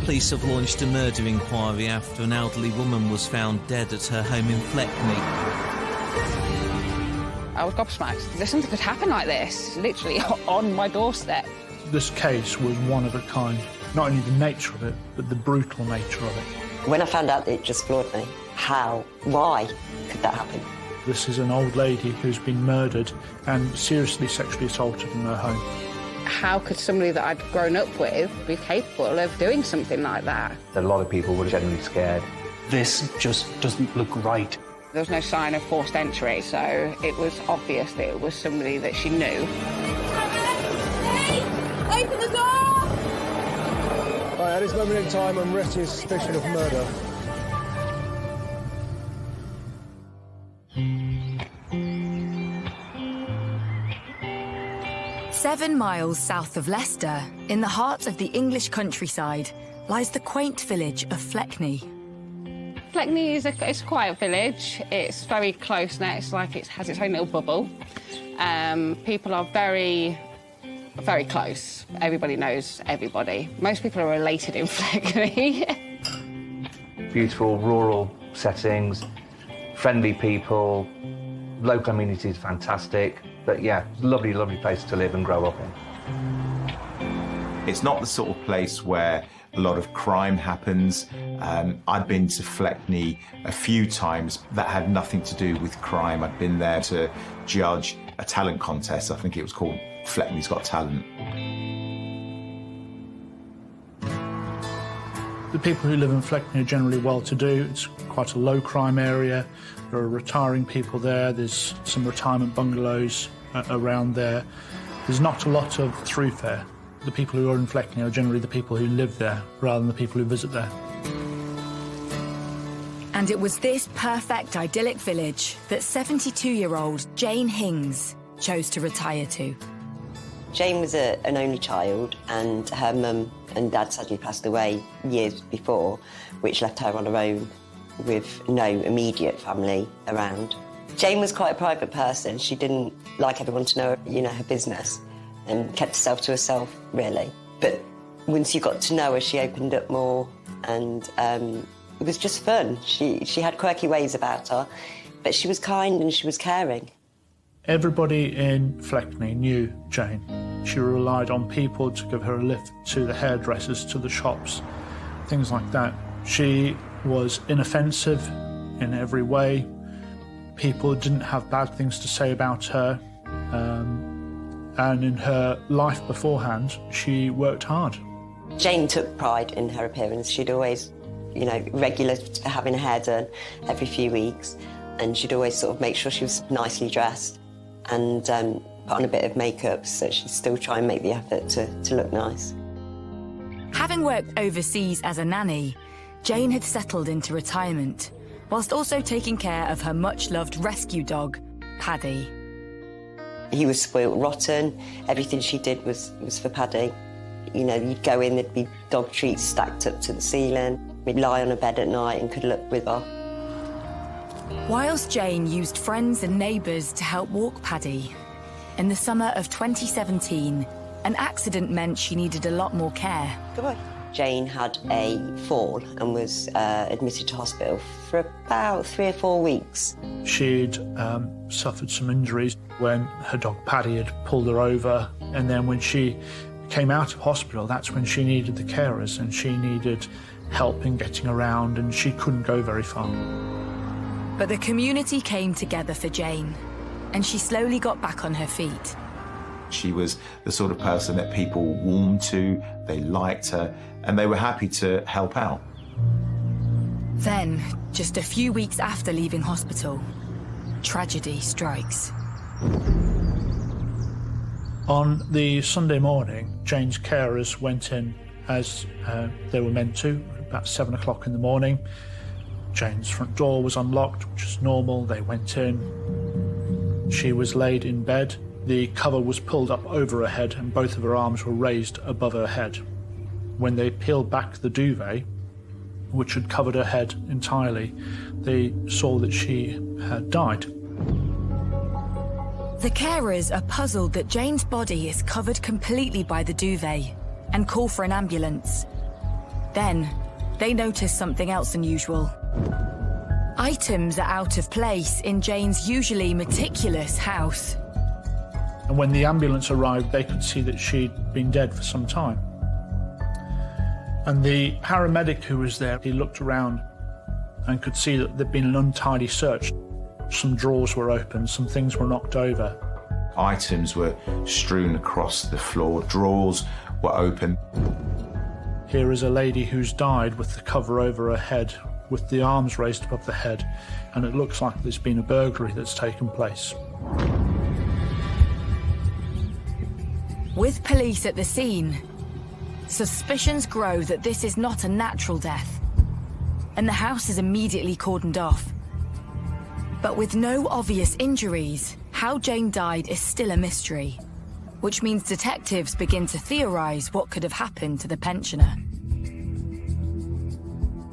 Police have launched a murder inquiry after an elderly woman was found dead at her home in Fleckney. I was gobsmacked. There's something could happen like this, literally on my doorstep. This case was one of a kind. Not only the nature of it, but the brutal nature of it. When I found out, it just floored me. How? Why could that happen? This is an old lady who's been murdered and seriously sexually assaulted in her home. How could somebody that I'd grown up with be capable of doing something like that? A lot of people were generally scared. This just doesn't look right. There was no sign of forced entry, so it was obvious that it was somebody that she knew. Open the door! Right, at this moment in time, I'm arresting suspicion of murder. Seven miles south of Leicester, in the heart of the English countryside, lies the quaint village of Fleckney. Fleckney is it's a quiet village. It's very close now. It's like it has its own little bubble. People are very, very close. Everybody knows everybody. Most people are related in Fleckney. Beautiful rural settings, friendly people, local community is fantastic. But yeah, lovely, lovely place to live and grow up in. It's not the sort of place where a lot of crime happens. I'd been to Fleckney a few times. That had nothing to do with crime. I'd been there to judge a talent contest. I think it was called Fleckney's Got Talent. The people who live in Fleckney are generally well-to-do. It's quite a low-crime area. There are retiring people there. There's some retirement bungalows around there. There's not a lot of throughfare. The people who are in Fleckney are generally the people who live there rather than the people who visit there. And it was this perfect, idyllic village that 72-year-old Jane Hings chose to retire to. Jane was an only child, and her mum and dad sadly passed away years before, which left her on her own with no immediate family around. Jane was quite a private person. She didn't like everyone to know, her business, and kept herself to herself, really. But once you got to know her, she opened up more, and it was just fun. She had quirky ways about her, but she was kind and she was caring. Everybody in Fleckney knew Jane. She relied on people to give her a lift to the hairdressers, to the shops, things like that. She was inoffensive in every way. People didn't have bad things to say about her. And in her life beforehand, she worked hard. Jane took pride in her appearance. She'd always, regular having her hair done every few weeks, and she'd always sort of make sure she was nicely dressed and put on a bit of makeup, so she'd still try and make the effort to look nice. Having worked overseas as a nanny, Jane had settled into retirement, whilst also taking care of her much-loved rescue dog, Paddy. He was spoilt rotten. Everything she did was for Paddy. You'd go in, there'd be dog treats stacked up to the ceiling. We'd lie on a bed at night and could look with her. Whilst Jane used friends and neighbours to help walk Paddy, in the summer of 2017, an accident meant she needed a lot more care. Goodbye. Jane had a fall and was admitted to hospital for about 3 or 4 weeks. She'd suffered some injuries when her dog Paddy had pulled her over, and then when she came out of hospital, that's when she needed the carers and she needed help in getting around, and she couldn't go very far. But the community came together for Jane, and she slowly got back on her feet. She was the sort of person that people warmed to, they liked her, and they were happy to help out. Then, just a few weeks after leaving hospital, tragedy strikes. On the Sunday morning, Jane's carers went in as they were meant to, about 7 o'clock in the morning. Jane's front door was unlocked, which is normal. They went in. She was laid in bed. The cover was pulled up over her head and both of her arms were raised above her head. When they peeled back the duvet, which had covered her head entirely, they saw that she had died. The carers are puzzled that Jane's body is covered completely by the duvet and call for an ambulance. Then, they notice something else unusual. Items are out of place in Jane's usually meticulous house. And when the ambulance arrived, they could see that she'd been dead for some time. And the paramedic who was there, he looked around and could see that there'd been an untidy search. Some drawers were open, some things were knocked over. Items were strewn across the floor, drawers were open. Here is a lady who's died with the cover over her head, with the arms raised above the head, and it looks like there's been a burglary that's taken place. With police at the scene, suspicions grow that this is not a natural death, and the house is immediately cordoned off. But with no obvious injuries, how Jane died is still a mystery, which means detectives begin to theorise what could have happened to the pensioner.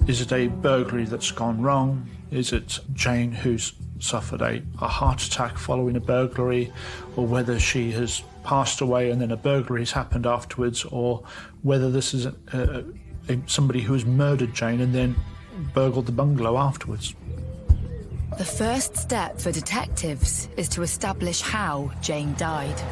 Is it a burglary that's gone wrong? Is it Jane who's suffered a heart attack following a burglary, or whether she has passed away and then a burglary has happened afterwards, or whether this is somebody who has murdered Jane and then burgled the bungalow afterwards? The first step for detectives is to establish how Jane died.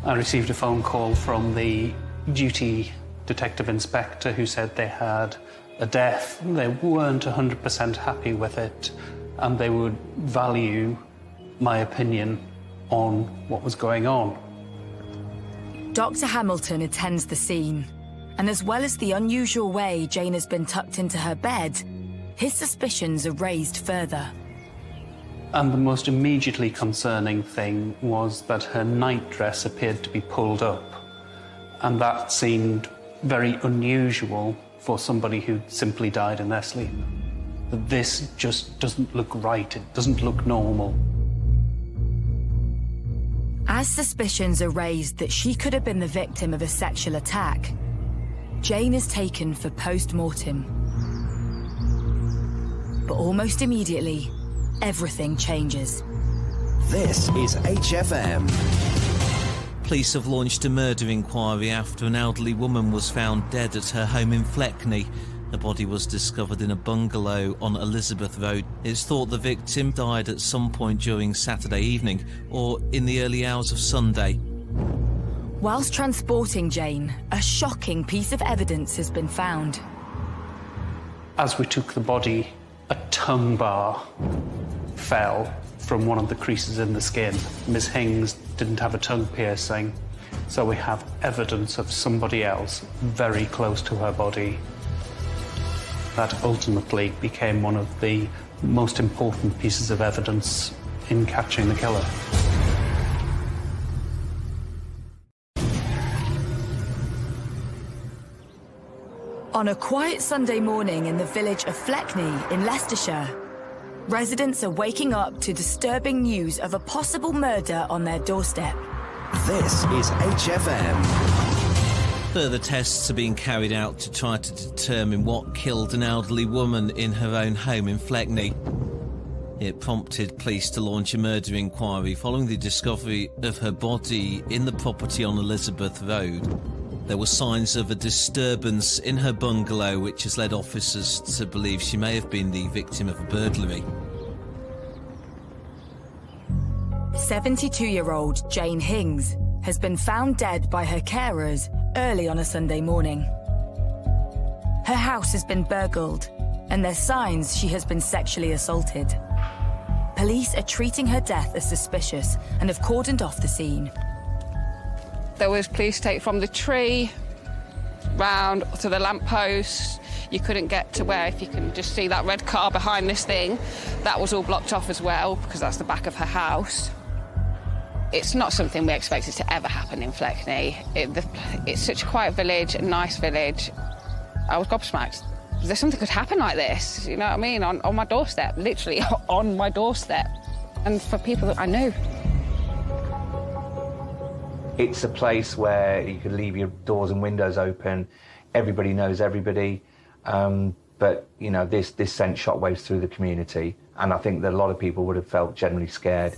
I received a phone call from the duty detective inspector who said they had a death. They weren't 100% happy with it, and they would value my opinion on what was going on. Dr. Hamilton attends the scene, and as well as the unusual way Jane has been tucked into her bed, his suspicions are raised further. And the most immediately concerning thing was that her nightdress appeared to be pulled up, and that seemed very unusual for somebody who simply died in their sleep. That this just doesn't look right, it doesn't look normal. As suspicions are raised that she could have been the victim of a sexual attack, Jane is taken for post-mortem. But almost immediately, everything changes. This is HFM. Police have launched a murder inquiry after an elderly woman was found dead at her home in Fleckney. The body was discovered in a bungalow on Elizabeth Road. It's thought the victim died at some point during Saturday evening or in the early hours of Sunday. Whilst transporting Jane, a shocking piece of evidence has been found. As we took the body, a tongue bar fell from one of the creases in the skin. Ms. Hings didn't have a tongue piercing, so we have evidence of somebody else very close to her body. That ultimately became one of the most important pieces of evidence in catching the killer. On a quiet Sunday morning in the village of Fleckney in Leicestershire, residents are waking up to disturbing news of a possible murder on their doorstep. This is HFM. Further tests are being carried out to try to determine what killed an elderly woman in her own home in Fleckney. It prompted police to launch a murder inquiry following the discovery of her body in the property on Elizabeth Road. There were signs of a disturbance in her bungalow, which has led officers to believe she may have been the victim of a burglary. 72-year-old Jane Hings has been found dead by her carers early on a Sunday morning. Her house has been burgled, and there's signs she has been sexually assaulted. Police are treating her death as suspicious and have cordoned off the scene. There was police tape from the tree round to the lamppost. You couldn't get to where, if you can just see that red car behind this thing, that was all blocked off as well, because that's the back of her house. It's not something we expected to ever happen in Fleckney. It's such a quiet village, a nice village. I was gobsmacked. There's something could happen like this, you know what I mean? On my doorstep, literally on my doorstep. And for people that I knew. It's a place where you could leave your doors and windows open. Everybody knows everybody. But, you know, this sent shockwaves through the community. And I think that a lot of people would have felt generally scared.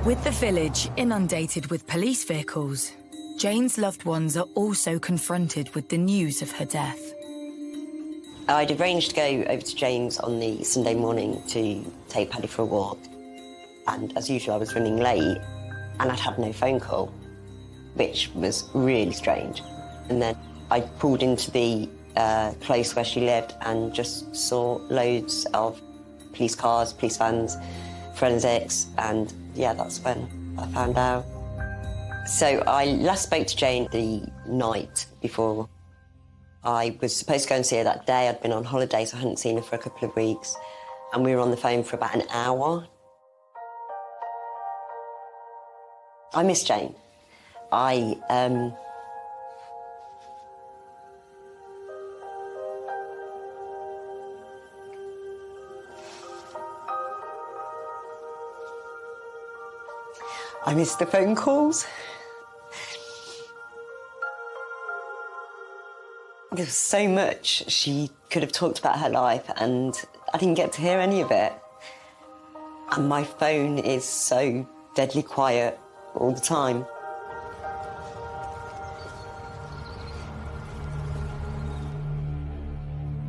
With the village inundated with police vehicles, Jane's loved ones are also confronted with the news of her death. I'd arranged to go over to Jane's on the Sunday morning to take Paddy for a walk. And as usual, I was running late and I'd had no phone call, which was really strange. And then I pulled into the close where she lived and just saw loads of police cars, police vans, forensics, and yeah, that's when I found out. So I last spoke to Jane the night before. I was supposed to go and see her that day. I'd been on holiday, so I hadn't seen her for a couple of weeks. And we were on the phone for about an hour. I miss Jane. I miss the phone calls. There was so much she could have talked about her life, and I didn't get to hear any of it. And my phone is so deadly quiet all the time.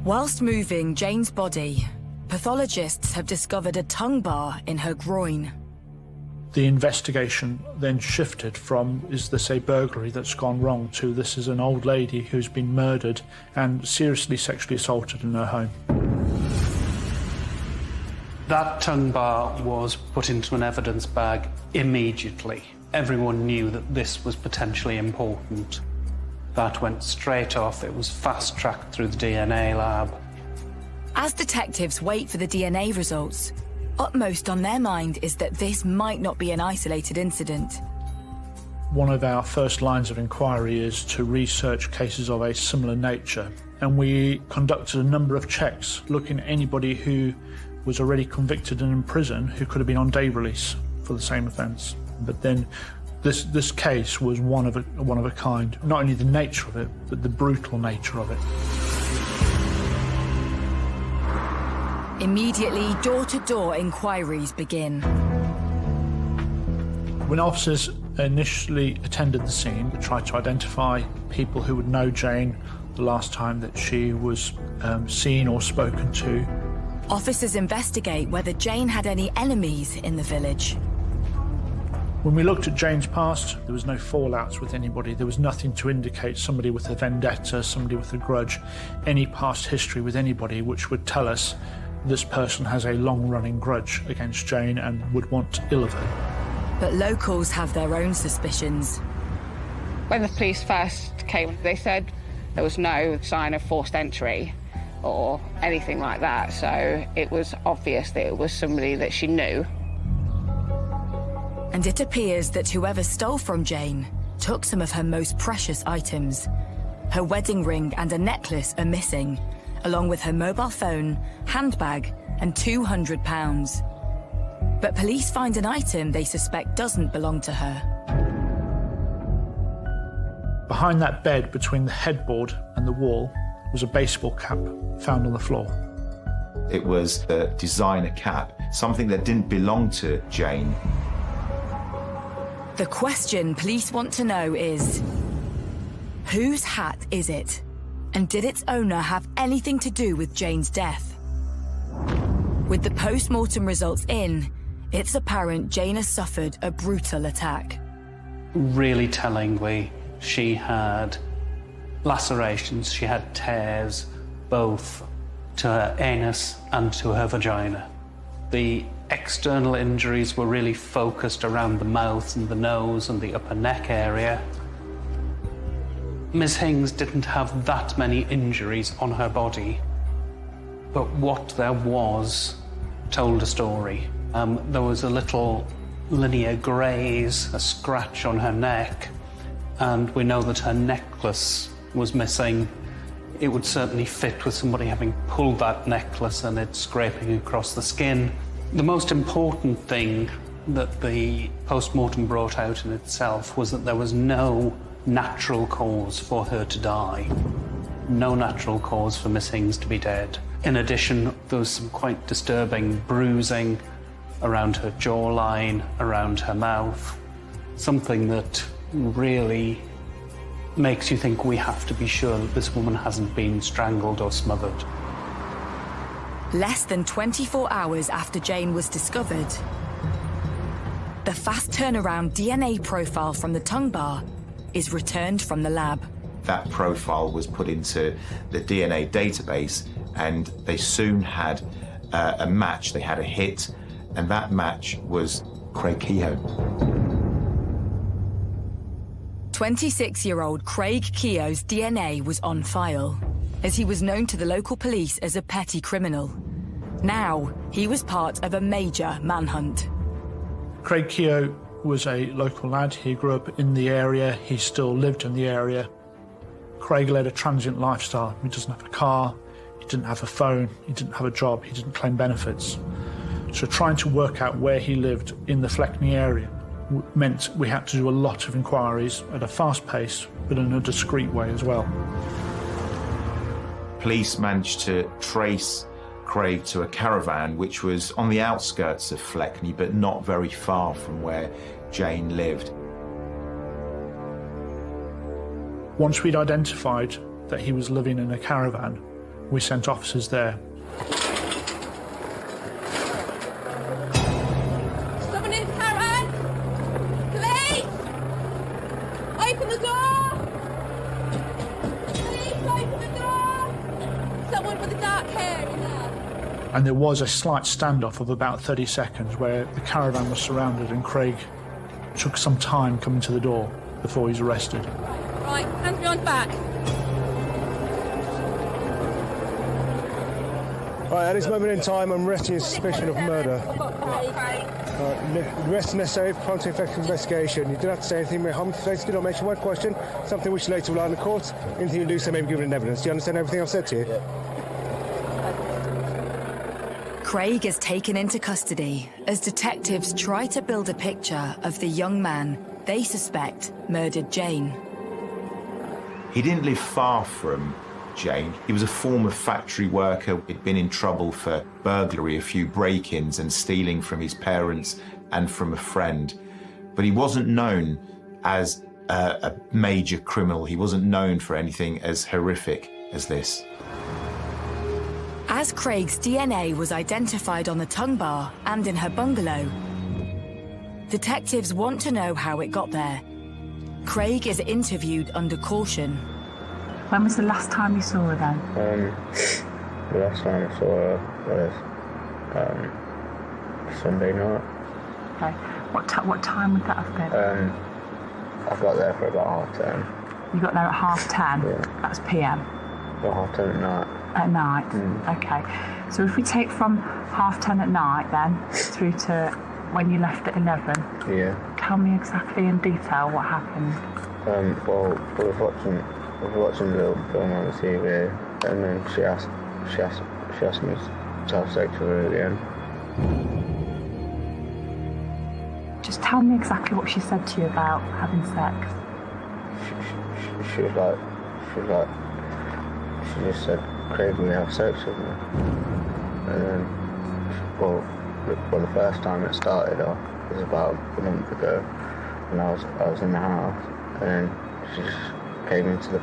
Whilst moving Jane's body, pathologists have discovered a tongue bar in her groin. The investigation then shifted from, is this a burglary that's gone wrong, to this is an old lady who's been murdered and seriously sexually assaulted in her home. That tongue bar was put into an evidence bag immediately. Everyone knew that this was potentially important. That went straight off. It was fast-tracked through the DNA lab. As detectives wait for the DNA results, upmost on their mind is that this might not be an isolated incident. One of our first lines of inquiry is to research cases of a similar nature, and we conducted a number of checks looking at anybody who was already convicted and in prison who could have been on day release for the same offence. But then this case was one of a kind. Not only the nature of it, but the brutal nature of it. Immediately, door-to-door inquiries begin. When officers initially attended the scene, they tried to identify people who would know Jane the last time that she was seen or spoken to. Officers investigate whether Jane had any enemies in the village. When we looked at Jane's past, there was no fallouts with anybody. There was nothing to indicate somebody with a vendetta, somebody with a grudge, any past history with anybody which would tell us this person has a long-running grudge against Jane and would want ill of her. But locals have their own suspicions. When the police first came, they said there was no sign of forced entry or anything like that, so it was obvious that it was somebody that she knew. And it appears that whoever stole from Jane took some of her most precious items. Her wedding ring and a necklace are missing, along with her mobile phone, handbag, and £200. But police find an item they suspect doesn't belong to her. Behind that bed, between the headboard and the wall, was a baseball cap found on the floor. It was a designer cap, something that didn't belong to Jane. The question police want to know is, whose hat is it? And did its owner have anything to do with Jane's death? With the post-mortem results in, it's apparent Jane has suffered a brutal attack. Really tellingly, she had lacerations, she had tears, both to her anus and to her vagina. The external injuries were really focused around the mouth and the nose and the upper neck area. Ms. Hings didn't have that many injuries on her body, but what there was told a story. There was a little linear graze, a scratch on her neck, and we know that her necklace was missing. It would certainly fit with somebody having pulled that necklace and it scraping across the skin. The most important thing that the post-mortem brought out in itself was that there was no natural cause for her to die. No natural cause for Miss Hings to be dead. In addition, there was some quite disturbing bruising around her jawline, around her mouth, something that really makes you think we have to be sure that this woman hasn't been strangled or smothered. Less than 24 hours after Jane was discovered, the fast turnaround DNA profile from the tongue bar is returned from the lab. That profile was put into the DNA database, and they soon had a match. They had a hit, and that match was Craig Keogh. 26-year-old Craig Keogh's DNA was on file, as he was known to the local police as a petty criminal. Now, he was part of a major manhunt. Craig Keogh was a local lad. He grew up in the area. He still lived in the area. Craig led a transient lifestyle. He doesn't have a car, he didn't have a phone, he didn't have a job, he didn't claim benefits. So trying to work out where he lived in the Fleckney area meant we had to do a lot of inquiries at a fast pace, but in a discreet way as well. Police managed to trace Craig to a caravan which was on the outskirts of Fleckney, but not very far from where Jane lived. Once we'd identified that he was living in a caravan, we sent officers there. Someone in the caravan! Police! Open the door! Police, open the door! Someone with the dark hair in there. And there was a slight standoff of about 30 seconds where the caravan was surrounded and Craig took some time coming to the door before he was arrested. Right, hands behind back. Right, at this moment in time, I'm arresting you on suspicion of murder. Arrest necessary for content effective investigation. You don't have to say anything. Do not mention one question, something which later will lie in the court. Anything you do say may be given in evidence. Do you understand everything I've said to you? Craig is taken into custody as detectives try to build a picture of the young man they suspect murdered Jane. He didn't live far from Jane. He was a former factory worker. He'd been in trouble for burglary, a few break-ins and stealing from his parents and from a friend. But he wasn't known as a major criminal. He wasn't known for anything as horrific as this. As Craig's DNA was identified on the tongue bar and in her bungalow, detectives want to know how it got there. Craig is interviewed under caution. When was the last time you saw her then? The last time I saw her was Sunday night. Okay. What time would that have been? I got there for about 10:30. You got there at 10:30? Yeah. That's PM? About 10:30 at night. At night? Okay. So if we take from 10:30 at night then, through to when you left at 11, Yeah. tell me exactly in detail what happened. Well, I was watching a little film on the TV, and then she asked me to have sex with her at the end. Just tell me exactly what she said to you about having sex. She just said, "Craig, will you have sex with me?" And then, well, the first time it started off was about a month ago, and I was in the house, and then she just came into the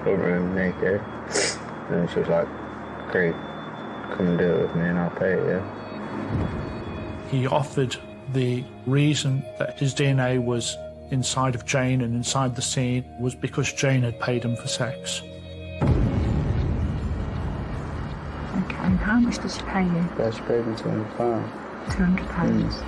front room naked, and then she was like, "Craig, come and do it with me and I'll pay you." He offered the reason that his DNA was inside of Jane and inside the scene was because Jane had paid him for sex. much did she pay you? Yeah, she paid me £200. £200.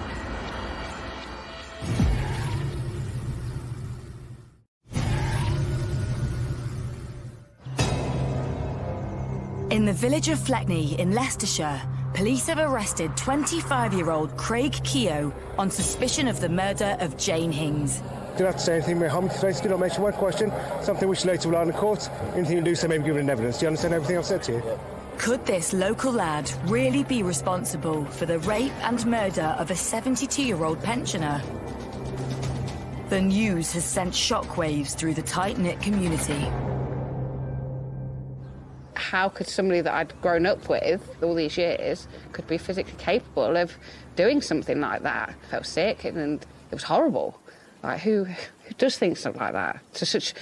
In the village of Fleckney in Leicestershire, police have arrested 25-year-old Craig Keogh on suspicion of the murder of Jane Hings. Do not say anything, Mohammed. Today's still not mention one question, something which later will lie in the court. Anything you do say may be given in evidence. Do you understand everything I've said to you? Could this local lad really be responsible for the rape and murder of a 72-year-old pensioner? The news has sent shockwaves through the tight-knit community. How could somebody that I'd grown up with all these years could be physically capable of doing something like that? I felt sick and it was horrible. Like, who does think something like that? To such,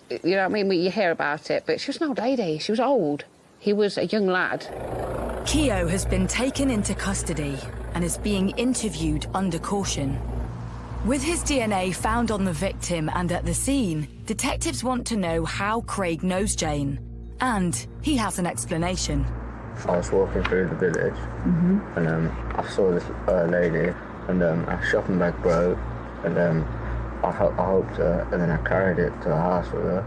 you know what I mean? You hear about it, but she was an old lady. She was old. He was a young lad. Keogh has been taken into custody and is being interviewed under caution. With his DNA found on the victim and at the scene, detectives want to know how Craig knows Jane. And he has an explanation. I was walking through the village and I saw this lady and her shopping bag broke and I helped her and then I carried it to the house with her.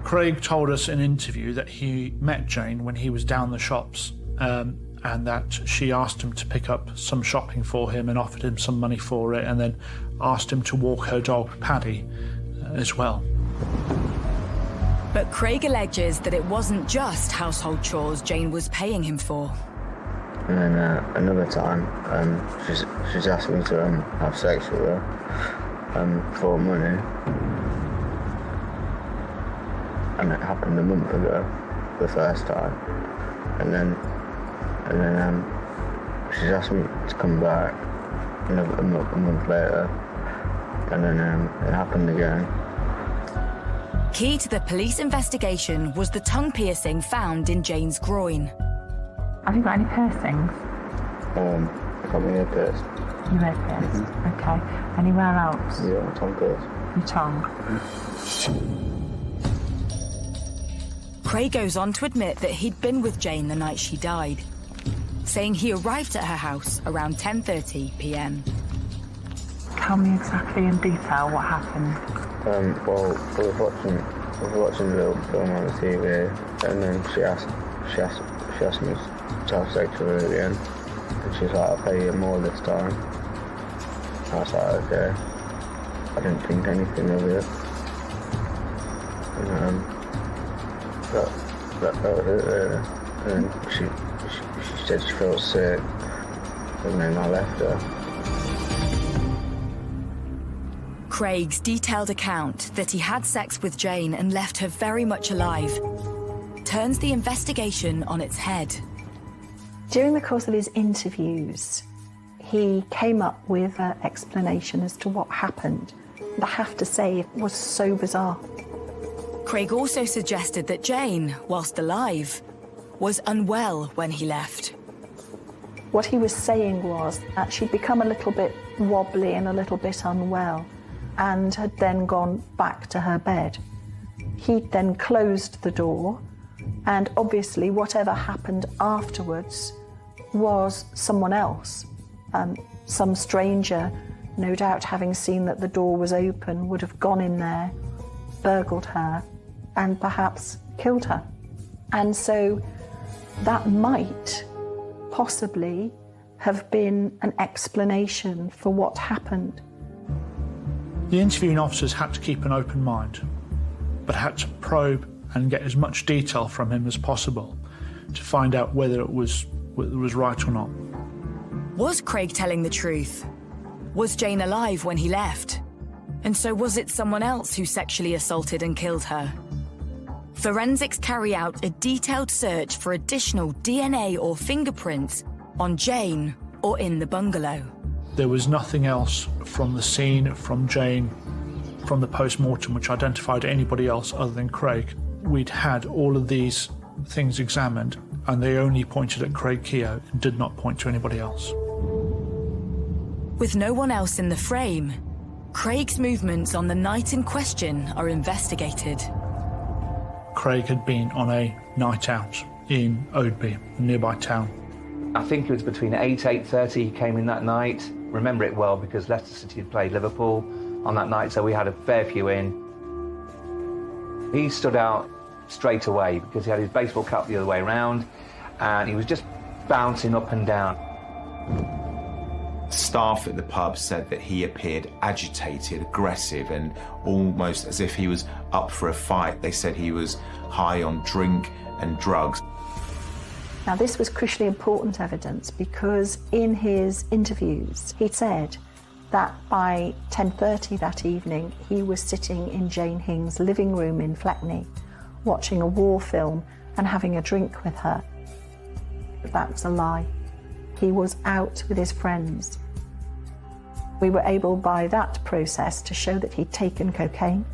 Craig told us in an interview that he met Jane when he was down the shops and that she asked him to pick up some shopping for him and offered him some money for it and then asked him to walk her dog Paddy as well. But Craig alleges that it wasn't just household chores Jane was paying him for. And then another time, she's asked me to have sex with her for money. And it happened a month ago, the first time. And then she's asked me to come back a month later. And then it happened again. Key to the police investigation was the tongue piercing found in Jane's groin. Have you got any piercings? I got my ear pierced. Your ear pierced? Okay. Anywhere else? Yeah, my tongue pierced. Your tongue? Craig goes on to admit that he'd been with Jane the night she died, saying he arrived at her house around 10:30 p.m. Tell me exactly in detail what happened. Well, we was watching a little film on the TV, and then she asked me to have sex with her at the end, and she's like, "I'll pay you more this time." I was like, "Okay." I didn't think anything of it, and that was it really. And then she said she felt sick, and then I left her. Craig's detailed account that he had sex with Jane and left her very much alive turns the investigation on its head. During the course of his interviews, he came up with an explanation as to what happened. I have to say, it was so bizarre. Craig also suggested that Jane, whilst alive, was unwell when he left. What he was saying was that she'd become a little bit wobbly and a little bit unwell, and had then gone back to her bed. He'd then closed the door, and obviously whatever happened afterwards was someone else. Some stranger, no doubt having seen that the door was open, would have gone in there, burgled her, and perhaps killed her. And so that might possibly have been an explanation for what happened. The interviewing officers had to keep an open mind, but had to probe and get as much detail from him as possible to find out whether it was right or not. Was Craig telling the truth? Was Jane alive when he left? And so was it someone else who sexually assaulted and killed her? Forensics carry out a detailed search for additional DNA or fingerprints on Jane or in the bungalow. There was nothing else from the scene, from Jane, from the post-mortem which identified anybody else other than Craig. We'd had all of these things examined and they only pointed at Craig Keogh and did not point to anybody else. With no one else in the frame, Craig's movements on the night in question are investigated. Craig had been on a night out in Oadby, a nearby town. I think it was between 8:30 he came in that night. Remember it well because Leicester City had played Liverpool on that night, so we had a fair few in. He stood out straight away because he had his baseball cap the other way around and he was just bouncing up and down. Staff at the pub said that he appeared agitated, aggressive, and almost as if he was up for a fight. They said he was high on drink and drugs. Now, this was crucially important evidence because in his interviews, he said that by 10:30 that evening, he was sitting in Jane Hing's living room in Fleckney, watching a war film and having a drink with her. That was a lie. He was out with his friends. We were able, by that process, to show that he'd taken cocaine,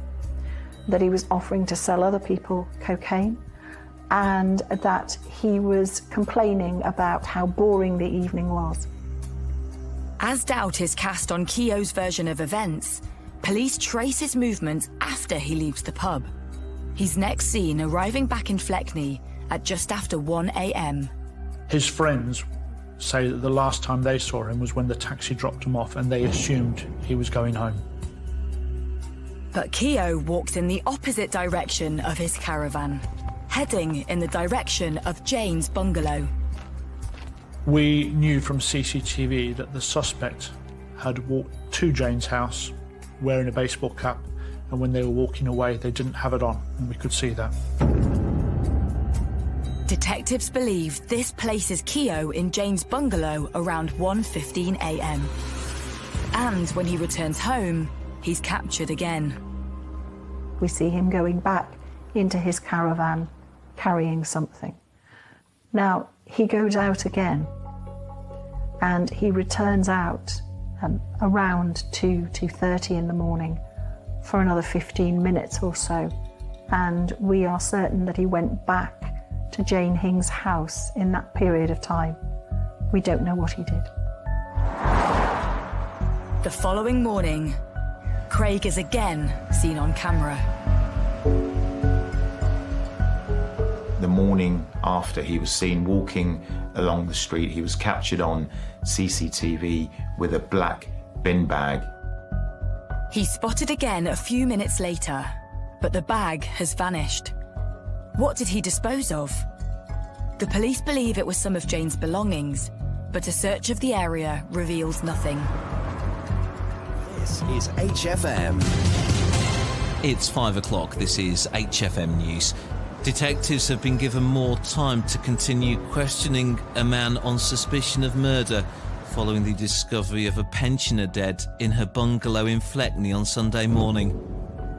that he was offering to sell other people cocaine, and that he was complaining about how boring the evening was. As doubt is cast on Keogh's version of events, police trace his movements after he leaves the pub. He's next seen arriving back in Fleckney at just after 1 a.m. His friends say that the last time they saw him was when the taxi dropped him off and they assumed he was going home. But Keogh walks in the opposite direction of his caravan, heading in the direction of Jane's bungalow. We knew from CCTV that the suspect had walked to Jane's house wearing a baseball cap, and when they were walking away they didn't have it on, and we could see that. Detectives believe this places Keogh in Jane's bungalow around 1:15 a.m. And when he returns home, he's captured again. We see him going back into his caravan, carrying something. Now, he goes out again, and he returns out around 2:30 in the morning for another 15 minutes or so, and we are certain that he went back to Jane Hing's house in that period of time. We don't know what he did. The following morning, Craig is again seen on camera. The morning after he was seen walking along the street, he was captured on CCTV with a black bin bag. He's spotted again a few minutes later, but the bag has vanished. What did he dispose of? The police believe it was some of Jane's belongings, but a search of the area reveals nothing. This is HFM. It's 5 o'clock. This is HFM News. Detectives have been given more time to continue questioning a man on suspicion of murder following the discovery of a pensioner dead in her bungalow in Fleckney on Sunday morning.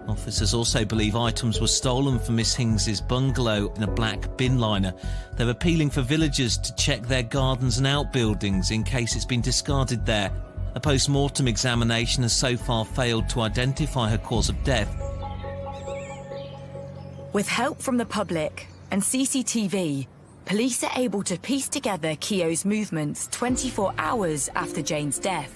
Officers also believe items were stolen from Miss Hings's bungalow in a black bin liner. They're appealing for villagers to check their gardens and outbuildings in case it's been discarded there. A post-mortem examination has so far failed to identify her cause of death. With help from the public and CCTV, police are able to piece together Keogh's movements 24 hours after Jane's death.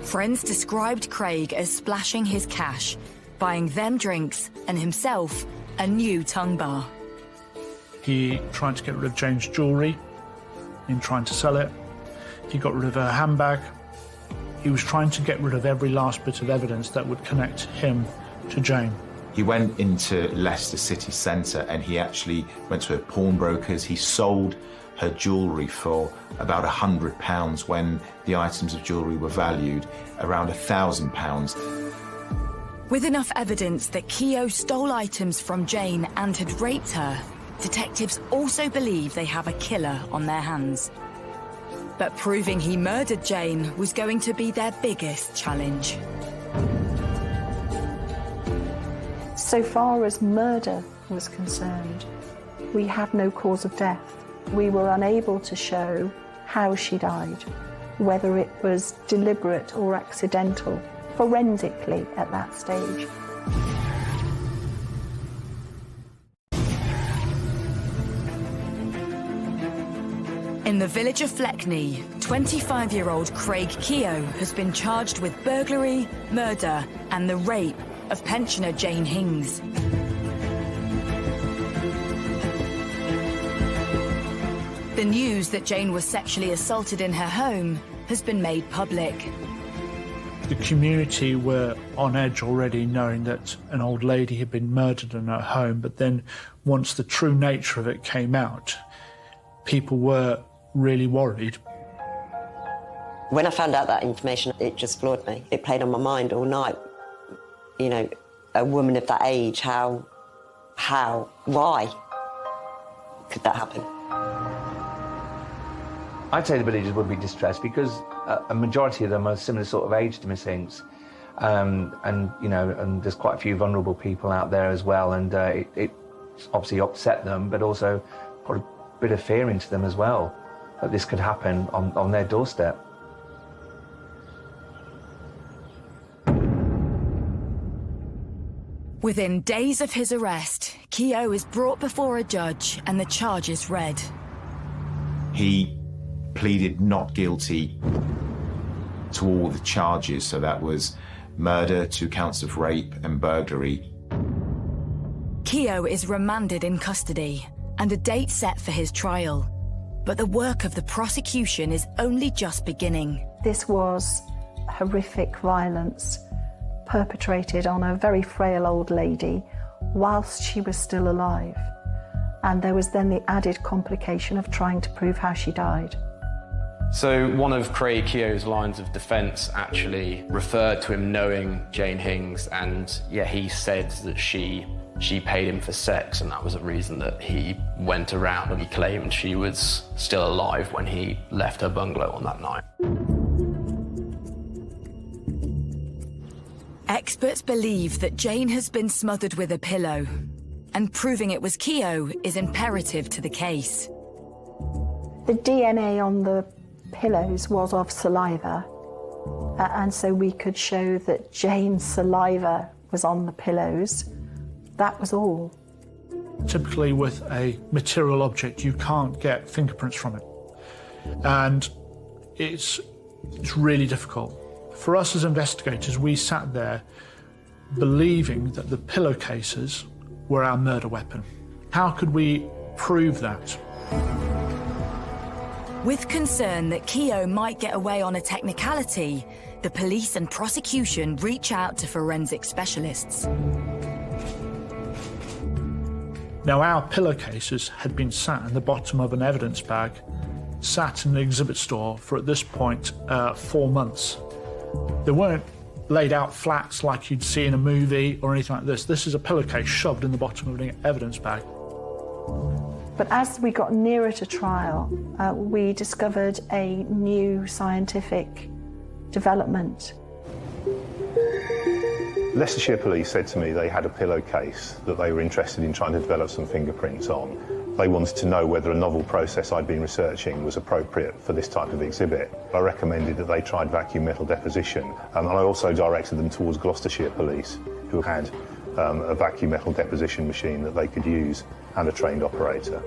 Friends described Craig as splashing his cash, buying them drinks and himself a new tongue bar. He tried to get rid of Jane's jewellery in trying to sell it. He got rid of her handbag. He was trying to get rid of every last bit of evidence that would connect him to Jane. He went into Leicester city centre and he actually went to a pawnbroker's. He sold her jewellery for about £100 when the items of jewellery were valued around £1,000. With enough evidence that Keogh stole items from Jane and had raped her, detectives also believe they have a killer on their hands. But proving he murdered Jane was going to be their biggest challenge. So far as murder was concerned, we had no cause of death. We were unable to show how she died, whether it was deliberate or accidental, forensically at that stage. In the village of Fleckney, 25-year-old Craig Keogh has been charged with burglary, murder, and the rape of pensioner Jane Hings. The news that Jane was sexually assaulted in her home has been made public. The community were on edge already, knowing that an old lady had been murdered in her home, but then once the true nature of it came out, people were really worried. When I found out that information, it just floored me. It played on my mind all night. You know, a woman of that age, how, why could that happen? I'd say the villagers would be distressed because a majority of them are similar sort of age to Miss Hinks. And you know, and there's quite a few vulnerable people out there as well, and it obviously upset them, but also put a bit of fear into them as well, that this could happen on their doorstep. Within days of his arrest, Keogh is brought before a judge and the charges read. He pleaded not guilty to all the charges, so that was murder, 2 counts of rape and burglary. Keogh is remanded in custody and a date set for his trial. But the work of the prosecution is only just beginning. This was horrific violence perpetrated on a very frail old lady whilst she was still alive. And there was then the added complication of trying to prove how she died. So one of Craig Keogh's lines of defence actually referred to him knowing Jane Hinks, and yeah, he said that she paid him for sex, and that was a reason that he went around and he claimed she was still alive when he left her bungalow on that night. Experts believe that Jane has been smothered with a pillow, and proving it was Keogh is imperative to the case. The DNA on the pillows was of saliva, and so we could show that Jane's saliva was on the pillows. That was all. Typically with a material object, you can't get fingerprints from it. And it's really difficult. For us as investigators, we sat there believing that the pillowcases were our murder weapon. How could we prove that? With concern that Keogh might get away on a technicality, the police and prosecution reach out to forensic specialists. Now, our pillowcases had been sat in the bottom of an evidence bag, sat in the exhibit store for, at this point, 4 months. They weren't laid out flats like you'd see in a movie or anything like this. This is a pillowcase shoved in the bottom of an evidence bag. But as we got nearer to trial, we discovered a new scientific development. Leicestershire Police said to me they had a pillowcase that they were interested in trying to develop some fingerprints on. They wanted to know whether a novel process I'd been researching was appropriate for this type of exhibit. I recommended that they tried vacuum metal deposition, and I also directed them towards Gloucestershire Police, who had a vacuum metal deposition machine that they could use and a trained operator,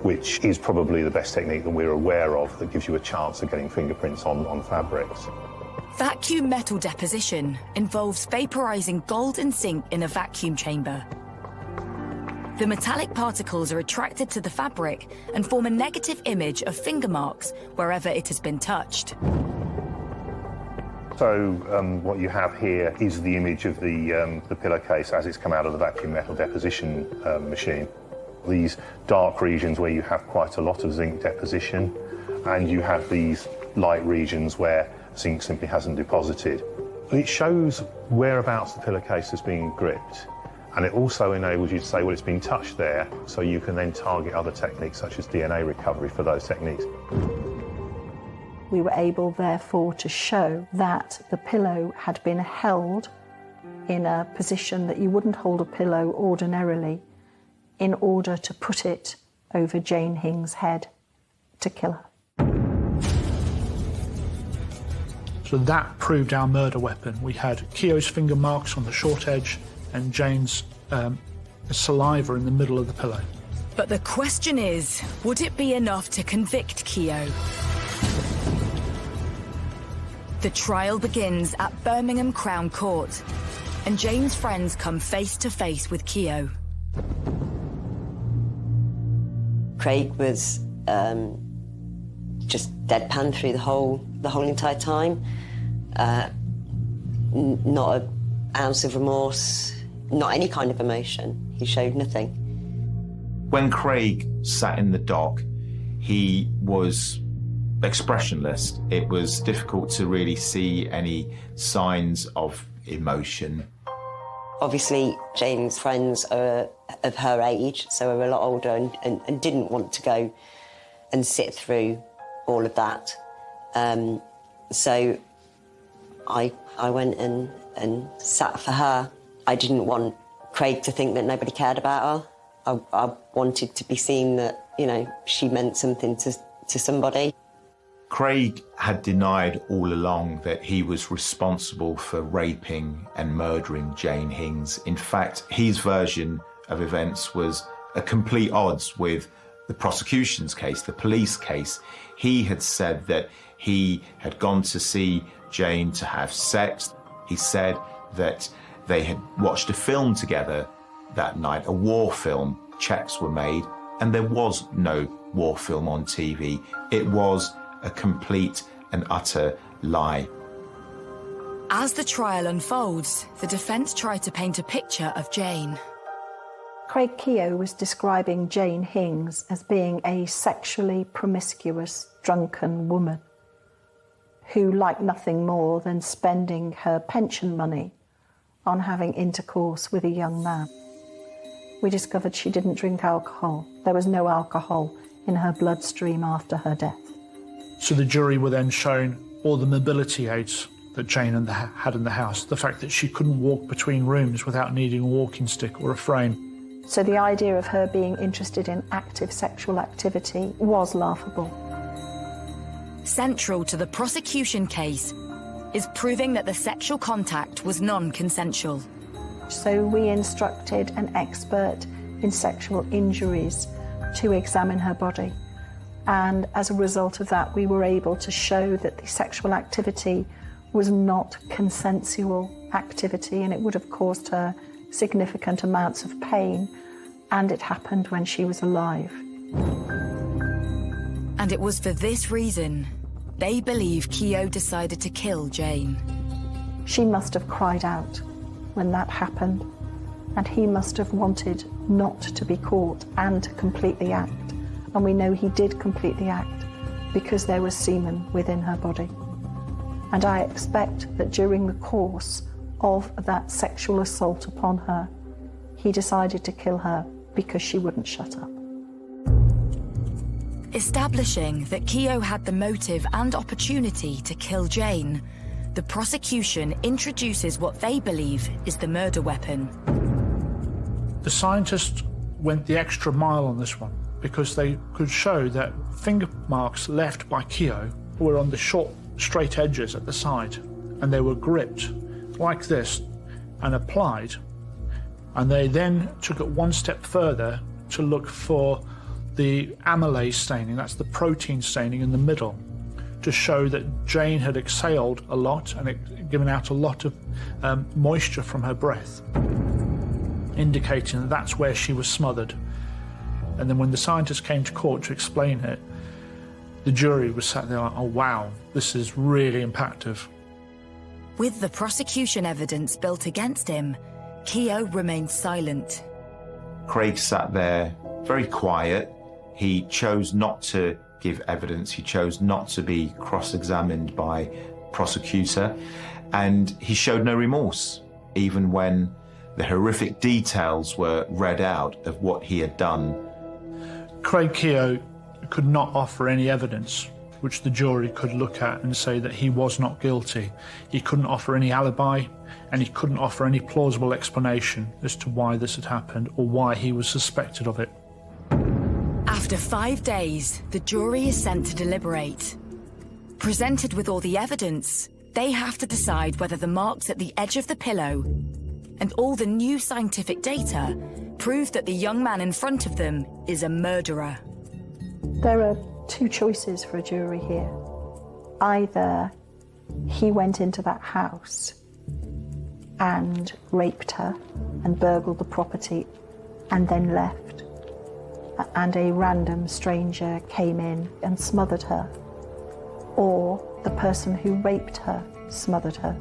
which is probably the best technique that we're aware of that gives you a chance of getting fingerprints on fabrics. Vacuum metal deposition involves vaporizing gold and zinc in a vacuum chamber. The metallic particles are attracted to the fabric and form a negative image of finger marks wherever it has been touched. So what you have here is the image of the pillowcase as it's come out of the vacuum metal deposition machine. These dark regions where you have quite a lot of zinc deposition, and you have these light regions where zinc simply hasn't deposited. It shows whereabouts the pillowcase has been gripped, and it also enables you to say, well, it's been touched there, so you can then target other techniques such as DNA recovery for those techniques. We were able, therefore, to show that the pillow had been held in a position that you wouldn't hold a pillow ordinarily in order to put it over Jane Hinks' head to kill her. So that proved our murder weapon. We had Keogh's finger marks on the short edge and Jane's saliva in the middle of the pillow. But the question is, would it be enough to convict Keogh? The trial begins at Birmingham Crown Court, and Jane's friends come face to face with Keogh. Craig was just deadpan through the whole entire time. Not an ounce of remorse, not any kind of emotion. He showed nothing. When Craig sat in the dock, he was expressionless. It was difficult to really see any signs of emotion. Obviously, Jane's friends are of her age, so are a lot older and didn't want to go and sit through all of that. So I went and sat for her. I didn't want Craig to think that nobody cared about her. I wanted to be seen that, you know, she meant something to somebody. Craig had denied all along that he was responsible for raping and murdering Jane Hings. In fact, his version of events was at complete odds with the prosecution's case, the police case. He had said that he had gone to see Jane to have sex. He said that they had watched a film together that night, a war film. Checks were made, and there was no war film on TV. It was a complete and utter lie. As the trial unfolds, the defence tried to paint a picture of Jane. Craig Keogh was describing Jane Hings as being a sexually promiscuous, drunken woman who liked nothing more than spending her pension money on having intercourse with a young man. We discovered she didn't drink alcohol. There was no alcohol in her bloodstream after her death. So the jury were then shown all the mobility aids that Jane had in the house, the fact that she couldn't walk between rooms without needing a walking stick or a frame. So the idea of her being interested in active sexual activity was laughable. Central to the prosecution case is proving that the sexual contact was non-consensual. So we instructed an expert in sexual injuries to examine her body. And as a result of that, we were able to show that the sexual activity was not consensual activity, and it would have caused her significant amounts of pain, and it happened when she was alive. And it was for this reason they believe Keogh decided to kill Jane. She must have cried out when that happened, and he must have wanted not to be caught and to complete the act. And we know he did complete the act because there was semen within her body. And I expect that during the course of that sexual assault upon her, he decided to kill her because she wouldn't shut up. Establishing that Keogh had the motive and opportunity to kill Jane, the prosecution introduces what they believe is the murder weapon. The scientists went the extra mile on this one because they could show that finger marks left by Keogh were on the short, straight edges at the side, and they were gripped like this and applied. And they then took it one step further to look for the amylase staining, that's the protein staining in the middle, to show that Jane had exhaled a lot and it given out a lot of moisture from her breath, indicating that that's where she was smothered. And then when the scientists came to court to explain it, the jury was sat there like, oh wow, this is really impactful. With the prosecution evidence built against him, Keogh remained silent. Craig sat there very quiet. He chose not to give evidence. He chose not to be cross-examined by prosecutor, and he showed no remorse, even when the horrific details were read out of what he had done. Craig Keogh could not offer any evidence which the jury could look at and say that he was not guilty. He couldn't offer any alibi, and he couldn't offer any plausible explanation as to why this had happened or why he was suspected of it. After 5 days, the jury is sent to deliberate. Presented with all the evidence, they have to decide whether the marks at the edge of the pillow and all the new scientific data prove that the young man in front of them is a murderer. There are two choices for a jury here. Either he went into that house and raped her and burgled the property and then left, and a random stranger came in and smothered her, or the person who raped her smothered her.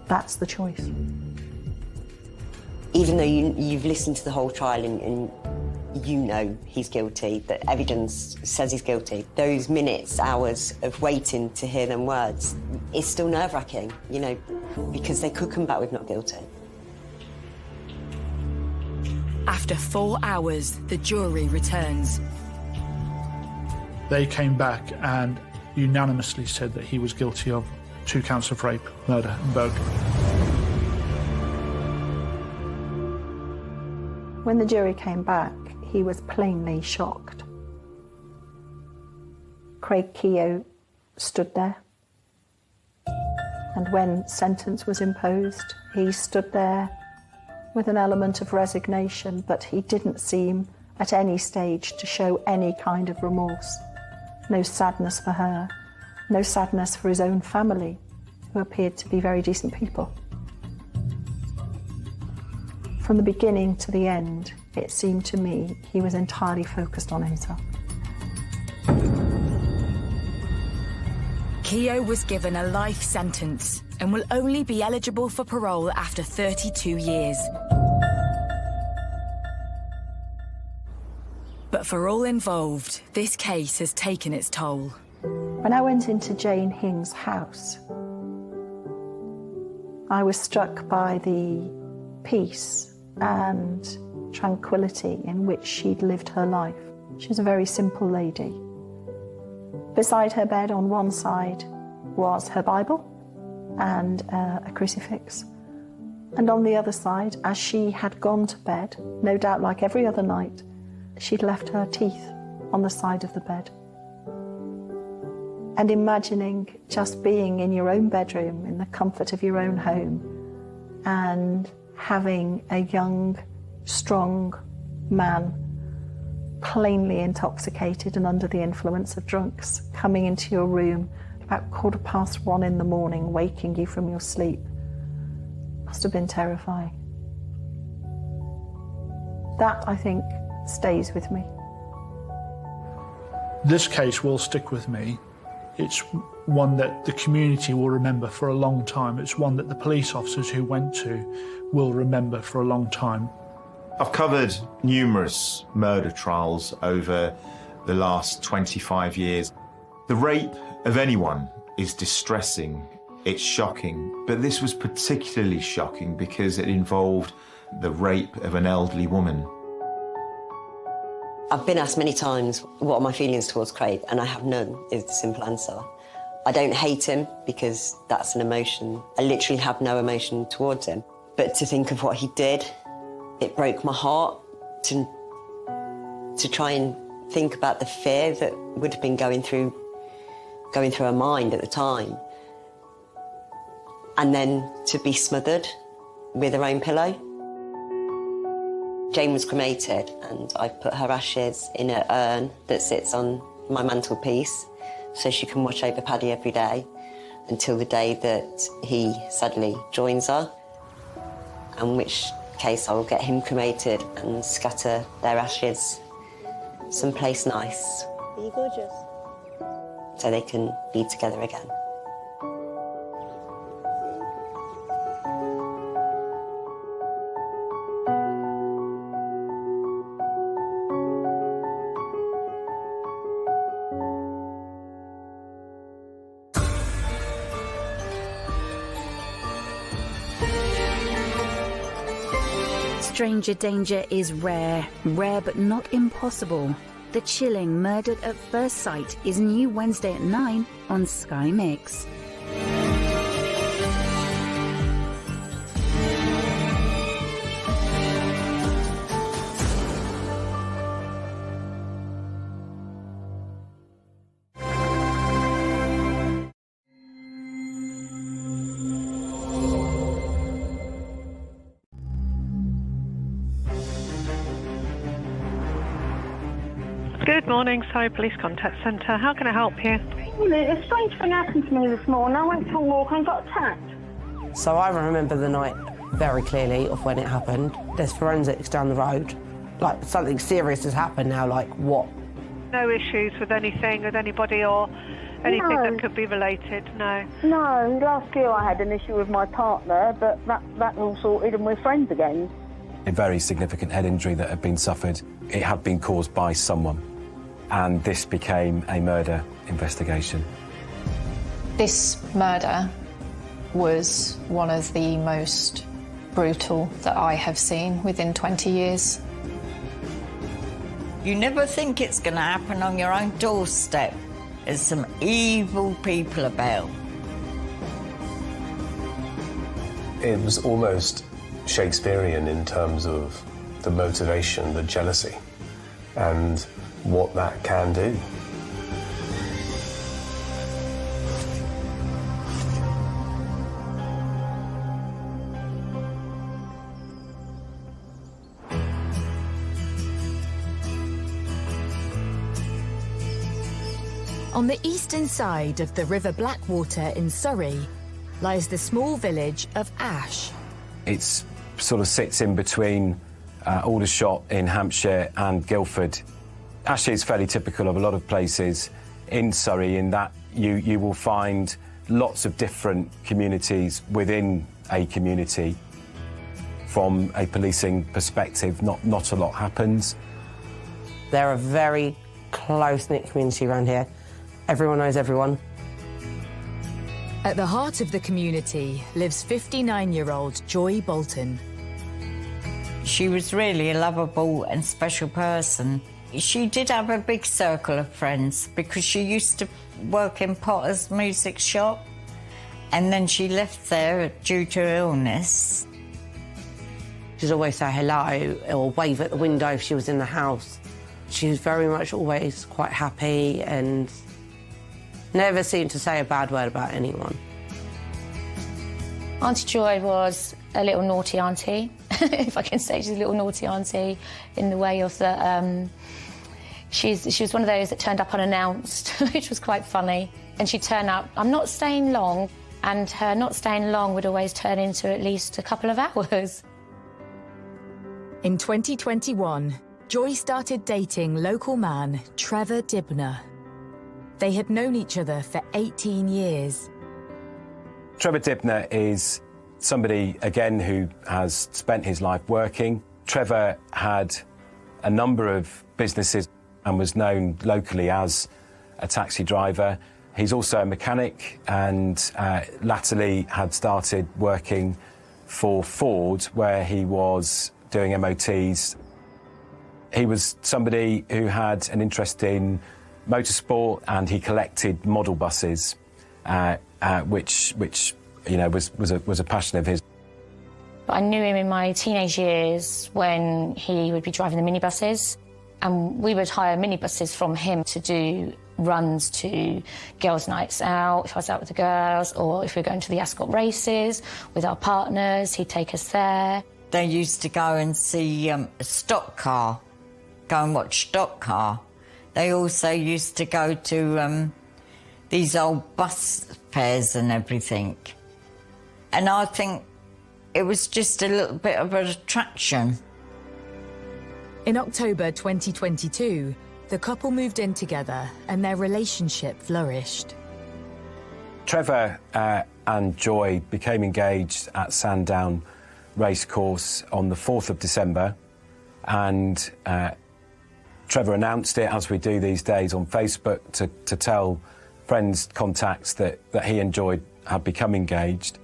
That's the choice. Even though you've listened to the whole trial and you know he's guilty, that evidence says he's guilty, those minutes, hours of waiting to hear them words, it's still nerve-wracking, you know, because they could come back with not guilty. After 4 hours, the jury returns. They came back and unanimously said that he was guilty of 2 counts of rape, murder and burglary. When the jury came back, he was plainly shocked. Craig Keogh stood there, and when sentence was imposed, he stood there with an element of resignation, but he didn't seem at any stage to show any kind of remorse. No sadness for her, no sadness for his own family, who appeared to be very decent people. From the beginning to the end, it seemed to me he was entirely focused on himself. Keogh was given a life sentence and will only be eligible for parole after 32 years. But for all involved, this case has taken its toll. When I went into Jane Hing's house, I was struck by the peace and tranquility in which she'd lived her life. She was a very simple lady. Beside her bed on one side was her Bible and a crucifix. And on the other side, as she had gone to bed, no doubt like every other night, she'd left her teeth on the side of the bed. And imagining just being in your own bedroom, in the comfort of your own home, and having a young, strong man, plainly intoxicated and under the influence of drunks, coming into your room about 1:15 in the morning, waking you from your sleep, must have been terrifying. That, I think, stays with me. This case will stick with me. It's one that the community will remember for a long time. It's one that the police officers who went to will remember for a long time. I've covered numerous murder trials over the last 25 years. The rape of anyone is distressing, it's shocking, but this was particularly shocking because it involved the rape of an elderly woman. I've been asked many times, what are my feelings towards Craig? And I have none, is the simple answer. I don't hate him because that's an emotion. I literally have no emotion towards him. But to think of what he did, it broke my heart to try and think about the fear that would have been going through her mind at the time. And then to be smothered with her own pillow. Jane was cremated and I put her ashes in an urn that sits on my mantelpiece so she can watch over Paddy every day until the day that he sadly joins her, in which case I will get him cremated and scatter their ashes someplace nice. Are you gorgeous? So they can be together again. Stranger danger is rare but not impossible. The chilling Murdered at First Sight is new Wednesday at 9 on Sky Mix. Good morning, Surrey Police Contact Centre. How can I help you? A strange thing happened to me this morning. I went for a walk and got attacked. So I remember the night very clearly of when it happened. There's forensics down the road, like something serious has happened now, like what? No issues with anything, with anybody or anything that could be related, no. No, last year I had an issue with my partner, but that all sorted and we're friends again. A very significant head injury that had been suffered. It had been caused by someone, and this became a murder investigation. This murder was one of the most brutal that I have seen within 20 years. You never think it's going to happen on your own doorstep. There's some evil people about. It was almost Shakespearean in terms of the motivation, the jealousy, and what that can do. On the eastern side of the River Blackwater in Surrey lies the small village of Ash. It sort of sits in between Aldershot in Hampshire and Guildford. Ash is fairly typical of a lot of places in Surrey in that you will find lots of different communities within a community. From a policing perspective, not a lot happens. They're a very close-knit community around here. Everyone knows everyone. At the heart of the community lives 59-year-old Joy Bolton. She was really a lovable and special person. She did have a big circle of friends because she used to work in Potter's music shop, and then she left there due to illness. She'd always say hello or wave at the window if she was in the house. She was very much always quite happy and never seemed to say a bad word about anyone. Auntie Joy was a little naughty auntie, if I can say she's a little naughty auntie, in the way of that she was one of those that turned up unannounced, which was quite funny. And she'd turn up, I'm not staying long, and her not staying long would always turn into at least a couple of hours. In 2021, Joy started dating local man Trevor Dibner. They had known each other for 18 years. Trevor Dibner is somebody, again, who has spent his life working. Trevor had a number of businesses and was known locally as a taxi driver. He's also a mechanic and latterly had started working for Ford, where he was doing MOTs. He was somebody who had an interest in motorsport, and he collected model buses, which you know was a passion of his. I knew him in my teenage years when he would be driving the minibuses, and we would hire minibuses from him to do runs to girls' nights out, if I was out with the girls, or if we were going to the Ascot races with our partners, he'd take us there. They used to go and see a stock car, go and watch stock car. They also used to go to these old bus fairs and everything. And I think it was just a little bit of an attraction. In October 2022, the couple moved in together and their relationship flourished. Trevor and Joy became engaged at Sandown Racecourse on the 4th of December, and Trevor announced it, as we do these days, on Facebook to tell friends, contacts that he and Joy had become engaged.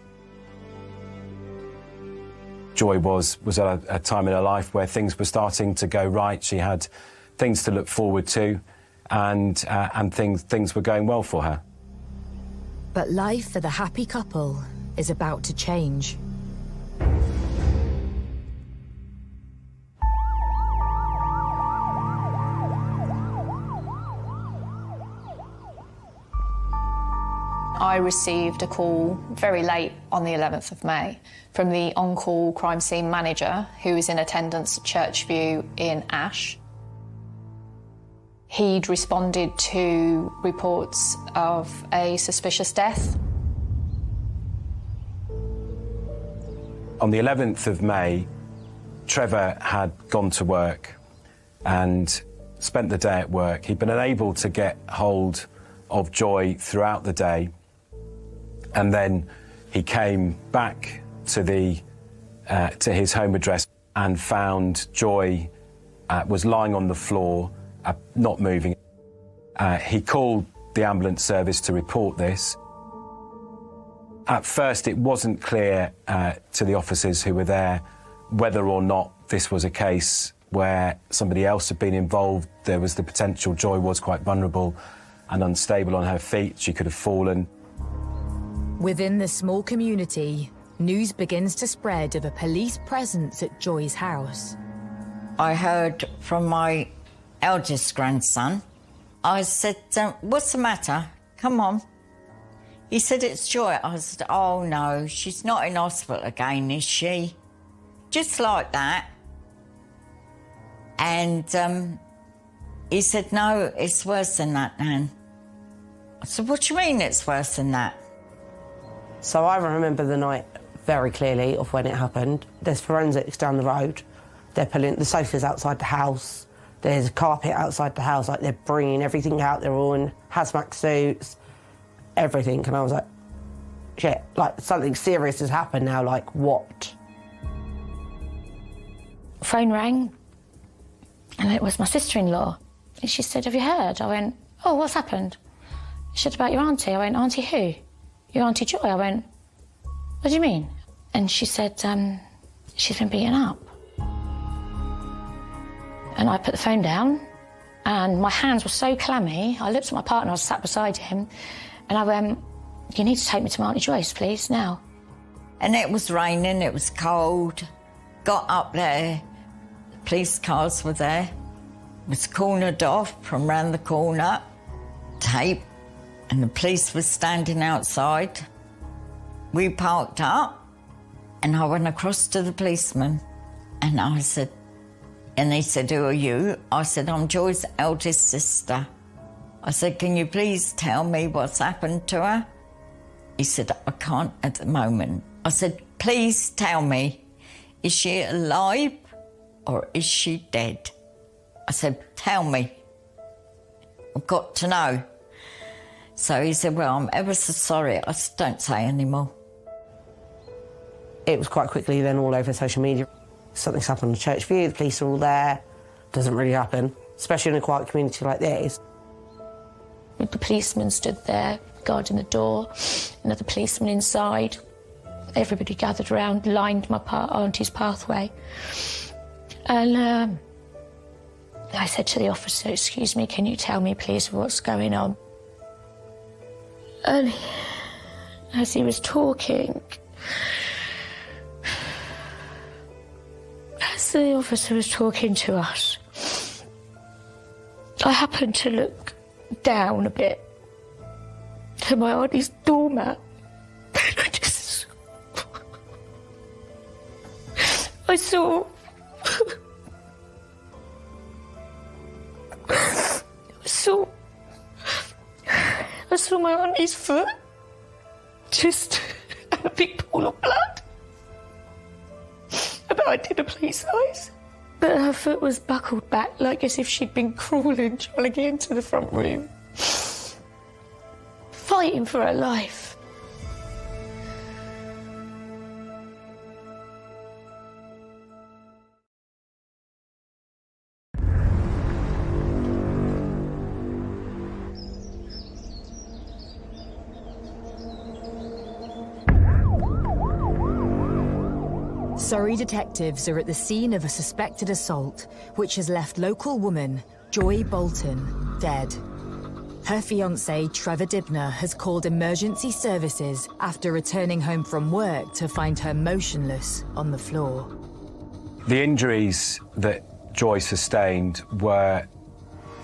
Joy was at a time in her life where things were starting to go right. She had things to look forward to, and things were going well for her. But life for the happy couple is about to change. I received a call very late on the 11th of May from the on-call crime scene manager who was in attendance at Churchview in Ash. He'd responded to reports of a suspicious death. On the 11th of May, Trevor had gone to work and spent the day at work. He'd been unable to get hold of Joy throughout the day, and then he came back to his home address and found Joy was lying on the floor, not moving. He called the ambulance service to report this. At first, it wasn't clear to the officers who were there whether or not this was a case where somebody else had been involved. There was the potential Joy was quite vulnerable and unstable on her feet. She could have fallen. Within the small community, news begins to spread of a police presence at Joy's house. I heard from my eldest grandson. I said, what's the matter? Come on. He said, it's Joy. I said, oh no, she's not in hospital again, is she? Just like that. And he said, no, it's worse than that, Nan. I said, what do you mean it's worse than that? So I remember the night very clearly of when it happened. There's forensics down the road. They're pulling the sofas outside the house. There's a carpet outside the house. Like, they're bringing everything out. They're all in hazmat suits, everything. And I was like, shit, like, something serious has happened now. Like, what? Phone rang, and it was my sister-in-law. And she said, have you heard? I went, oh, what's happened? She said, about your auntie. I went, auntie who? Your Auntie Joy. I went, what do you mean? And she said, she's been beaten up. And I put the phone down, and my hands were so clammy. I looked at my partner, I was sat beside him, and I went, you need to take me to my Auntie Joyce, please, now. And it was raining, it was cold. Got up there, the police cars were there. It was cornered off from round the corner, tape, and the police were standing outside. We parked up, and I went across to the policeman, and I said, and he said, who are you? I said, I'm Joy's eldest sister. I said, can you please tell me what's happened to her? He said, I can't at the moment. I said, please tell me, is she alive or is she dead? I said, tell me. I've got to know. So he said, well, I'm ever so sorry. I said, don't say anymore. It was quite quickly then all over social media. Something's happened on Church View, the police are all there. Doesn't really happen, especially in a quiet community like this. The policeman stood there, guarding the door, another policeman inside. Everybody gathered around, lined my auntie's pathway. And I said to the officer, excuse me, can you tell me, please, what's going on? And as he was talking, as the officer was talking to us, I happened to look down a bit to my auntie's doormat. I saw my auntie's foot, just a big pool of blood, about a dinner plate size. But her foot was buckled back, like as if she'd been crawling, trying to get into the front room, fighting for her life. Surrey detectives are at the scene of a suspected assault, which has left local woman Joy Bolton dead. Her fiancé, Trevor Dibner, has called emergency services after returning home from work to find her motionless on the floor. The injuries that Joy sustained were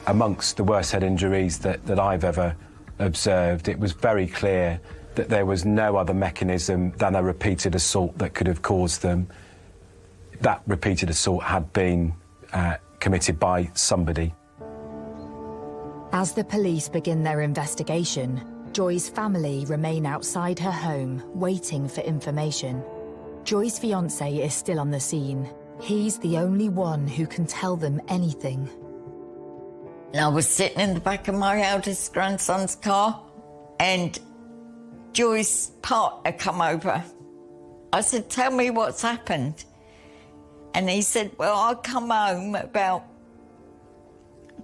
amongst the worst head injuries that I've ever observed. It was very clear that there was no other mechanism than a repeated assault that could have caused them. That repeated assault had been committed by somebody. As the police begin their investigation, Joy's family remain outside her home, waiting for information. Joy's fiancé is still on the scene, He's the only one who can tell them anything. I was sitting in the back of my eldest grandson's car and Joy's partner come over. I said, tell me what's happened. And he said, well, I come home about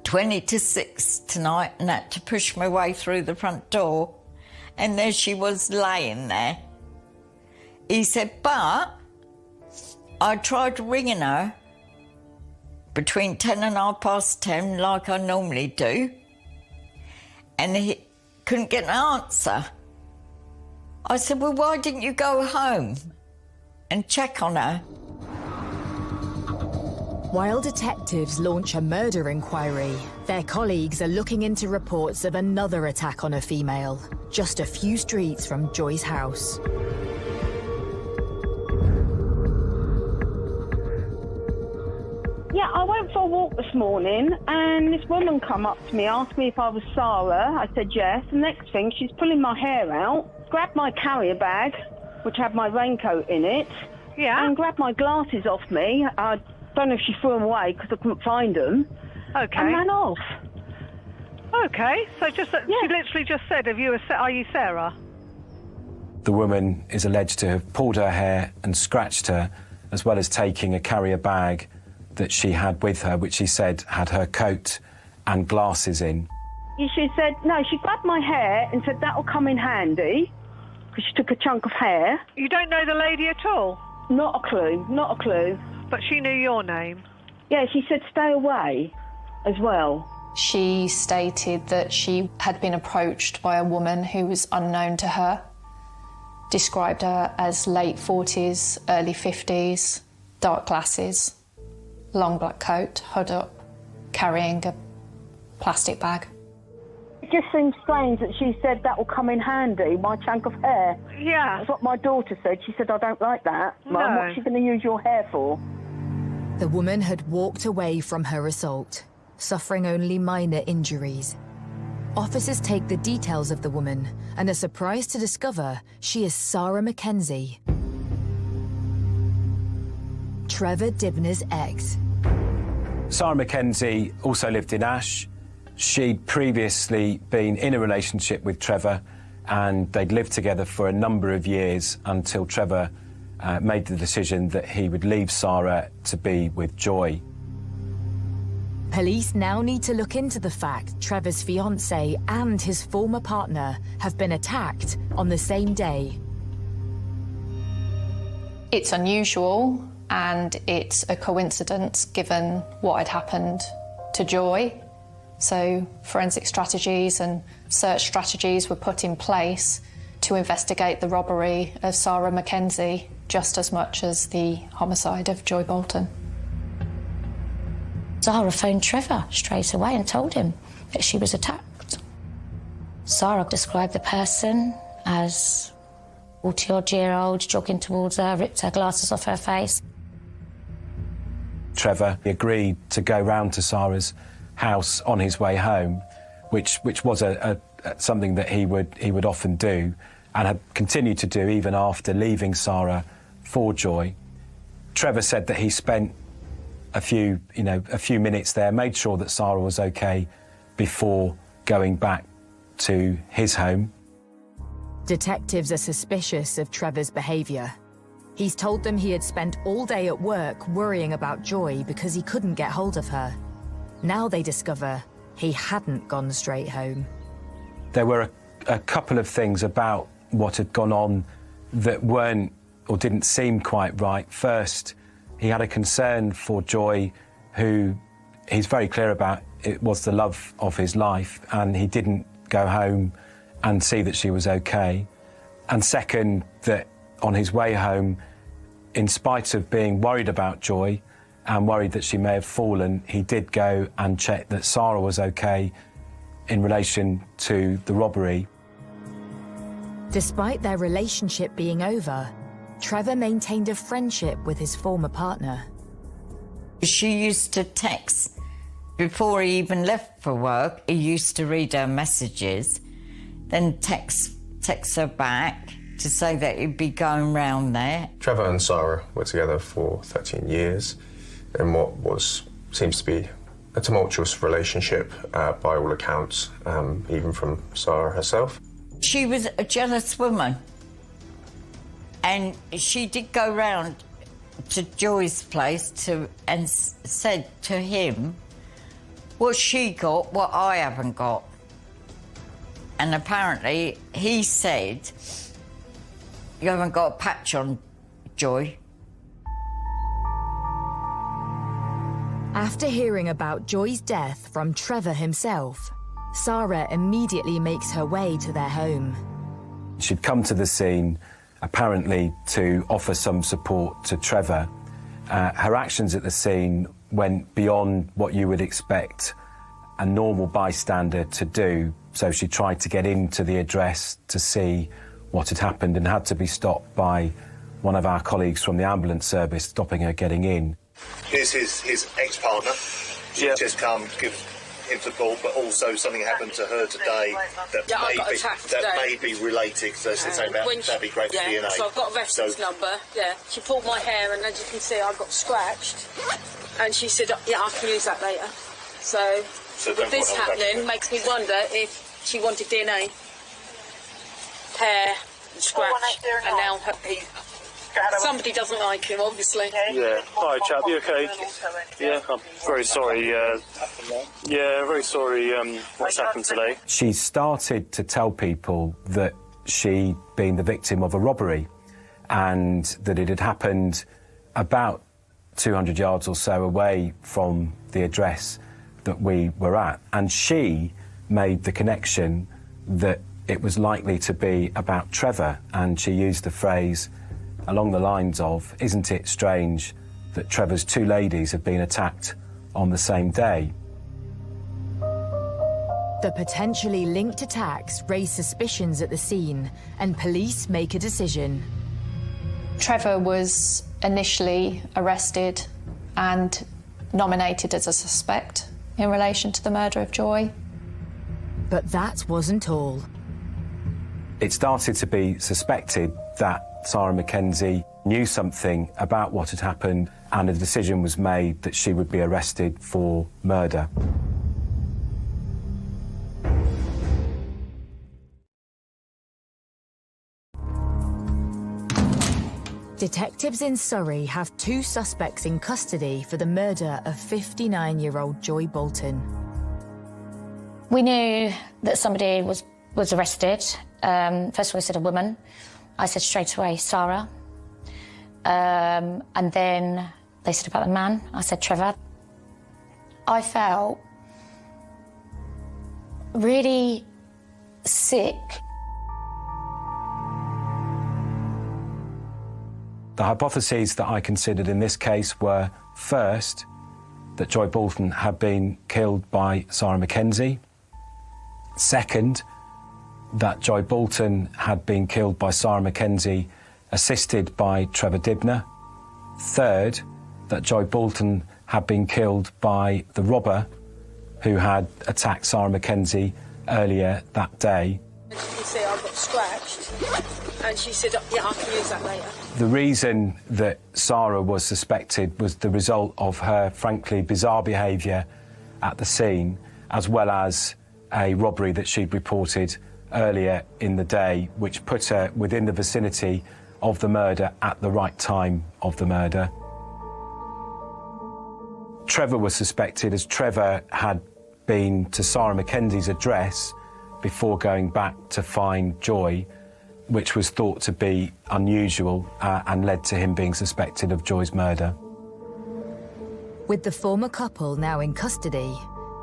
20 to 6 tonight and had to push my way through the front door. And there she was laying there. He said, but I tried ringing her between 10 and 10:30 like I normally do. And he couldn't get an answer. I said, well, why didn't you go home and check on her? While detectives launch a murder inquiry, their colleagues are looking into reports of another attack on a female, just a few streets from Joy's house. Yeah, I went for a walk this morning and this woman come up to me, asked me if I was Sarah. I said yes. The next thing, she's pulling my hair out, grabbed my carrier bag, which had my raincoat in it, and grabbed my glasses off me. I don't know if she threw them away because I couldn't find them. Okay. And ran off. Okay, so she literally just said, are you Sarah? The woman is alleged to have pulled her hair and scratched her, as well as taking a carrier bag that she had with her, which she said had her coat and glasses in. She said, no, she grabbed my hair and said that'll come in handy, because she took a chunk of hair. You don't know the lady at all? Not a clue, not a clue. But she knew your name? Yeah, she said stay away as well. She stated that she had been approached by a woman who was unknown to her, described her as late 40s, early 50s, dark glasses, long black coat, hood up, carrying a plastic bag. It just seems strange that she said that will come in handy, my chunk of hair. Yeah. That's what my daughter said. She said, I don't like that. No. Mum, what's she going to use your hair for? The woman had walked away from her assault, suffering only minor injuries. Officers take the details of the woman and are surprised to discover she is Sarah Mackenzie, Trevor Dibner's ex. Sarah Mackenzie also lived in Ash. She'd previously been in a relationship with Trevor and they'd lived together for a number of years until Trevor made the decision that he would leave Sarah to be with Joy. Police now need to look into the fact Trevor's fiancée and his former partner have been attacked on the same day. It's unusual and it's a coincidence given what had happened to Joy. So forensic strategies and search strategies were put in place to investigate the robbery of Sarah Mackenzie just as much as the homicide of Joy Bolton. Sarah phoned Trevor straight away and told him that she was attacked. Sarah described the person as 40-odd-year-old, jogging towards her, ripped her glasses off her face. Trevor agreed to go round to Sarah's house on his way home, which was something that he would often do and had continued to do even after leaving Sarah for Joy. Trevor said that he spent a few minutes there, made sure that Sarah was okay before going back to his home. Detectives are suspicious of Trevor's behaviour. He's told them he had spent all day at work worrying about Joy because he couldn't get hold of her. Now they discover he hadn't gone straight home. There were a couple of things about what had gone on that weren't or didn't seem quite right. First, he had a concern for Joy, who he's very clear about it was the love of his life, and he didn't go home and see that she was okay. And second, that on his way home, in spite of being worried about Joy and worried that she may have fallen, he did go and check that Sarah was okay in relation to the robbery. Despite their relationship being over, Trevor maintained a friendship with his former partner. She used to text before he even left for work. He used to read her messages, then text her back, to say that he'd be going round there. Trevor and Sarah were together for 13 years in what seems to be a tumultuous relationship by all accounts, even from Sarah herself. She was a jealous woman, and she did go round to Joy's place and said to him, what she got, what I haven't got. And apparently he said, you haven't got a patch on, Joy. After hearing about Joy's death from Trevor himself, Sarah immediately makes her way to their home. She'd come to the scene apparently to offer some support to Trevor. Her actions at the scene went beyond what you would expect a normal bystander to do, so she tried to get into the address to see what had happened and had to be stopped by one of our colleagues from the ambulance service stopping her getting in. Here's his ex-partner. She's just come to give him support, but also something happened to her today that may be related. So that'd be great for DNA. So I've got a reference number. Yeah, she pulled my hair, and as you can see, I got scratched. And she said, "Yeah, I can use that later." So with this happening, makes me wonder if she wanted DNA, hair, and scratch, and now somebody doesn't like him, obviously. Yeah. Hi, chap. You okay? Yeah. I'm very sorry. Very sorry. What's happened today? She started to tell people that she'd been the victim of a robbery and that it had happened about 200 yards or so away from the address that we were at. And she made the connection that it was likely to be about Trevor, and she used the phrase along the lines of, isn't it strange that Trevor's two ladies have been attacked on the same day? The potentially linked attacks raise suspicions at the scene, and police make a decision. Trevor was initially arrested and nominated as a suspect in relation to the murder of Joy. But that wasn't all. It started to be suspected that Sarah Mackenzie knew something about what had happened, and a decision was made that she would be arrested for murder. Detectives in Surrey have two suspects in custody for the murder of 59-year-old Joy Bolton. We knew that somebody was arrested. First of all, I said a woman. I said straight away, Sarah. And then they said about the man. I said Trevor. I felt really sick. The hypotheses that I considered in this case were, first, that Joy Bolton had been killed by Sarah Mackenzie. Second, that Joy Bolton had been killed by Sarah Mackenzie, assisted by Trevor Dibner. Third, that Joy Bolton had been killed by the robber who had attacked Sarah Mackenzie earlier that day. As you can see, I got scratched, and she said, "Yeah, I can use that later." The reason that Sarah was suspected was the result of her, frankly, bizarre behaviour at the scene, as well as a robbery that she'd reported earlier in the day, which put her within the vicinity of the murder at the right time of the murder. Trevor was suspected as Trevor had been to Sarah Mackenzie's address before going back to find Joy, which was thought to be unusual and led to him being suspected of Joy's murder. With the former couple now in custody,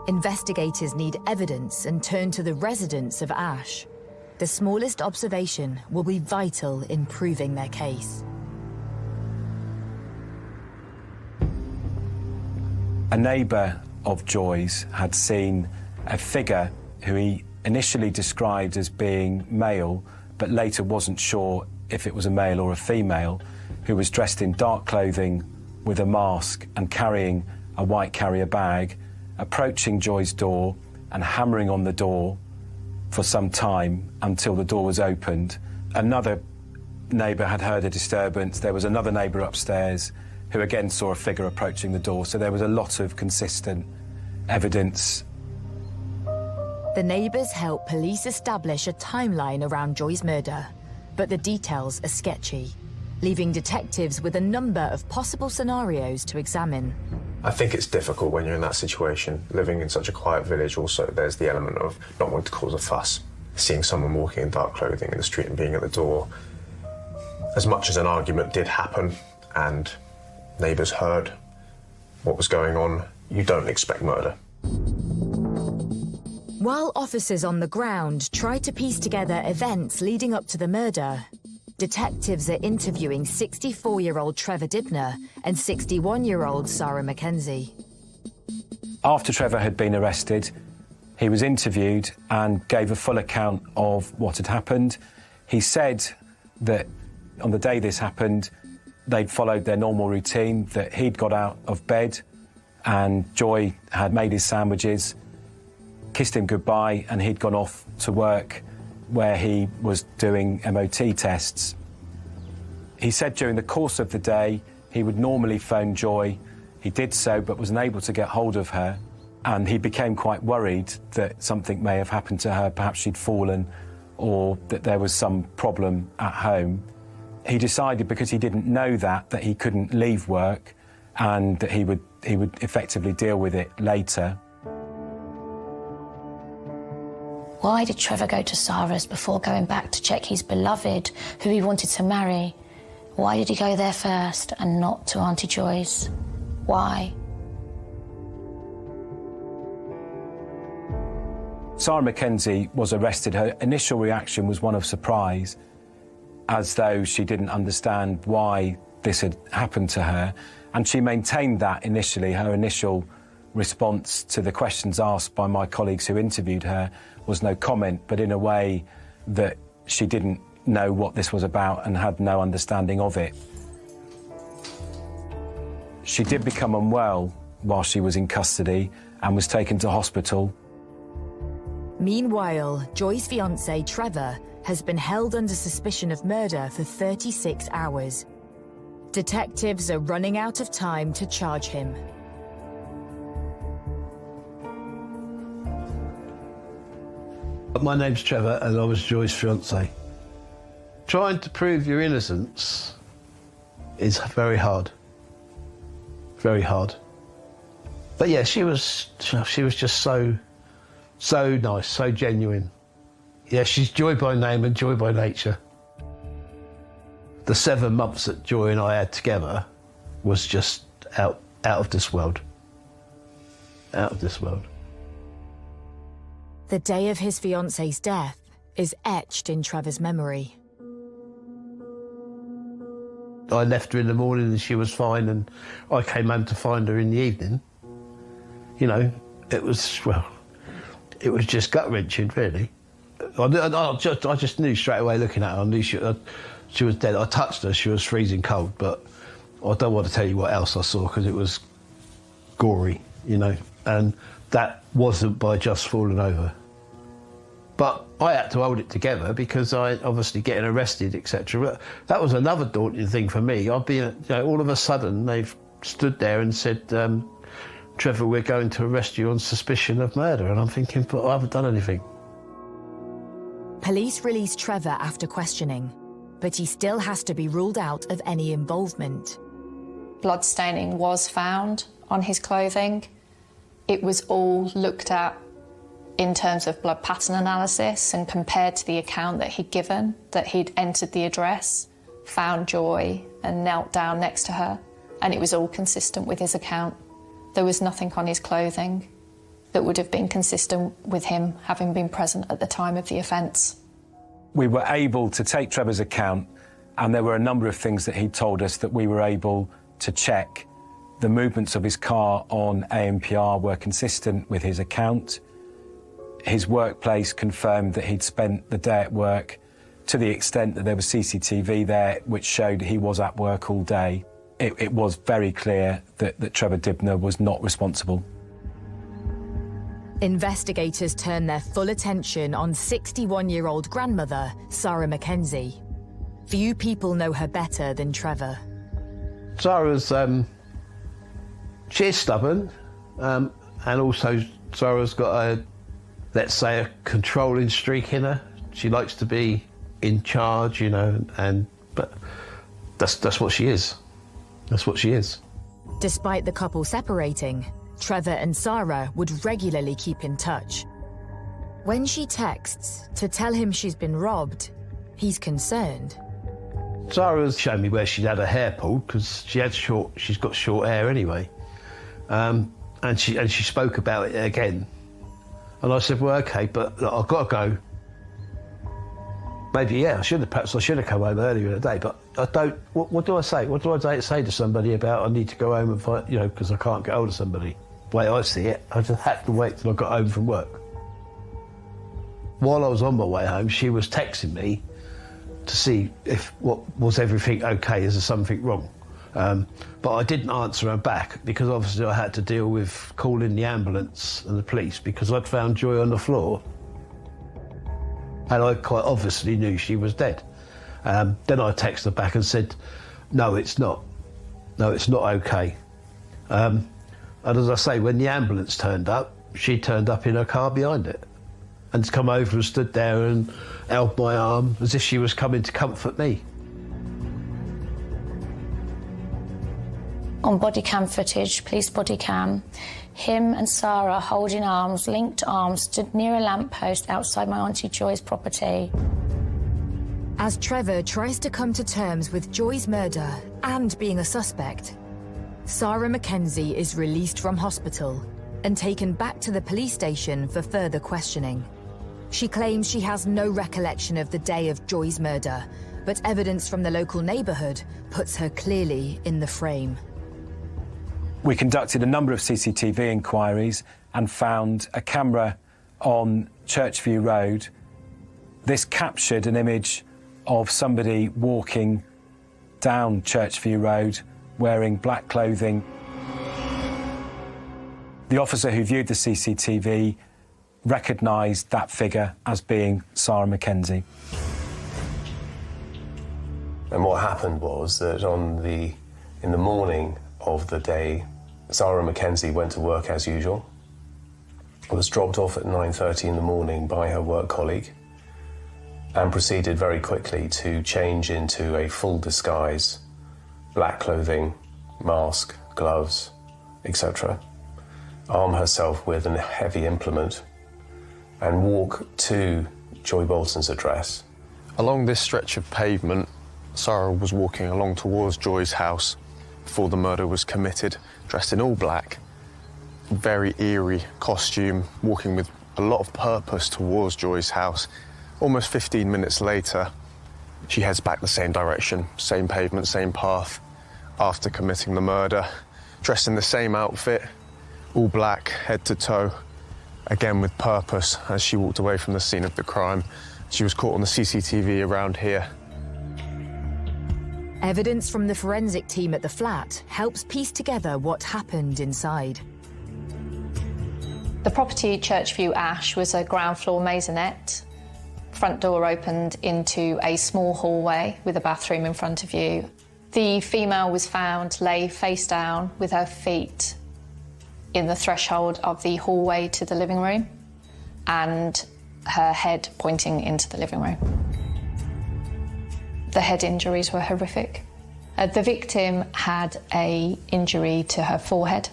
investigators need evidence and turn to the residence of Ash. The smallest observation will be vital in proving their case. A neighbour of Joy's had seen a figure who he initially described as being male, but later wasn't sure if it was a male or a female, who was dressed in dark clothing with a mask and carrying a white carrier bag, approaching Joy's door and hammering on the door for some time until the door was opened. Another neighbour had heard a disturbance. There was another neighbour upstairs who again saw a figure approaching the door. So there was a lot of consistent evidence. The neighbours help police establish a timeline around Joy's murder, but the details are sketchy, leaving detectives with a number of possible scenarios to examine. I think it's difficult when you're in that situation. Living in such a quiet village, also, there's the element of not wanting to cause a fuss. Seeing someone walking in dark clothing in the street and being at the door. As much as an argument did happen and neighbours heard what was going on, you don't expect murder. While officers on the ground try to piece together events leading up to the murder, detectives are interviewing 64-year-old Trevor Dibner and 61-year-old Sarah Mackenzie. After Trevor had been arrested, he was interviewed and gave a full account of what had happened. He said that on the day this happened, they'd followed their normal routine, that he'd got out of bed and Joy had made his sandwiches, kissed him goodbye, and he'd gone off to work where he was doing MOT tests. He said during the course of the day he would normally phone Joy. He did so but was unable to get hold of her, and he became quite worried that something may have happened to her, perhaps she'd fallen or that there was some problem at home. He decided, because he didn't know that he couldn't leave work and that he would effectively deal with it later. Why did Trevor go to Sarah's before going back to check his beloved, who he wanted to marry? Why did he go there first and not to Auntie Joy's? Why? Sarah Mackenzie was arrested. Her initial reaction was one of surprise, as though she didn't understand why this had happened to her. And she maintained that initially. Her initial response to the questions asked by my colleagues who interviewed her was no comment, but in a way that she didn't know what this was about and had no understanding of it. She did become unwell while she was in custody and was taken to hospital. Meanwhile, Joy's fiancé, Trevor, has been held under suspicion of murder for 36 hours. Detectives are running out of time to charge him. My name's Trevor and I was Joy's fiancé. Trying to prove your innocence is very hard. Very hard. But yeah, she was just so nice, so genuine. Yeah, she's Joy by name and Joy by nature. The 7 months that Joy and I had together was just out of this world. Out of this world. The day of his fiancée's death is etched in Trevor's memory. I left her in the morning and she was fine, and I came home to find her in the evening. You know, it was just gut-wrenching, really. I just knew straight away looking at her, I knew she was dead. I touched her, she was freezing cold, but I don't want to tell you what else I saw because it was gory, you know, and that wasn't by just falling over. But I had to hold it together because I obviously getting arrested, etc. That was another daunting thing for me. I'd be, you know, all of a sudden they've stood there and said, Trevor, we're going to arrest you on suspicion of murder. And I'm thinking, but I haven't done anything. Police release Trevor after questioning, but he still has to be ruled out of any involvement. Blood staining was found on his clothing. It was all looked at in terms of blood pattern analysis and compared to the account that he'd given, that he'd entered the address, found Joy and knelt down next to her, and it was all consistent with his account. There was nothing on his clothing that would have been consistent with him having been present at the time of the offence. We were able to take Trevor's account, and there were a number of things that he told us that we were able to check. The movements of his car on ANPR were consistent with his account. His workplace confirmed that he'd spent the day at work to the extent that there was CCTV there which showed he was at work all day. It was very clear that Trevor Dibner was not responsible. Investigators turn their full attention on 61-year-old grandmother, Sarah Mackenzie. Few people know her better than Trevor. Zara's, she's stubborn, and also Zara's got a, let's say, a controlling streak in her. She likes to be in charge, you know, but that's what she is. That's what she is. Despite the couple separating, Trevor and Sarah would regularly keep in touch. When she texts to tell him she's been robbed, he's concerned. Zara's shown me where she'd had her hair pulled because she's got short hair anyway, and she spoke about it again, and I said, well, okay, but look, I've got to go. Maybe I should have come home earlier in the day, but I don't. What do I say? What do I say to somebody about I need to go home and find, you know, because I can't get hold of somebody? The way I see it, I just had to wait till I got home from work. While I was on my way home, she was texting me to see if was everything okay, is there something wrong? But I didn't answer her back because obviously I had to deal with calling the ambulance and the police because I'd found Joy on the floor and I quite obviously knew she was dead. Then I texted her back and said, no, it's not. No, it's not okay. And as I say, when the ambulance turned up, she turned up in her car behind it and come over and stood there and held my arm as if she was coming to comfort me. On body cam footage, police body cam, him and Sarah holding arms, linked arms, stood near a lamppost outside my Auntie Joy's property. As Trevor tries to come to terms with Joy's murder and being a suspect, Sarah Mackenzie is released from hospital and taken back to the police station for further questioning. She claims she has no recollection of the day of Joy's murder, but evidence from the local neighbourhood puts her clearly in the frame. We conducted a number of CCTV inquiries and found a camera on Churchview Road. This captured an image of somebody walking down Churchview Road wearing black clothing. The officer who viewed the CCTV recognised that figure as being Sarah Mackenzie. And what happened was that in the morning of the day, Sarah Mackenzie went to work as usual, was dropped off at 9:30 in the morning by her work colleague, and proceeded very quickly to change into a full disguise, black clothing, mask, gloves, etc., arm herself with a heavy implement, and walk to Joy Bolton's address. Along this stretch of pavement, Sarah was walking along towards Joy's house before the murder was committed, dressed in all black, very eerie costume, walking with a lot of purpose towards Joy's house. Almost 15 minutes later, she heads back the same direction, same pavement, same path, after committing the murder, dressed in the same outfit, all black, head to toe, again with purpose as she walked away from the scene of the crime. She was caught on the CCTV around here. Evidence from the forensic team at the flat helps piece together what happened inside. The property Churchview Ash was a ground floor maisonette. Front door opened into a small hallway with a bathroom in front of you. The female was found lay face down with her feet in the threshold of the hallway to the living room and her head pointing into the living room. The head injuries were horrific. The victim had an injury to her forehead,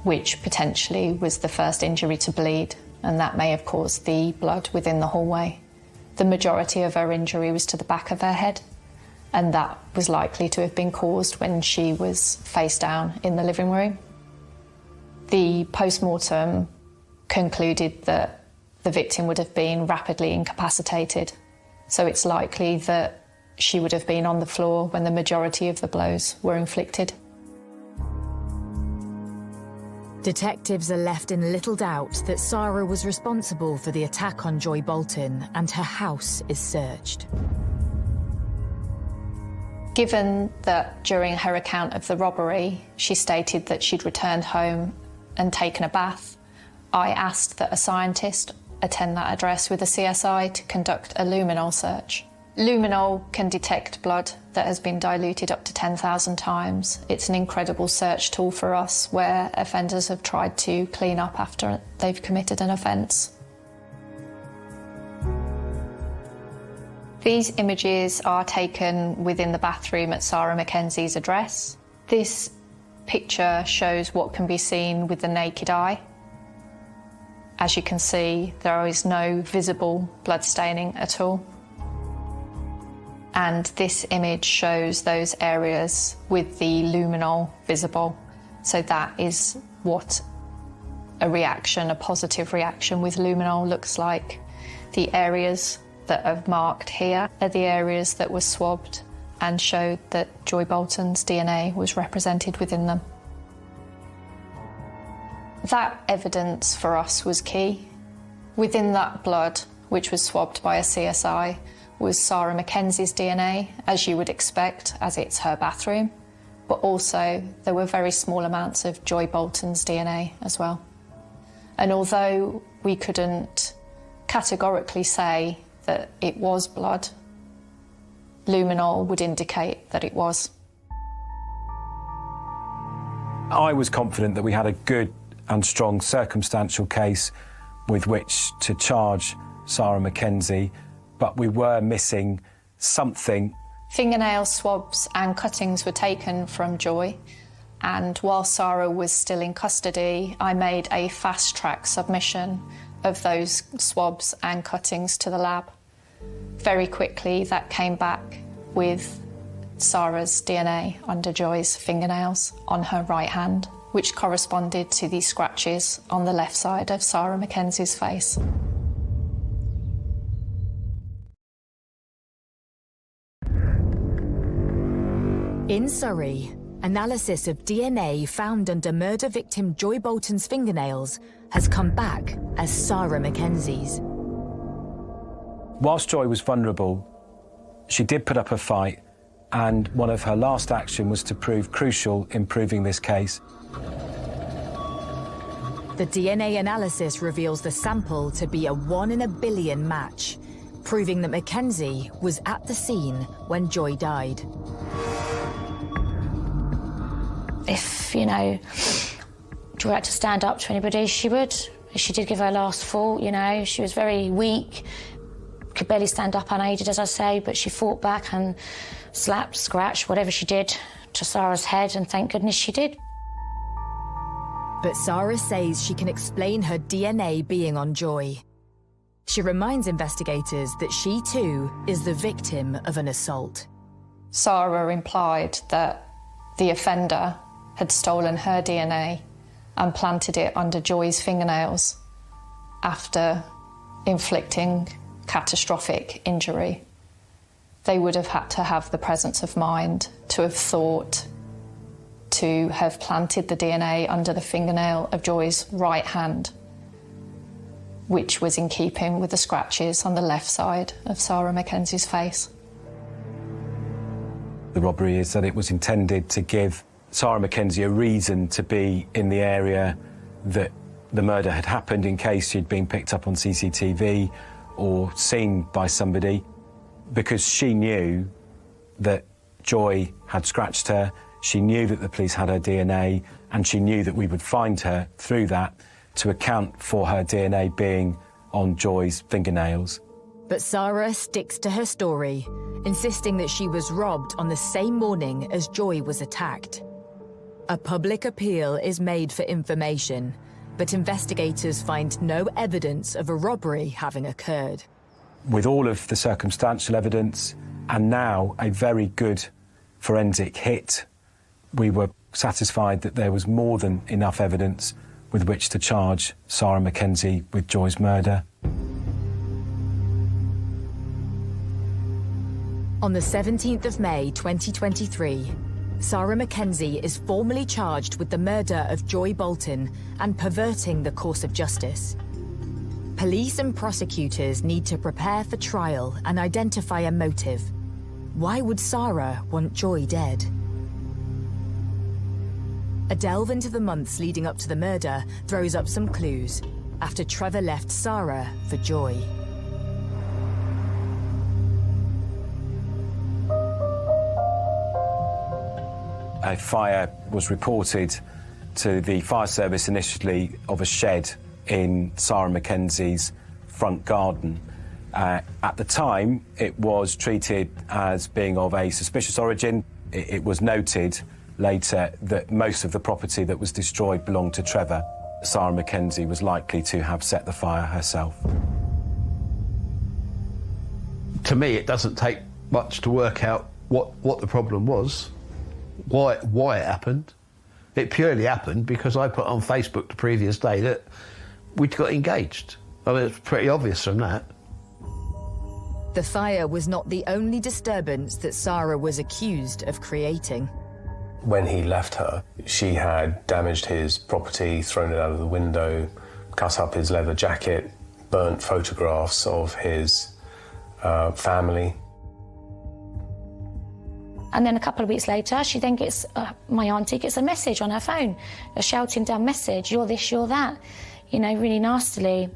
which potentially was the first injury to bleed, and that may have caused the blood within the hallway. The majority of her injury was to the back of her head, and that was likely to have been caused when she was face down in the living room. The post-mortem concluded that the victim would have been rapidly incapacitated, so it's likely that she would have been on the floor when the majority of the blows were inflicted. Detectives are left in little doubt that Sarah was responsible for the attack on Joy Bolton, and her house is searched. Given that during her account of the robbery, she stated that she'd returned home and taken a bath, I asked that a scientist attend that address with a CSI to conduct a luminol search. Luminol can detect blood that has been diluted up to 10,000 times. It's an incredible search tool for us where offenders have tried to clean up after they've committed an offence. These images are taken within the bathroom at Sarah Mackenzie's address. This picture shows what can be seen with the naked eye. As you can see, there is no visible blood staining at all. And this image shows those areas with the luminol visible. So that is what a reaction, a positive reaction with luminol looks like. The areas that are marked here are the areas that were swabbed and showed that Joy Bolton's DNA was represented within them. That evidence for us was key. Within that blood, which was swabbed by a CSI, was Sarah Mackenzie's DNA, as you would expect, as it's her bathroom. But also, there were very small amounts of Joy Bolton's DNA as well. And although we couldn't categorically say that it was blood, luminol would indicate that it was. I was confident that we had a good and strong circumstantial case with which to charge Sarah Mackenzie, but we were missing something. Fingernail swabs and cuttings were taken from Joy, and while Sarah was still in custody, I made a fast-track submission of those swabs and cuttings to the lab. Very quickly, that came back with Sarah's DNA under Joy's fingernails on her right hand, which corresponded to the scratches on the left side of Sarah Mackenzie's face. In Surrey, analysis of DNA found under murder victim Joy Bolton's fingernails has come back as Sarah Mackenzie's. Whilst Joy was vulnerable, she did put up a fight, and one of her last actions was to prove crucial in proving this case. The DNA analysis reveals the sample to be a 1 in a billion match, proving that Mackenzie was at the scene when Joy died. If, you know, Joy had to stand up to anybody, she would. She did give her last fought, you know. She was very weak, could barely stand up unaided, as I say, but she fought back and slapped, scratched, whatever she did to Sarah's head, and thank goodness she did. But Sarah says she can explain her DNA being on Joy. She reminds investigators that she too is the victim of an assault. Sarah implied that the offender had stolen her DNA and planted it under Joy's fingernails after inflicting catastrophic injury. They would have had to have the presence of mind to have thought to have planted the DNA under the fingernail of Joy's right hand, which was in keeping with the scratches on the left side of Sarah Mackenzie's face. The robbery is that it was intended to give Sarah Mackenzie a reason to be in the area that the murder had happened in case she'd been picked up on CCTV or seen by somebody, because she knew that Joy had scratched her, she knew that the police had her DNA, and she knew that we would find her through that to account for her DNA being on Joy's fingernails. But Sarah sticks to her story, insisting that she was robbed on the same morning as Joy was attacked. A public appeal is made for information, but investigators find no evidence of a robbery having occurred. With all of the circumstantial evidence, and now a very good forensic hit, we were satisfied that there was more than enough evidence with which to charge Sarah Mackenzie with Joy's murder. On the 17th of May 2023, Sarah Mackenzie is formally charged with the murder of Joy Bolton and perverting the course of justice. Police and prosecutors need to prepare for trial and identify a motive. Why would Sarah want Joy dead? A delve into the months leading up to the murder throws up some clues after Trevor left Sarah for Joy. A fire was reported to the fire service initially of a shed in Sarah Mackenzie's front garden. At the time, it was treated as being of a suspicious origin. It was noted later that most of the property that was destroyed belonged to Trevor. Sarah Mackenzie was likely to have set the fire herself. To me, it doesn't take much to work out what the problem was, why it happened. It purely happened because I put on Facebook the previous day that we'd got engaged. I mean, it's pretty obvious from that. The fire was not the only disturbance that Sarah was accused of creating. When he left her, she had damaged his property, thrown it out of the window, cut up his leather jacket, burnt photographs of his family. And then a couple of weeks later, she then gets, my auntie gets a message on her phone, a shouting down message, "You're this, you're that," you know, really nastily.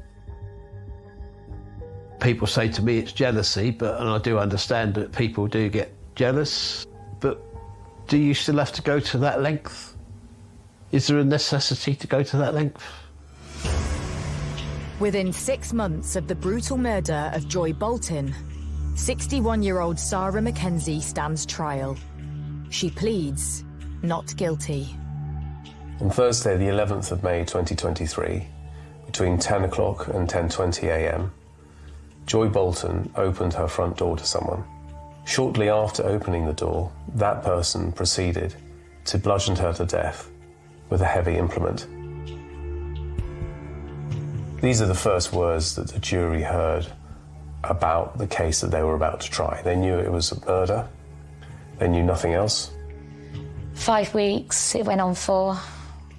People say to me it's jealousy, and I do understand that people do get jealous, but do you still have to go to that length? Is there a necessity to go to that length? Within 6 months of the brutal murder of Joy Bolton, 61-year-old Sarah Mackenzie stands trial. She pleads not guilty. On Thursday, the 11th of May 2023, between 10 o'clock and 10:20 a.m, Joy Bolton opened her front door to someone. Shortly after opening the door, that person proceeded to bludgeon her to death with a heavy implement. These are the first words that the jury heard about the case that they were about to try. They knew it was a murder. They knew nothing else. 5 weeks it went on for.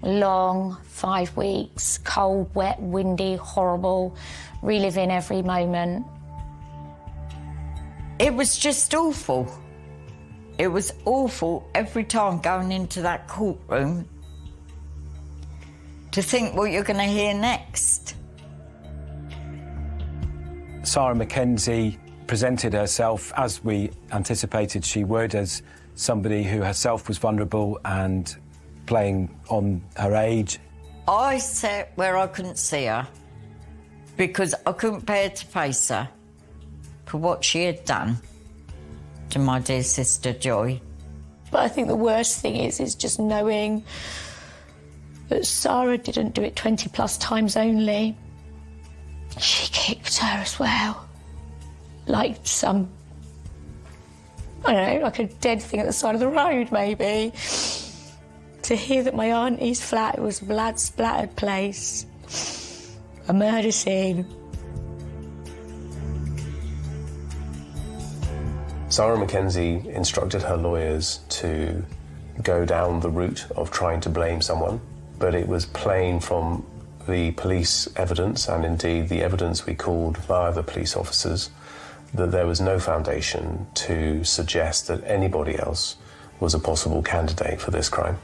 Long 5 weeks. Cold, wet, windy, horrible. Reliving every moment. It was just awful. It was awful every time going into that courtroom to think what you're going to hear next. Sarah Mackenzie presented herself, as we anticipated she would, as somebody who herself was vulnerable and playing on her age. I sat where I couldn't see her because I couldn't bear to face her for what she had done to my dear sister Joy. But I think the worst thing is just knowing that Sarah didn't do it 20 plus times only. She kicked her as well. Like some, I don't know, like a dead thing at the side of the road, maybe. To hear that my auntie's flat was a blood-splattered place. A murder scene. Sarah Mackenzie instructed her lawyers to go down the route of trying to blame someone, but it was plain from the police evidence, and indeed the evidence we called via the police officers, that there was no foundation to suggest that anybody else was a possible candidate for this crime.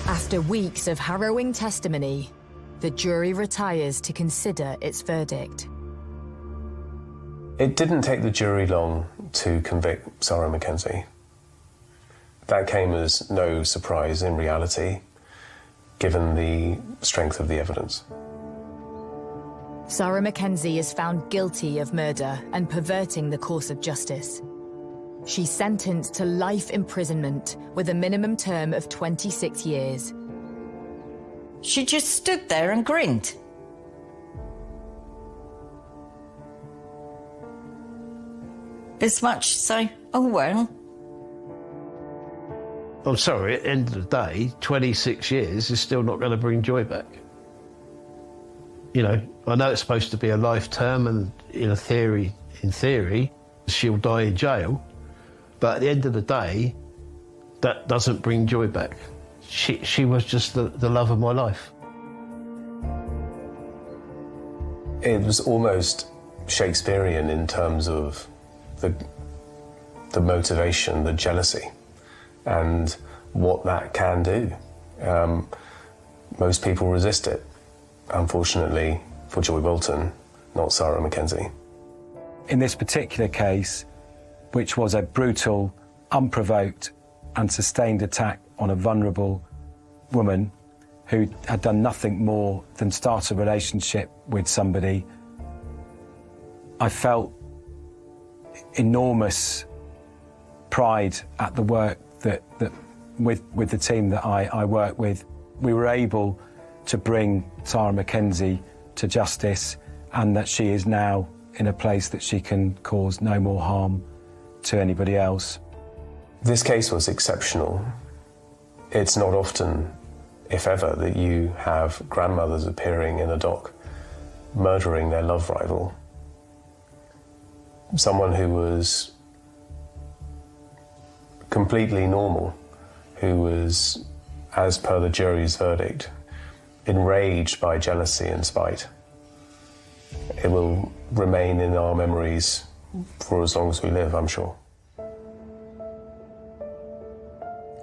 After weeks of harrowing testimony, the jury retires to consider its verdict. It didn't take the jury long to convict Sarah Mackenzie. That came as no surprise in reality, given the strength of the evidence. Sarah Mackenzie is found guilty of murder and perverting the course of justice. She's sentenced to life imprisonment with a minimum term of 26 years. She just stood there and grinned. As much to say, oh well. I'm sorry, at the end of the day, 26 years is still not going to bring Joy back. You know, I know it's supposed to be a life term, and in theory, she'll die in jail. But at the end of the day, that doesn't bring Joy back. She was just the love of my life. It was almost Shakespearean in terms of the motivation, the jealousy, and what that can do. Most people resist it. Unfortunately, for Joy Bolton, not Sarah Mackenzie. In this particular case, which was a brutal, unprovoked and sustained attack on a vulnerable woman who had done nothing more than start a relationship with somebody, I felt enormous pride at the work that with the team that I work with. We were able to bring Sarah Mackenzie to justice, and that she is now in a place that she can cause no more harm to anybody else. This case was exceptional. It's not often, if ever, that you have grandmothers appearing in a dock murdering their love rival. Someone who was completely normal, who was, as per the jury's verdict, enraged by jealousy and spite. It will remain in our memories for as long as we live, I'm sure.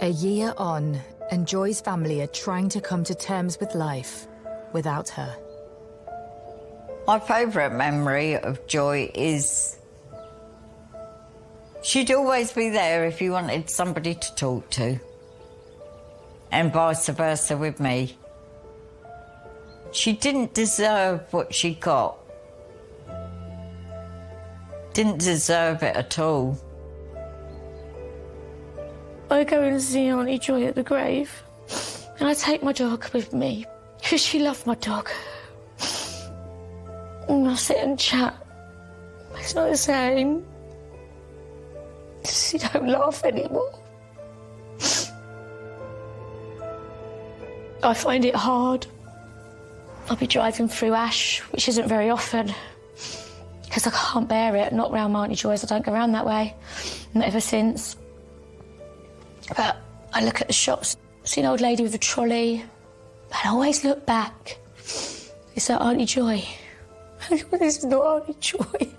A year on, and Joy's family are trying to come to terms with life without her. My favourite memory of Joy is she'd always be there if you wanted somebody to talk to, and vice versa with me. She didn't deserve what she got. Didn't deserve it at all. I go and see Auntie Joy at the grave, and I take my dog with me, because she loved my dog. And I sit and chat. It's not the same. She don't laugh anymore. I find it hard. I'll be driving through Ash, which isn't very often, because I can't bear it. Not round my Auntie Joy's, I don't go round that way. Not ever since. But I look at the shops, see an old lady with a trolley, and I always look back. Is that Auntie Joy? This is not Auntie Joy.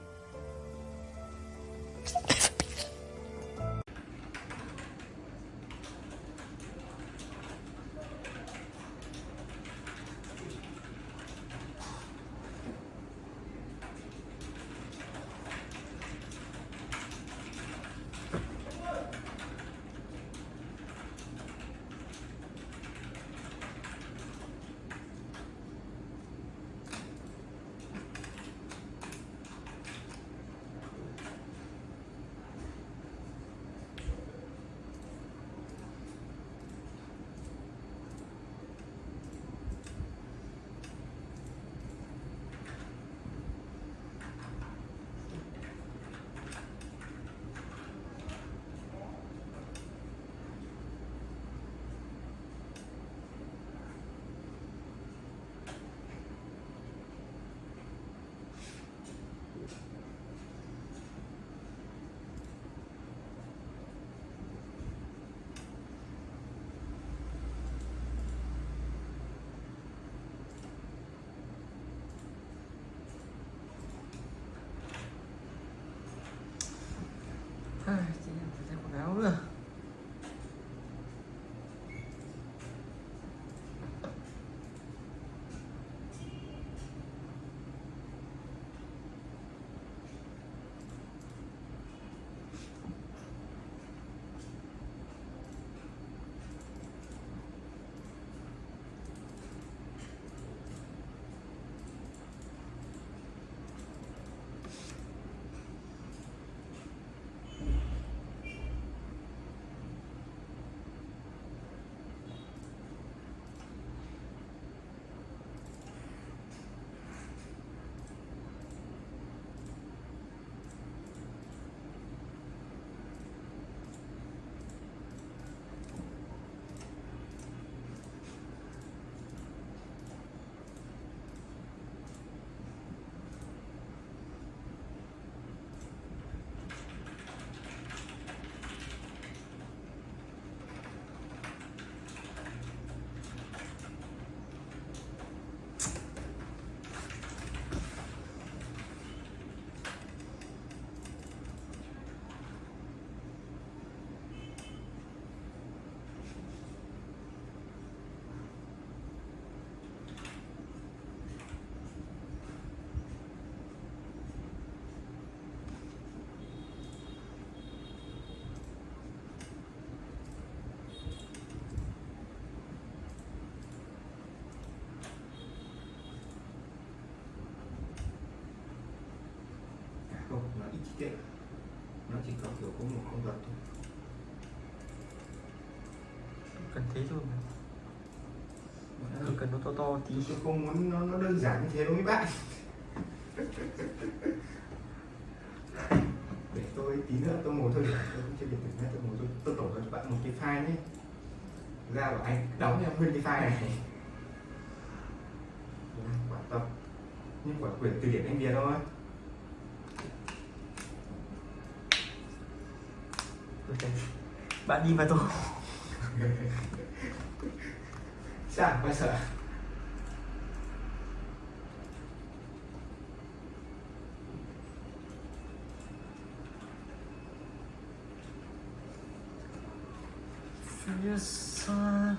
tiện. Nó chỉ có kiểu có một con vật thôi. Cần thế thôi mà. Không cần nó to tí. Tôi không muốn nó đơn giản như thế đâu mấy bạn. Để tôi tí nữa tôi ngồi thôi, tôi không chơi điện tử nữa, tôi ngồi tôi tổ cho bạn một cái file nhé. Ra bảo anh đóng cho nguyên cái file này. Quả tập như quả quyển từ điển Anh Việt thôi. Bạn đi vào tôi. Sao quay sợ? Phía xa